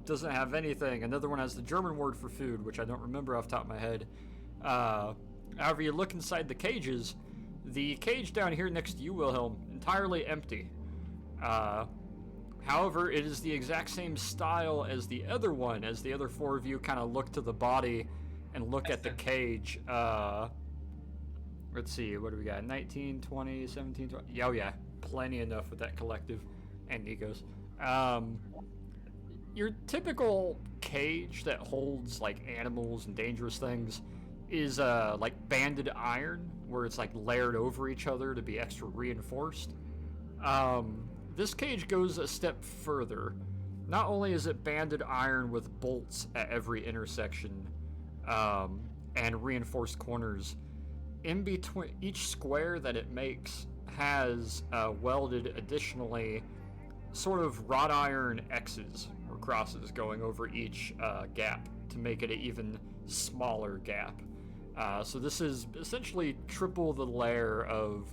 doesn't have anything. Another one has the German word for food, which I don't remember off the top of my head. However, you look inside the cages, the cage down here next to you, Wilhelm, entirely empty. However, it is the exact same style as the other one, as the other 4 of you kind of look to the body and look at the cage. Let's see, what do we got? 19, 20, 17, 20. Oh yeah, plenty enough with that collective and Nikos. Your typical cage that holds like animals and dangerous things is like banded iron, where it's like layered over each other to be extra reinforced. This cage goes a step further. Not only is it banded iron with bolts at every intersection and reinforced corners, in between each square that it makes has welded additionally sort of wrought iron X's or crosses going over each gap to make it an even smaller gap. So this is essentially triple the layer of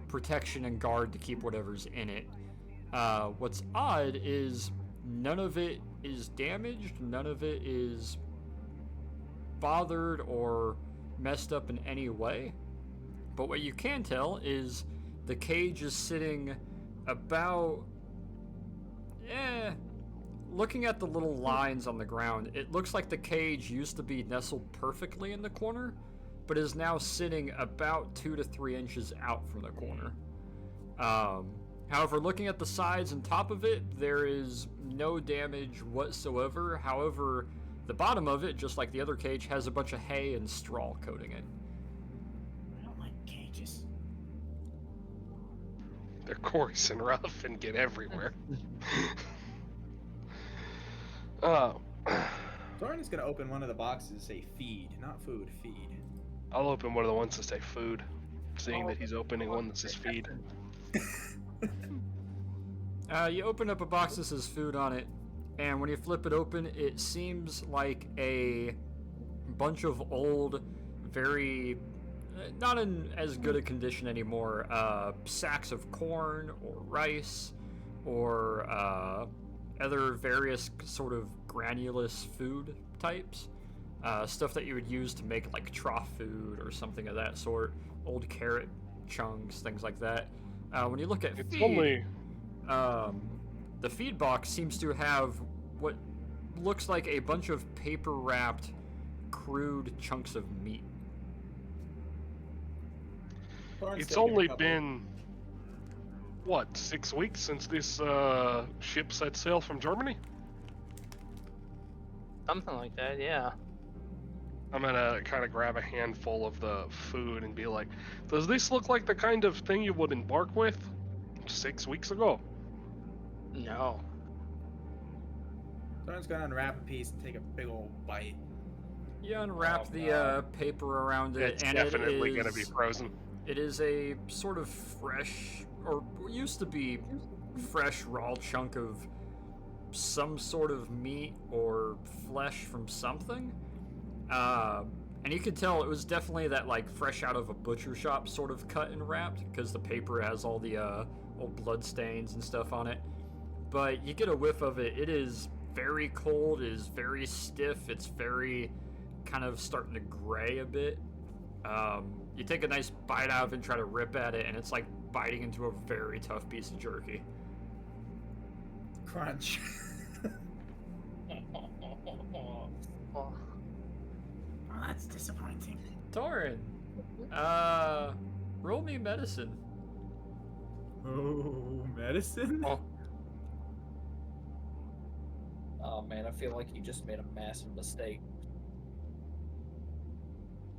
protection and guard to keep whatever's in it. What's odd is none of it is damaged, none of it is bothered or messed up in any way. But what you can tell is the cage is sitting about, looking at the little lines on the ground, it looks like the cage used to be nestled perfectly in the corner, but is now sitting about 2 to 3 inches out from the corner. However, looking at the sides and top of it, there is no damage whatsoever. However, the bottom of it, just like the other cage, has a bunch of hay and straw coating it. I don't like cages. They're coarse and rough and get everywhere. Thorin is gonna open one of the boxes and say feed, not food, feed. I'll open one of the ones that say food, seeing that he's opening one that says feed. You open up a box that says food on it, and when you flip it open, it seems like a bunch of old, very, not in as good a condition anymore, sacks of corn or rice or other various sort of granulous food types. Stuff that you would use to make like trough food or something of that sort. Old carrot chunks, things like that. When you look at feed, the feed box seems to have what looks like a bunch of paper-wrapped, crude chunks of meat. It's only been, what, 6 weeks since this ship set sail from Germany? Something like that, yeah. I'm gonna kind of grab a handful of the food and be like, does this look like the kind of thing you would embark with 6 weeks ago? No. Thorin's gonna unwrap a piece and take a big old bite. You unwrap the paper around it, It's and definitely it gonna is, be frozen. It is a sort of fresh, or used to be fresh, raw chunk of some sort of meat or flesh from something. And you could tell it was definitely that like fresh out of a butcher shop sort of cut and wrapped, because the paper has all the old blood stains and stuff on it. But you get a whiff of it. It is very cold, it is very stiff, it's very kind of starting to gray a bit. You take a nice bite out of it and try to rip at it, and it's like biting into a very tough piece of jerky. Crunch. Oh, that's disappointing. Thorin, roll me medicine. Oh, medicine? Oh man, I feel like you just made a massive mistake.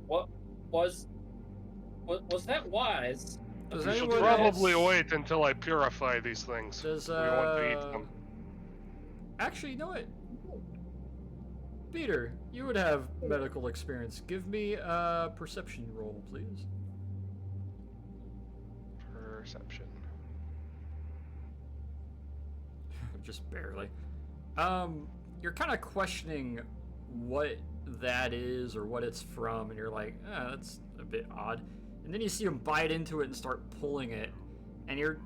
What was that wise? Does You should anyone probably else- wait until I purify these things. Does we want to eat them. Actually, you know what? Peter, you would have medical experience. Give me a perception roll, please. Perception. Just barely. You're kind of questioning what that is or what it's from, and you're like, that's a bit odd. And then you see him bite into it and start pulling it, and you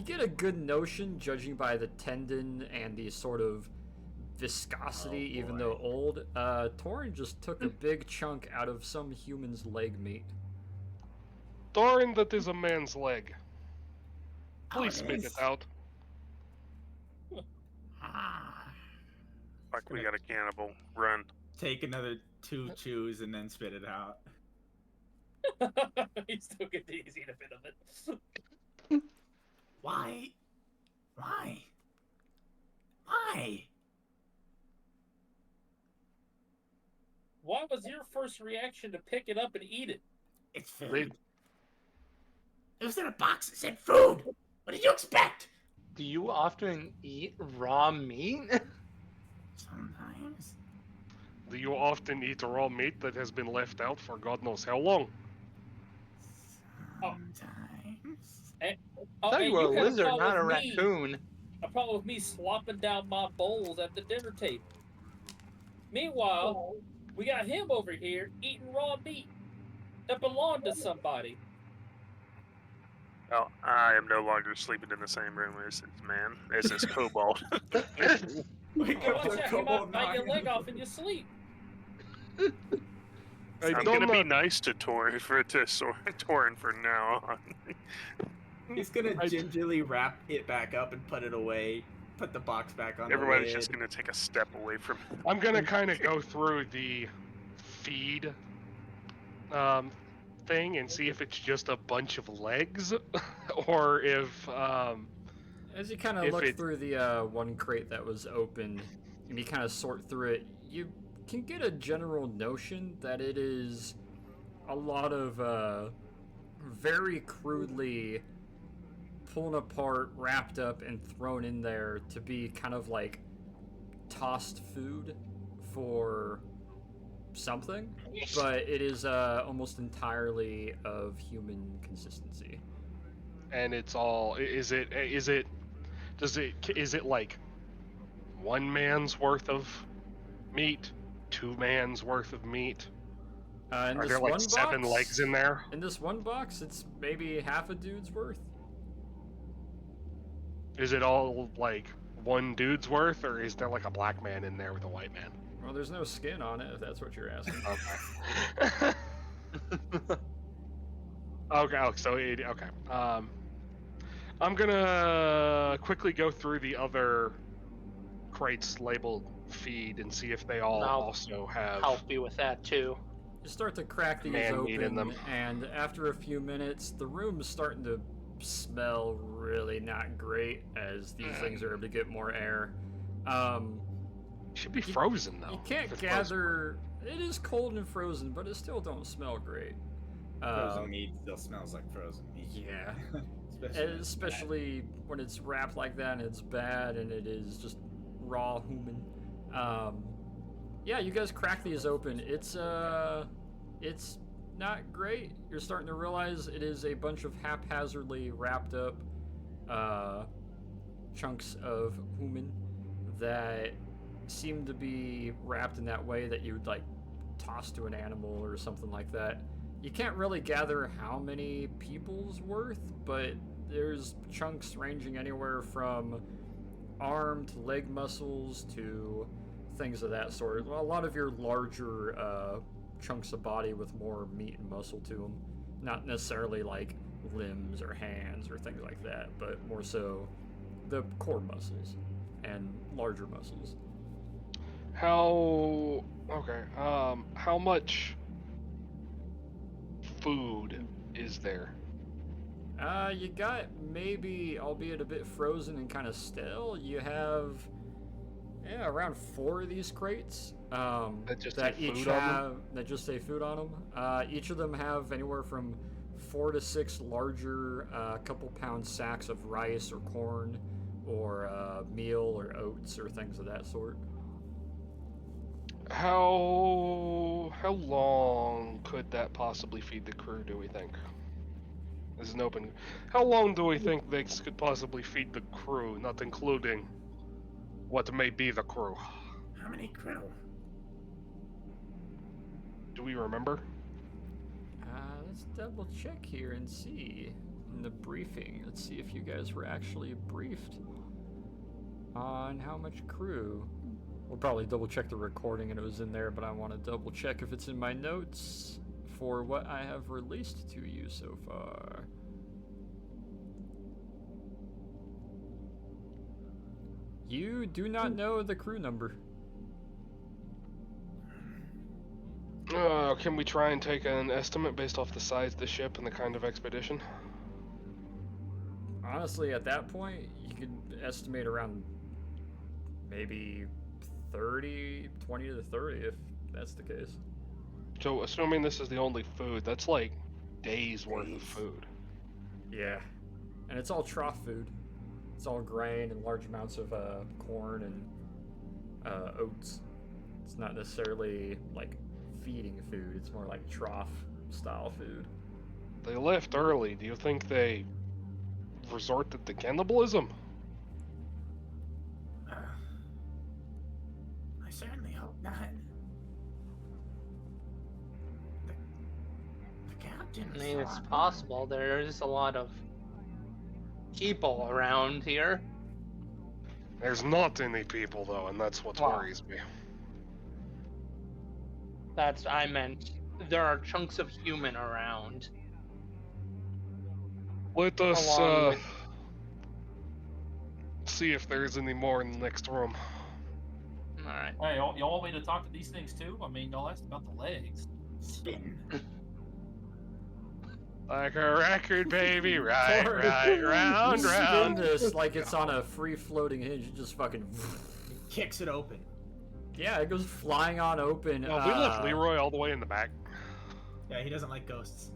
get a good notion, judging by the tendon and the sort of viscosity, even though old. Thorin just took a big chunk out of some human's leg meat. Thorin, that is a man's leg. Please it spit is. it out. Like we got a cannibal. Run. Take another 2 chews and then spit it out. He still gets to eat a bit of it. Why? Why? Why? What was your first reaction to pick it up and eat it? It's food. It was in a box that said food. What did you expect? Do you often eat raw meat? Sometimes. Do you often eat raw meat that has been left out for God knows how long? Sometimes. I thought you were a could've lizard, gone not a with me. raccoon. a problem with me slopping down my bowls at the dinner table. Meanwhile, we got him over here eating raw meat that belonged to somebody. Well, I am no longer sleeping in the same room as this man, as this kobold. Wake Hey, up watch to out, he might Kobold bite your leg knocking. off in your sleep. I'm gonna be nice to Torin for now on. He's gonna gingerly wrap it back up and put it away. Put the box back on Everybody's the lid. just gonna take a step away from. I'm gonna kind of go through the feed thing and see if it's just a bunch of legs, or if As you kind of if look it- through the one crate that was open, and you kind of sort through it, you can get a general notion that it is a lot of very crudely pulling apart, wrapped up, and thrown in there to be kind of like tossed food for something, but it is almost entirely of human consistency. and it's all is it like one man's worth of meat, 2 man's worth of meat? In Are this there like one 7 box- legs in there? In this one box, it's maybe half a dude's worth. Is it all like one dude's worth, or is there like a black man in there with a white man? Well, there's no skin on it, if that's what you're asking. Okay. Okay. I'm gonna quickly go through the other crates labeled feed and see if they all I'll also have. help you with that too. You start to crack these Man meat in open, them. and after a few minutes, the room's starting to smell really not great as these things are able to get more air. Should be frozen though. You can't if it's gather. It is cold and frozen, but it still don't smell great. Frozen meat still smells like frozen meat. Yeah. Especially when it's wrapped like that and it's bad and it is just raw human. Yeah, you guys crack these open. It's not great. You're starting to realize it is a bunch of haphazardly wrapped up chunks of human that seem to be wrapped in that way that you would like toss to an animal or something like that. You can't really gather how many people's worth, but there's chunks ranging anywhere from arm to leg muscles to things of that sort. Well, a lot of your larger chunks of body with more meat and muscle to them. Not necessarily like limbs or hands or things like that, but more so the core muscles and larger muscles. How much food is there? You got maybe, albeit a bit frozen and kind of stale, you have around 4 of these crates that just say each food on have them? that just say food on them. Each of them have anywhere from 4 to 6 larger couple pound sacks of rice or corn or meal or oats or things of that sort. How long could that possibly feed the crew, do we think? This is an open. How long do we think this could possibly feed the crew, not including what may be the crew? How many crew? Do we remember? Let's double check here and see in the briefing. Let's see if you guys were actually briefed on how much crew. We'll probably double check the recording and it was in there, but I want to double check if it's in my notes for what I have released to you so far. You do not know the crew number. Can we try and take an estimate based off the size of the ship and the kind of expedition? Honestly, at that point, you could estimate around maybe 20 to 30 if that's the case. So, assuming this is the only food, that's like days worth of food. Yeah. And it's all trough food. It's all grain and large amounts of corn and oats. It's not necessarily like feeding food, it's more like trough style food. They left early. Do you think they resorted to cannibalism? Not... The captain. I mean, it's possible. There's a lot of people around here. There's not any people though, and that's what worries me. I meant there are chunks of human around. Let us Along with- see if there's any more in the next room. Alright. Hey, y'all want me to talk to these things too? I mean, y'all asked about the legs. Spin. Like a record, baby, right, round, You spin round. this like it's on a free floating hinge. It just fucking Kicks it open. yeah, it goes flying on open. No, we left Leroy all the way in the back. Yeah, he doesn't like ghosts.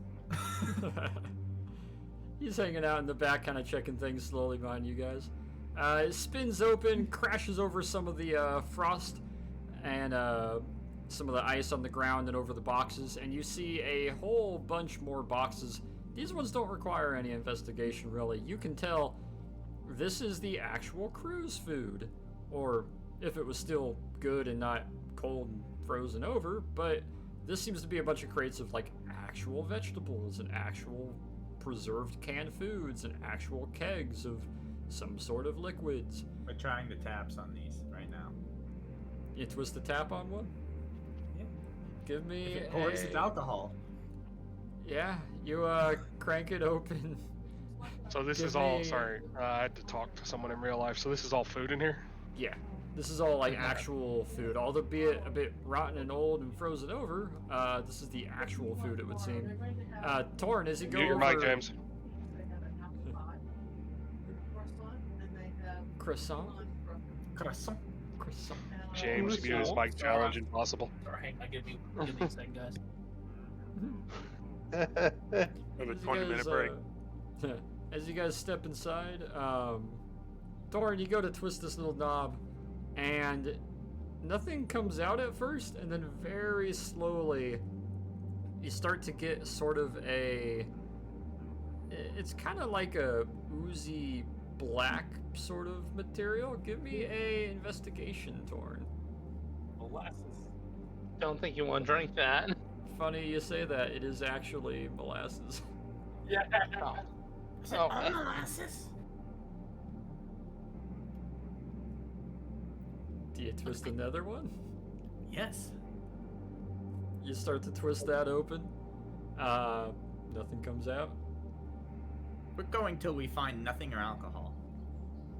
He's hanging out in the back, kind of checking things slowly behind you guys. It spins open, crashes over some of the frost and some of the ice on the ground and over the boxes, and you see a whole bunch more boxes. These ones don't require any investigation, really. You can tell this is the actual crew's food, or if it was still good and not cold and frozen over, but this seems to be a bunch of crates of like actual vegetables and actual preserved canned foods and actual kegs of some sort of liquids. We're trying the taps on these right now. You twist the tap on one? Yeah. Give me If it pours, it's alcohol. Yeah, you crank it open. So this Give is all, me- sorry, I had to talk to someone in real life, so this is all food in here? Yeah, this is all like actual food. Albeit a bit rotten and old and frozen over, this is the actual food, it would seem. Torn, as you go Mute your over... mic, James. Croissant? Croissant. Croissant. James, mute his mic challenge impossible. Sorry, give me a second, guys. Have a As you 20-minute guys, break. As you guys step inside, Thorin, you go to twist this little knob, and nothing comes out at first, and then very slowly, you start to get sort of a... It's kind of like a oozy black sort of material. Give me a investigation, Thorin. Molasses. Don't think you want to drink that. Funny you say that. It is actually molasses. Yeah. Oh. Is it all molasses? Do you twist another one? Yes. You start to twist that open. Nothing comes out. We're going till we find nothing or alcohol.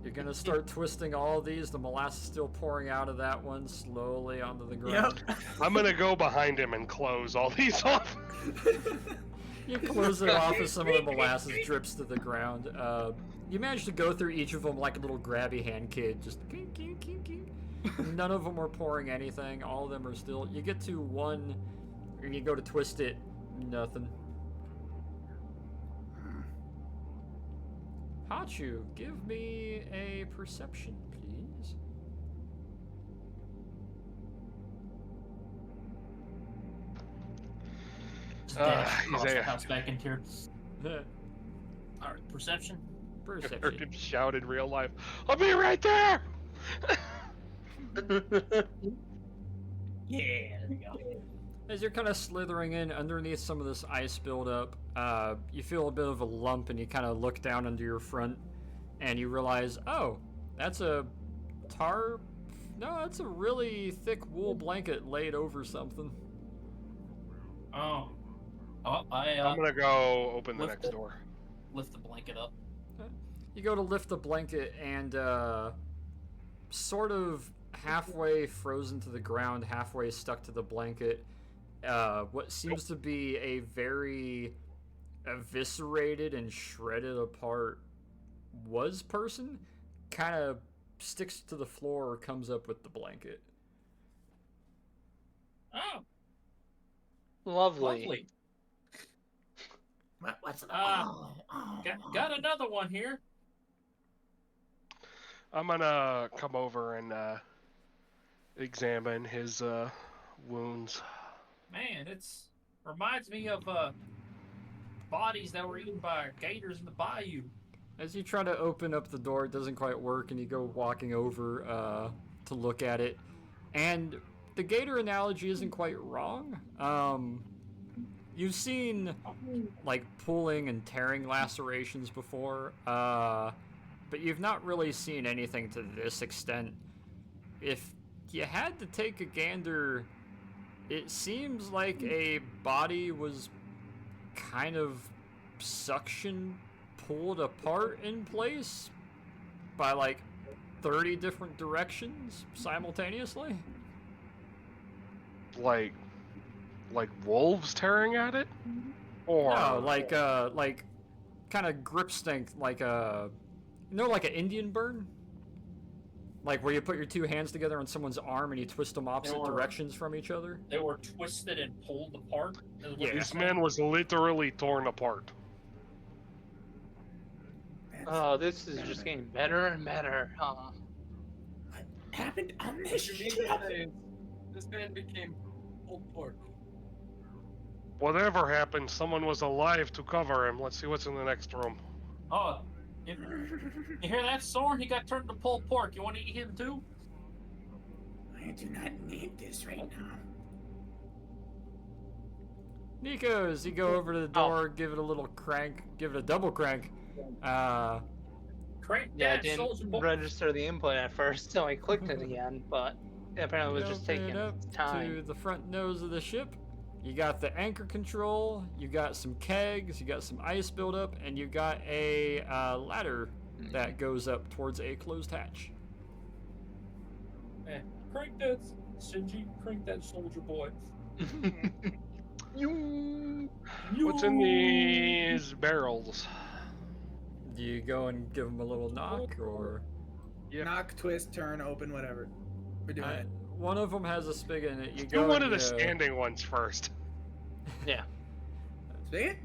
You're gonna start twisting all of these. The molasses still pouring out of that one slowly onto the ground. Yep. I'm gonna go behind him and close all these off. You close it off as some of the molasses drips to the ground. You manage to go through each of them like a little grabby hand kid, just kink, kink, kink, kink. None of them are pouring anything. All of them are still. You get to one, and you go to twist it, nothing. Hachu, give me a perception, please. Just he's cross the a- house back into here. Alright, perception. I heard Perception. him shout in real life, I'll be right there! Yeah, there we go. As you're kind of slithering in underneath some of this ice buildup, you feel a bit of a lump, and you kind of look down under your front, and you realize, oh, that's a tarp. No, that's a really thick wool blanket laid over something. Oh, I'm gonna go open the lift next it. door. Lift the blanket up. You go to lift the blanket, and sort of halfway frozen to the ground, halfway stuck to the blanket, what seems to be a very eviscerated and shredded apart person kind of sticks to the floor or comes up with the blanket. Oh, Lovely. lovely. What's it? Got another one here. I'm gonna come over and examine his wounds. Man, it's reminds me of bodies that were eaten by gators in the bayou. As you try to open up the door, it doesn't quite work, and you go walking over to look at it. And the gator analogy isn't quite wrong. You've seen like pulling and tearing lacerations before, but you've not really seen anything to this extent. If you had to take a gander, it seems like a body was kind of suction pulled apart in place by like 30 different directions simultaneously. Like wolves tearing at it? Or No, like kind of grip stink, like like an Indian burn? Like where you put your two hands together on someone's arm and you twist them opposite directions from each other? They were twisted and pulled apart. Yeah, this man was literally torn apart. Oh, this is just getting better and better. Happened on this You mean ship. to say this man became pulled pork? Whatever happened, someone was alive to cover him. Let's see what's in the next room. Oh, you hear that, Soren? He got turned to pulled pork. You want to eat him too? I do not need this right now. Nico, as you go over to the door, give it a little crank, give it a double crank. Crank Yeah, I that didn't soldier boy. register the input at first, so I clicked it again, but apparently it was just Open it taking up time. to the front nose of the ship. You got the anchor control, you got some kegs, you got some ice buildup, and you got a ladder that goes up towards a closed hatch. Crank that, Shinji. Crank that soldier boy. What's in these barrels? Do you go and give them a little knock, or? Knock, twist, turn, open, whatever. We're doing it. One of them has a spigot in it. You Do go one and of the standing ones first. Yeah. Spigot?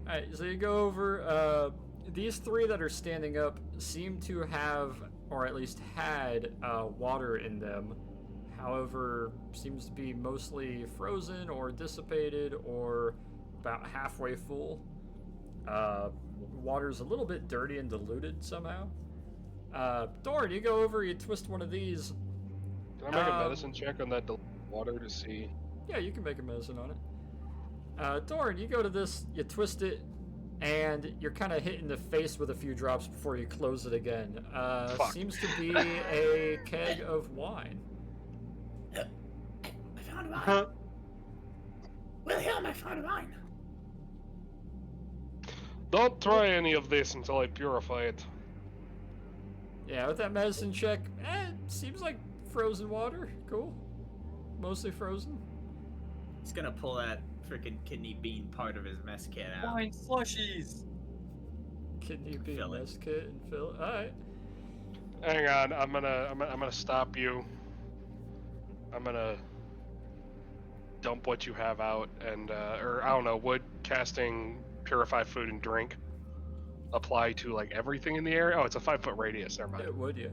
Alright, so you go over. These three that are standing up seem to have, or at least had, water in them. However, seems to be mostly frozen or dissipated or about halfway full. Water's a little bit dirty and diluted somehow. Doran, you go over, you twist one of these. Can I make a medicine check on that water to see? Yeah, you can make a medicine on it. Doran, you go to this, you twist it, and you're kind of hit in the face with a few drops before you close it again. Seems to be a keg of wine. I found wine. Wilhelm, I found wine. Don't try any of this until I purify it. Yeah, with that medicine check, seems like frozen water. Cool. Mostly frozen. He's gonna pull that freaking kidney bean part of his mess kit out. Wine slushies. Kidney bean mess kit and fill it. Alright. Hang on, I'm gonna stop you. I'm gonna dump what you have out and or I don't know, would casting purify food and drink apply to like everything in the area? Oh, it's a 5-foot radius, never mind. It would, yeah.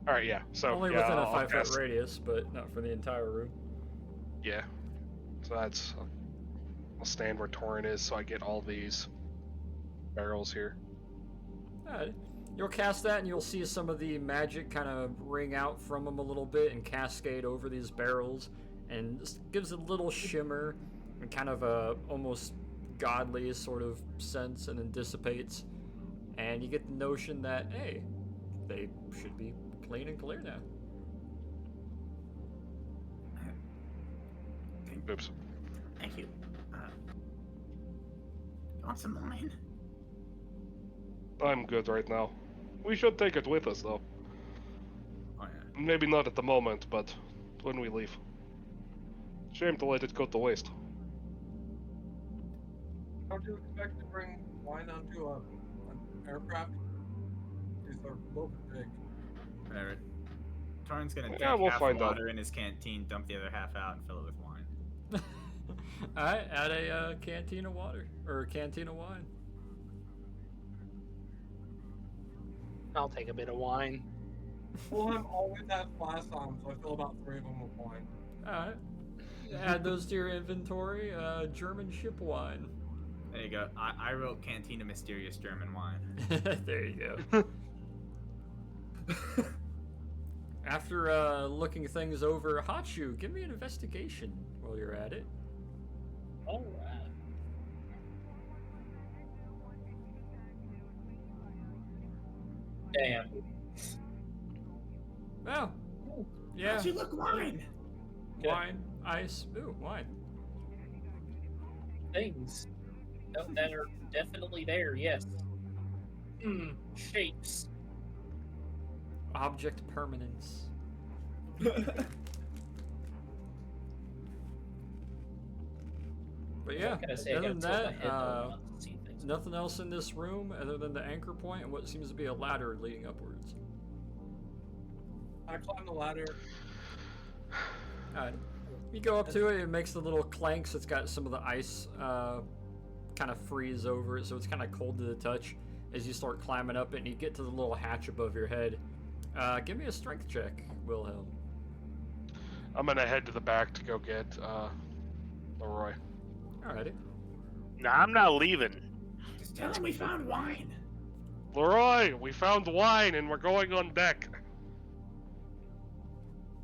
Alright, yeah. So Only yeah, within a I'll 5-foot cast- radius, but not for the entire room. Yeah. So that's I'll stand where Torin is so I get all these barrels here. Alright. You'll cast that and you'll see some of the magic kind of ring out from them a little bit and cascade over these barrels, and just gives it a little shimmer and kind of a almost godly sort of sense, and then dissipates, and you get the notion that, hey, they should be clean and clear now. Oops. Thank you. You want some wine? I'm good right now. We should take it with us though. Oh, yeah. Maybe not at the moment, but when we leave. Shame to let it go to waste. How do you expect to bring wine onto an aircraft? These are a little bit big. Whatever. Torrin's gonna Yeah, drink we'll half find out. water in his canteen, dump the other half out, and fill it with wine. Alright, add a canteen of water, or a canteen of wine. I'll take a bit of wine. Wilhelm always has flasks on, so I fill about 3 of them with wine. Alright. Add those to your inventory. German ship wine. There you go. I wrote Cantina Mysterious German Wine. There you go. After looking things over, Hachu, give me an investigation while you're at it. All right. Damn. Oh, yeah. How'd you look wine? Wine, ice, ooh, wine. Things that are definitely there, yes. Shapes. Object permanence. But yeah, Like I say, I other gotta than tilt my that, head though, not to see things. nothing else in this room other than the anchor point and what seems to be a ladder leading upwards. I climb the ladder. Alright. You go up to it, it makes the little clanks. It's got some of the ice kind of freeze over it, so it's kind of cold to the touch as you start climbing up it and you get to the little hatch above your head. Give me a strength check, Wilhelm. I'm gonna head to the back to go get Leroy. Alrighty. Nah, I'm not leaving. Just tell him we found wine. Leroy, we found wine and we're going on deck.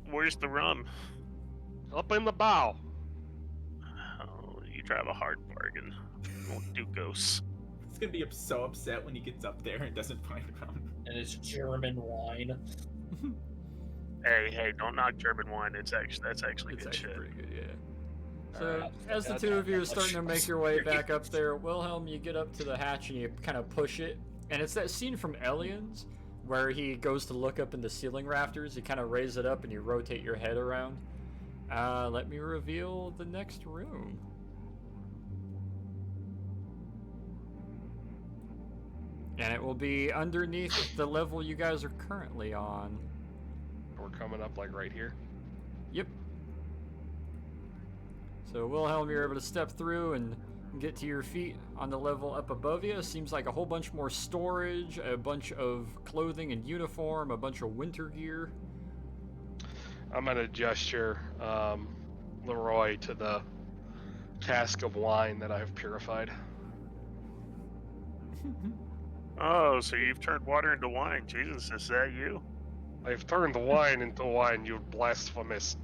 Where's the rum? Up in the bow. Oh, you drive a hard bargain. Won't do ghosts. He's gonna be so upset when he gets up there and doesn't find rum. And it's German wine. Hey, don't knock German wine. That's actually good shit. Pretty good, yeah. So, as the two of you are starting to make your way back up there, Wilhelm, you get up to the hatch and you kind of push it. And it's that scene from Aliens where he goes to look up in the ceiling rafters. You kind of raise it up and you rotate your head around. Let me reveal the next room. And it will be underneath the level you guys are currently on. We're coming up like right here. Yep. So Wilhelm, you're able to step through and get to your feet on the level up above you. Seems like a whole bunch more storage, a bunch of clothing and uniform, a bunch of winter gear. I'm gonna gesture Leroy to the cask of wine that I've purified. Oh, so you've turned water into wine. Jesus, is that you? I've turned wine into wine, you blasphemous.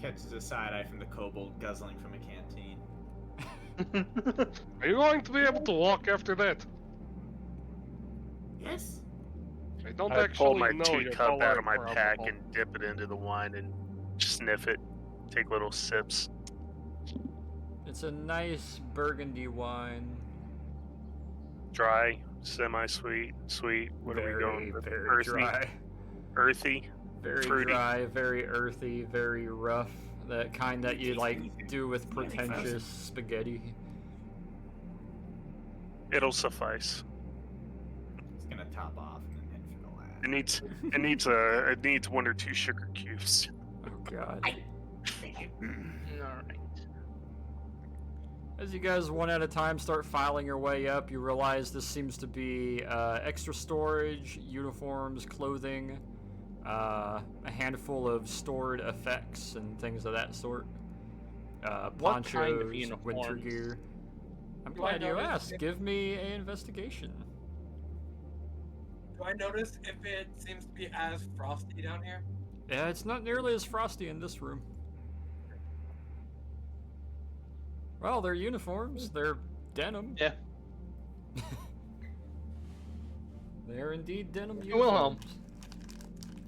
Catches a side eye from the kobold guzzling from a canteen. Are you going to be able to walk after that? Yes. I don't I actually pull my know your teacup out of my tolerance for pack alcohol. and dip it into the wine and sniff it. Take little sips. It's a nice burgundy wine. Dry, semi-sweet, sweet. What are we going with? Very Earthy. dry. Earthy. Very fruity. dry, very earthy, very rough. That kind that you like do with pretentious spaghetti. It'll suffice. It's gonna top off and then head for the lab. It needs one or two sugar cubes. Oh god. Alright. As you guys one at a time start filing your way up, you realize this seems to be extra storage, uniforms, clothing, a handful of stored effects and things of that sort. What kind of Ponchos, winter uniforms? gear. I'm Do I glad you notice asked. if- Give me an investigation. Do I notice if it seems to be as frosty down here? Yeah, it's not nearly as frosty in this room. Well, they're uniforms. They're denim. Yeah. They're indeed denim Wilhelm. uniforms.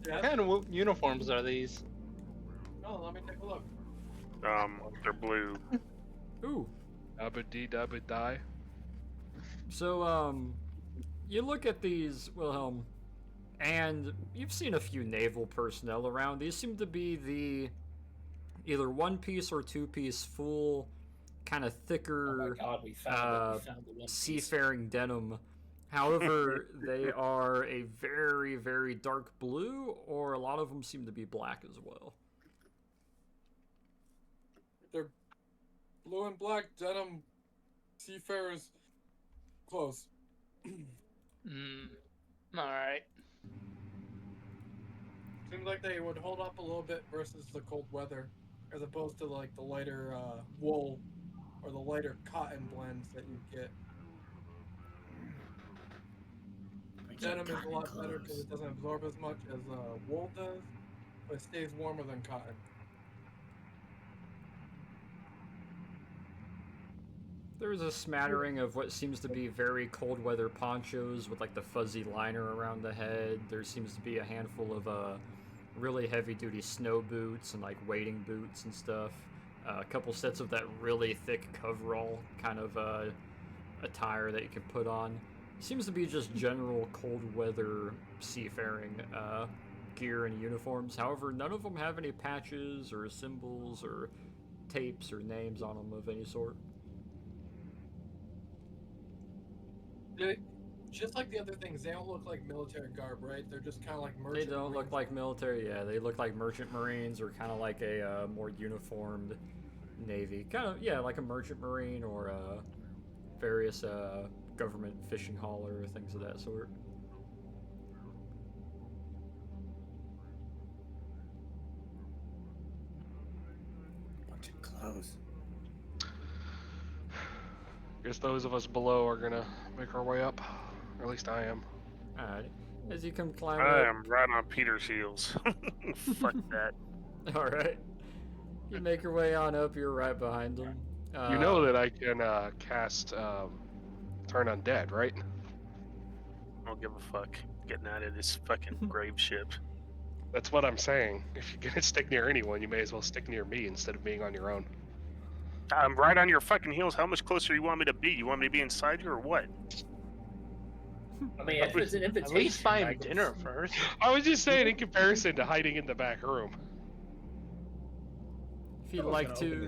What kind of uniforms are these? Oh, let me take a look. They're blue. Ooh. Dabba-dee dabba-die. So, you look at these, Wilhelm, and you've seen a few naval personnel around. These seem to be the either one-piece or two-piece full, kind of thicker, Oh my god, we found it. We found the one piece. seafaring denim. However, they are a very, very dark blue, or a lot of them seem to be black as well. They're blue and black denim seafarers clothes. Alright. Seems like they would hold up a little bit versus the cold weather, as opposed to like the lighter wool or the lighter cotton blends that you get. Denim is a lot better because it doesn't absorb as much as wool does, but it stays warmer than cotton. There's a smattering of what seems to be very cold weather ponchos with like the fuzzy liner around the head. There seems to be a handful of really heavy duty snow boots and like wading boots and stuff. A couple sets of that really thick coverall kind of attire that you can put on. Seems to be just general cold weather seafaring gear and uniforms. However, none of them have any patches or symbols or tapes or names on them of any sort. Just like the other things, they don't look like military garb, right? They're just kind of like merchant. They don't look like military, yeah. They look like merchant marines or kind of like a more uniformed navy. Kind of, yeah, like a merchant marine or various government fishing hauler or things of that sort. Bunch of clothes. Guess those of us below are gonna make our way up. Or at least I am. Alright. As you come climbing I up... am right on Peter's heels. Fuck that. Alright. You make your way on up, you're right behind them. You know that I can cast Turn Undead, right? I don't give a fuck. Getting out of this fucking grave ship. That's what I'm saying. If you're gonna stick near anyone, you may as well stick near me instead of being on your own. I'm right on your fucking heels. How much closer do you want me to be? You want me to be inside you or what? I mean, if it's an invitation, At least buy I him guess. dinner first. I was just saying in comparison to hiding in the back room. If you'd like to...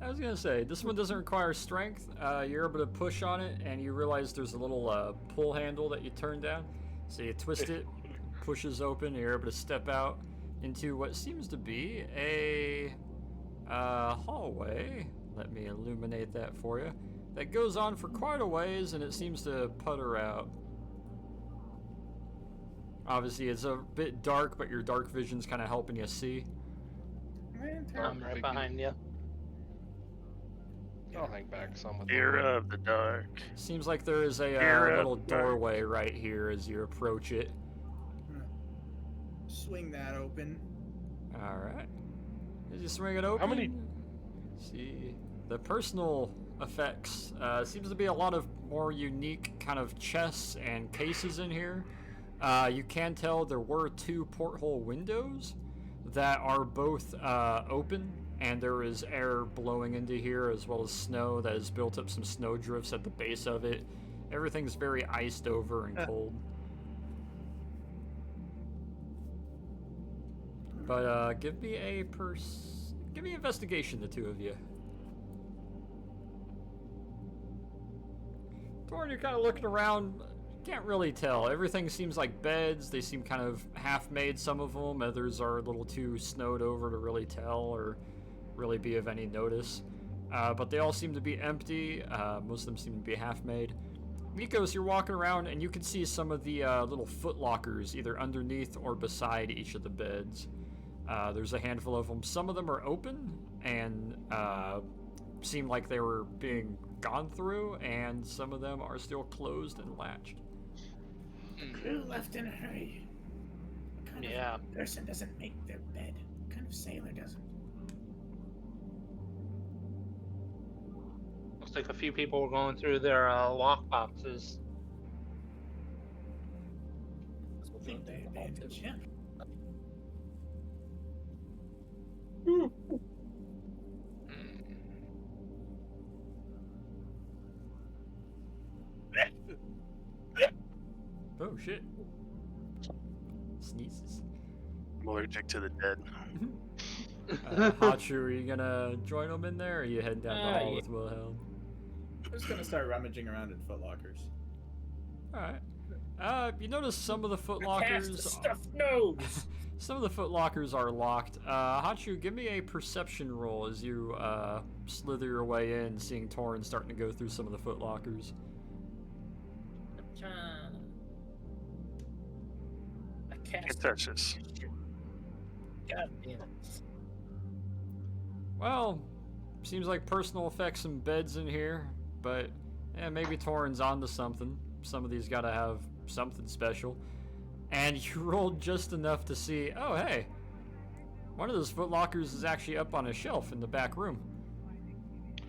I was gonna say, this one doesn't require strength. You're able to push on it, and you realize there's a little pull handle that you turn down. So you twist it, pushes open, and you're able to step out into what seems to be a hallway. Let me illuminate that for you. That goes on for quite a ways, and it seems to putter out. Obviously, it's a bit dark, but your dark vision's kind of helping you see. I'm right behind you. I'll hang back some with Fear of the dark. Seems like there is a Fear of little the dark. doorway right here as you approach it. Swing that open. Alright. As you swing it open, How many- see, the personal effects seems to be a lot of more unique kind of chests and cases in here. You can tell there were 2 porthole windows that are both open, and there is air blowing into here as well as snow that has built up some snow drifts at the base of it. Everything's very iced over and cold. But give me investigation, the two of you. Torn, you're kind of looking around. Can't really tell. Everything seems like beds. They seem kind of half-made, some of them. Others are a little too snowed over to really tell or really be of any notice. But they all seem to be empty. Most of them seem to be half-made. Nikos, you're walking around and you can see some of the little foot lockers either underneath or beside each of the beds. There's a handful of them. Some of them are open and seem like they were being gone through, and some of them are still closed and latched. The crew left in a hurry. What kind of person doesn't make their bed? What kind of sailor doesn't? Looks like a few people were going through their lock boxes. I think they abandoned ship. Oh shit. Sneezes. I'm allergic to the dead. Hachu, are you gonna join them in there, or are you heading down the hall with Wilhelm? I'm just gonna start rummaging around in footlockers. Alright. You notice some of the footlockers... stuffed nose! Some of the footlockers are locked. Hachu, give me a perception roll as you slither your way in, seeing Torrin starting to go through some of the footlockers. Can't touch this. God damn it. Well, seems like personal effects and beds in here, but maybe Torrin's onto something. Some of these gotta have something special. And you rolled just enough to see, oh hey, one of those foot lockers is actually up on a shelf in the back room.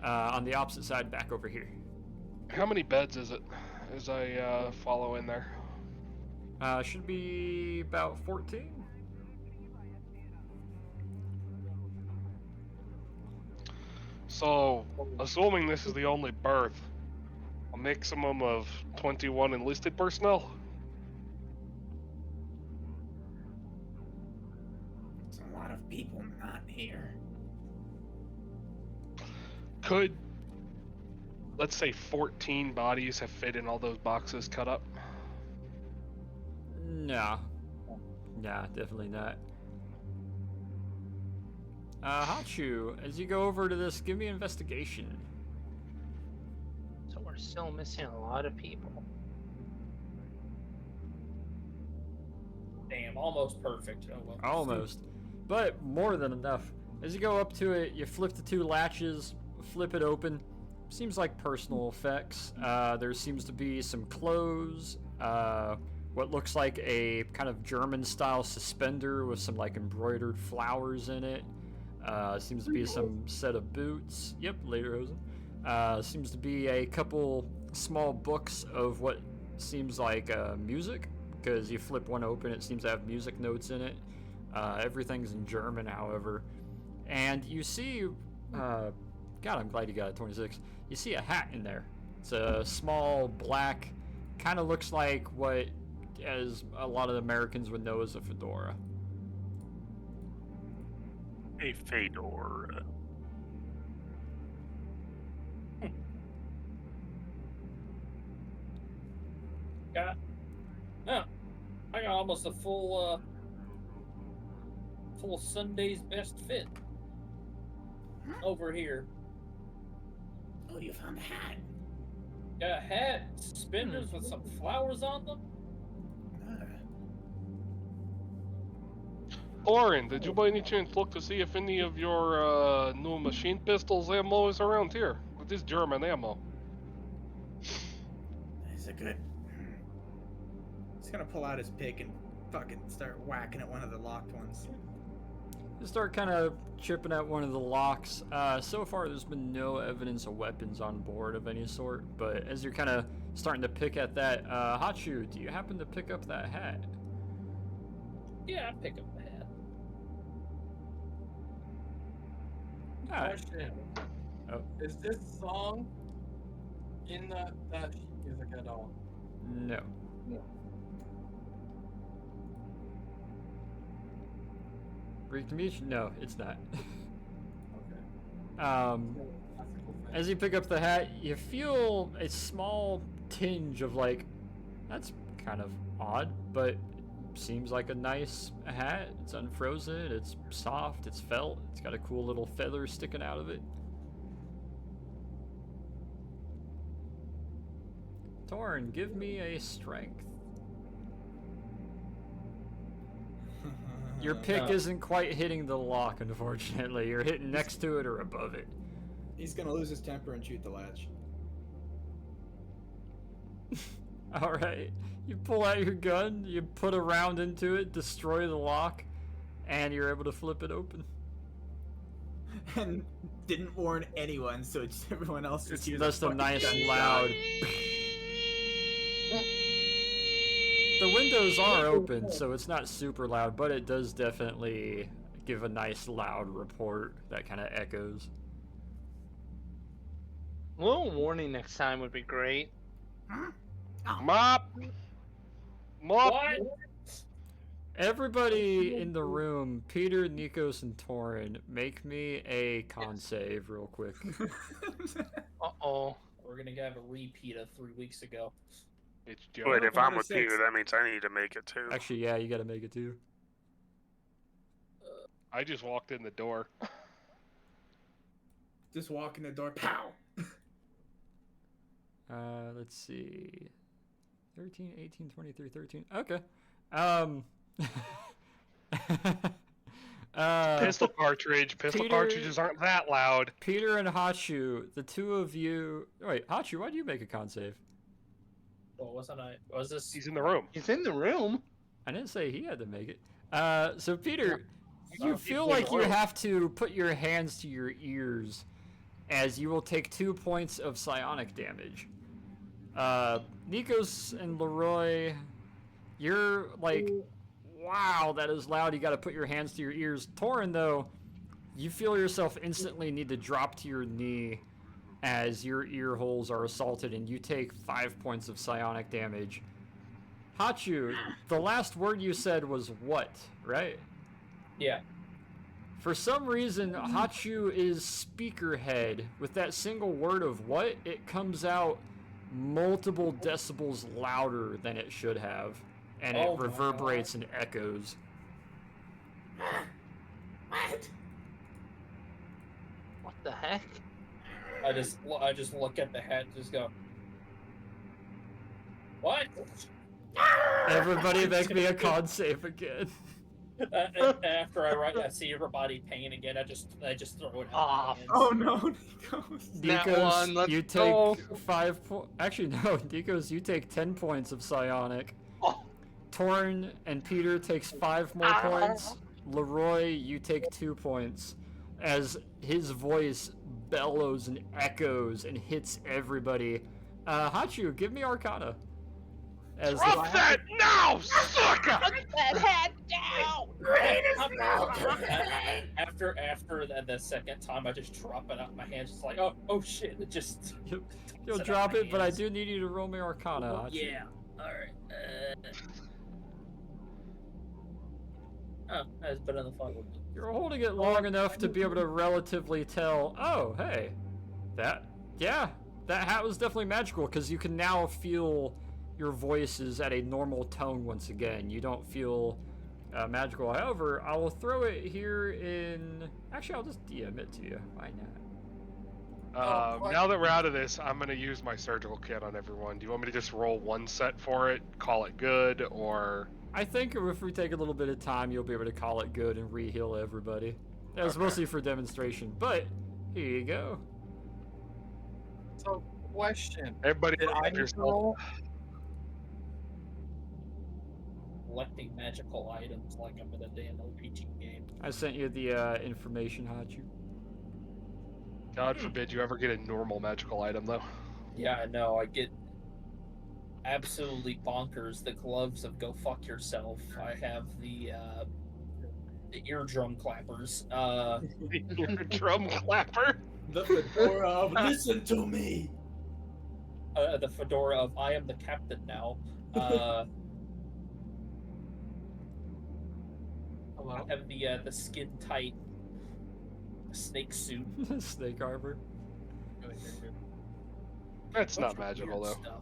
On the opposite side, back over here. How many beds is it as I follow in there? Should be about 14. So, assuming this is the only berth, a maximum of 21 enlisted personnel? It's a lot of people not here. Could, let's say 14 bodies have fit in all those boxes cut up? No. Nah, definitely not. Hachu, as you go over to this, give me investigation. So we're still missing a lot of people. Damn, almost perfect. Oh well. Almost. But more than enough. As you go up to it, you flip the 2 latches, flip it open. Seems like personal effects. There seems to be some clothes, what looks like a kind of German-style suspender with some like embroidered flowers in it. Seems to be some set of boots. Yep, lederhosen. Seems to be a couple small books of what seems like music, because you flip one open, it seems to have music notes in it. Everything's in German, however. And you see, God, I'm glad you got a 26. You see a hat in there. It's a small black, kind of looks like what, as a lot of Americans would know as a fedora. A fedora. Got, no, I got almost a full Sunday's best fit over here. Oh, you found a hat. Got a hat, suspenders with some flowers on them. Oren, did you by any chance look to see if any of your new machine pistols ammo is around here? With this German ammo. Is it good? He's gonna pull out his pick and fucking start whacking at one of the locked ones. You start kind of chipping at one of the locks. So far, there's been no evidence of weapons on board of any sort, but as you're kind of starting to pick at that, Hachu, do you happen to pick up that hat? Yeah, I pick up the hat. Question. Oh. Is this song in that music at all? No. Greek to meet you? No, it's not. As you pick up the hat, you feel a small tinge of like, that's kind of odd, but seems like a nice hat. It's unfrozen, it's soft, it's felt, it's got a cool little feather sticking out of it. Torn, give me a strength. Your pick isn't quite hitting the lock, unfortunately. You're hitting next to it or above it. He's gonna lose his temper and shoot the latch. Alright. You pull out your gun, you put a round into it, destroy the lock, and you're able to flip it open. And didn't warn anyone, so it's everyone else It's just a nice loud... The windows are open, so it's not super loud, but it does definitely give a nice loud report that kind of echoes. A little warning next time would be great. Mop! Mop! Everybody in the room, Peter, Nikos, and Torin, make me a con save real quick. Uh-oh. We're gonna have a repeat of 3 weeks ago. It's Wait, if I'm with you, that means I need to make it too. Actually, yeah, you gotta make it too. I just walked in the door. Just walk in the door, pow! Let's see. 13, 18, 23, 13. Okay. Pistol cartridge. Pistol cartridges aren't that loud. Peter and Hachu, the two of you... Wait, Hachu, why do you make a con save? Well, wasn't I? Was this? He's in the room. He's in the room. I didn't say he had to make it. So Peter, Yeah. you Oh, feel he's in like the you room. have to put your hands to your ears, as you will take 2 points of psionic damage. Nikos and Leroy, you're like, wow, that is loud. You got to put your hands to your ears. Torin, though, you feel yourself instantly need to drop to your knee as your ear holes are assaulted, and you take 5 points of psionic damage. Hachu, the last word you said was what, right? Yeah. For some reason, Hachu is speakerhead. With that single word of what, it comes out multiple decibels louder than it should have, and Oh it my reverberates and echoes. What? What the heck? I just look at the hat and just go, what? Everybody make me a con save again. And after I see everybody paying again, I just throw it out. Oh no, Nikos. That Nikos, one, let's you go. take 5 points. Actually, no, Nikos, you take 10 points of psionic. Oh. Torn and Peter takes 5 more points. Leroy, you take 2 points. As his voice bellows and echoes and hits everybody. Hachu, give me Arcana. As Drop that now, sucker! Put that hat down! After the second time, I just drop it out of my hands. Just like, oh shit! It just. You'll Set drop out my it, but I hands. do need you to roll me Arcana, Hachu. Yeah. All right. Oh, that's better than 5. You're holding it long enough to be able to relatively tell, oh, hey, that hat was definitely magical, because you can now feel your voice is at a normal tone once again. You don't feel magical. However, I will throw it here in... Actually, I'll just DM it to you. Why not? Now that we're out of this, I'm going to use my surgical kit on everyone. Do you want me to just roll 1 set for it, call it good, or... I think if we take a little bit of time, you'll be able to call it good and re-heal everybody. That was mostly for demonstration, but here you go. So, question. Everybody Did I look at need to yourself. roll? Collecting magical items like I'm in a damn RPG game. I sent you the information, Hachu. God forbid you ever get a normal magical item, though. Yeah, I know. I get absolutely bonkers. The gloves of Go Fuck Yourself. I have the eardrum clappers. Drum clapper? The fedora of listen to me. The fedora of I am the captain now. I have the skin tight snake suit. Snake armor. That's not Bunch of magical, weird though. Stuff.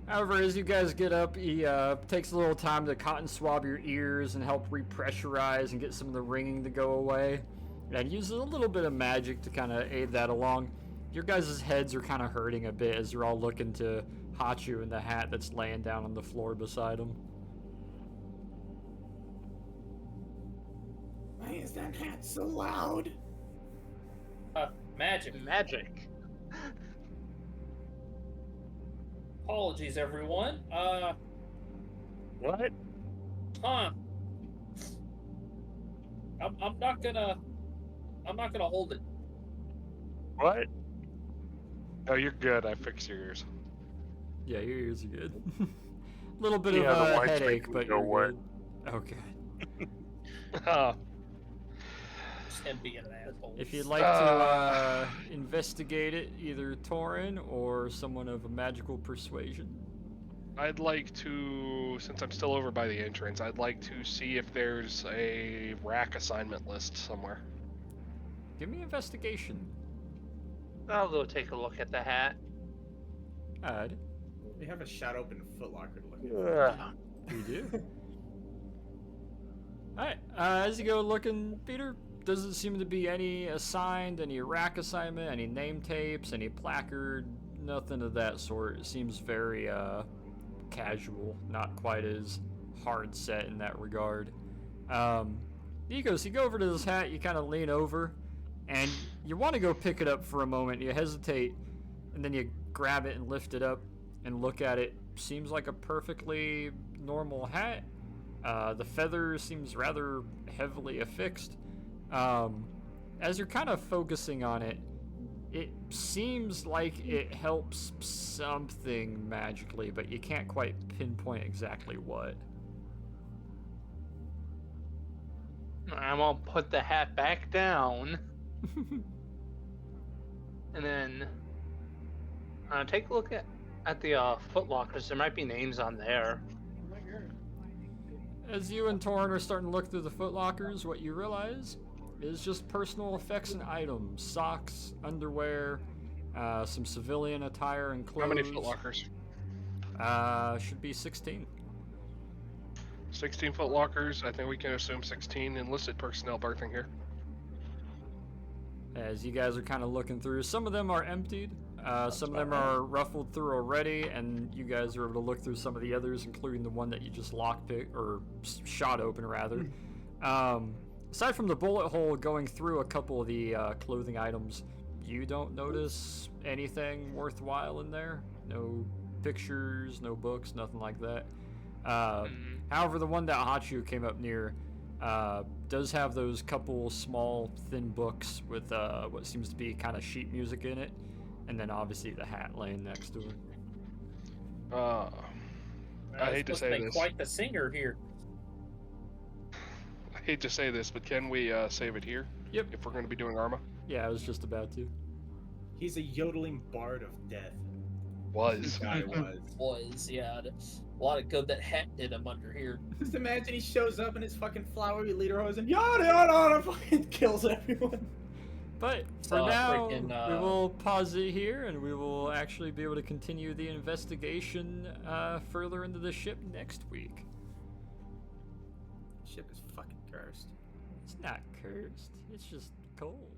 However, as you guys get up, he takes a little time to cotton swab your ears and help repressurize and get some of the ringing to go away. And uses a little bit of magic to kind of aid that along. Your guys' heads are kind of hurting a bit as you're all looking to Hachu in the hat that's laying down on the floor beside him. Why is that hat so loud? Magic. Magic. Apologies, everyone. What? Huh. I'm not gonna hold it. What? No, you're good. I fixed your ears. Yeah, your ears are good. A little bit Yeah, of the a white's headache, making but me go you're wet. good. Okay. Just him being an asshole. If you'd like to investigate it, either Torin or someone of a magical persuasion. I'd like to, since I'm still over by the entrance, I'd like to see if there's a rack assignment list somewhere. Give me investigation. I'll go take a look at the hat. Odd. We have a shot open footlocker to look at. We do. Alright, as you go looking, Peter, doesn't seem to be any assigned, any rack assignment, any name tapes, any placard, nothing of that sort. It seems very casual, not quite as hard set in that regard. Nikos, you go over to this hat, you kind of lean over, and you want to go pick it up for a moment. You hesitate, and then you grab it and lift it up and look at it. Seems like a perfectly normal hat. The feather seems rather heavily affixed. As you're kind of focusing on it, it seems like it helps something magically, but you can't quite pinpoint exactly what. I'm gonna put the hat back down. And then take a look at the foot lockers. There might be names on there. As you and Torrin are starting to look through the foot lockers, what you realize is just personal effects and items. Socks, underwear, some civilian attire and clothes. How many foot lockers? Should be 16. 16 foot lockers. I think we can assume 16 enlisted personnel berthing here. As you guys are kind of looking through, some of them are emptied. Some of them are ruffled through already, and you guys are able to look through some of the others, including the one that you just lockpicked, or shot open, rather. Aside from the bullet hole going through a couple of the clothing items, you don't notice anything worthwhile in there. No pictures, no books, nothing like that. However, the one that Hachu came up near does have those couple small, thin books with what seems to be kind of sheet music in it, and then obviously the hat laying next to it. I hate to say this. Quite the singer here. I hate to say this, but can we save it here? Yep. If we're going to be doing Arma. Yeah, I was just about to. He's a yodeling bard of death. Was. Was, yeah. A lot of good that hat did him under here. Just imagine he shows up in his fucking flowery lederhosen and yada yada yada fucking kills everyone. But for now, we will pause it here, and we will actually be able to continue the investigation further into the ship next week. Ship is fucking cursed. It's not cursed. It's just cold.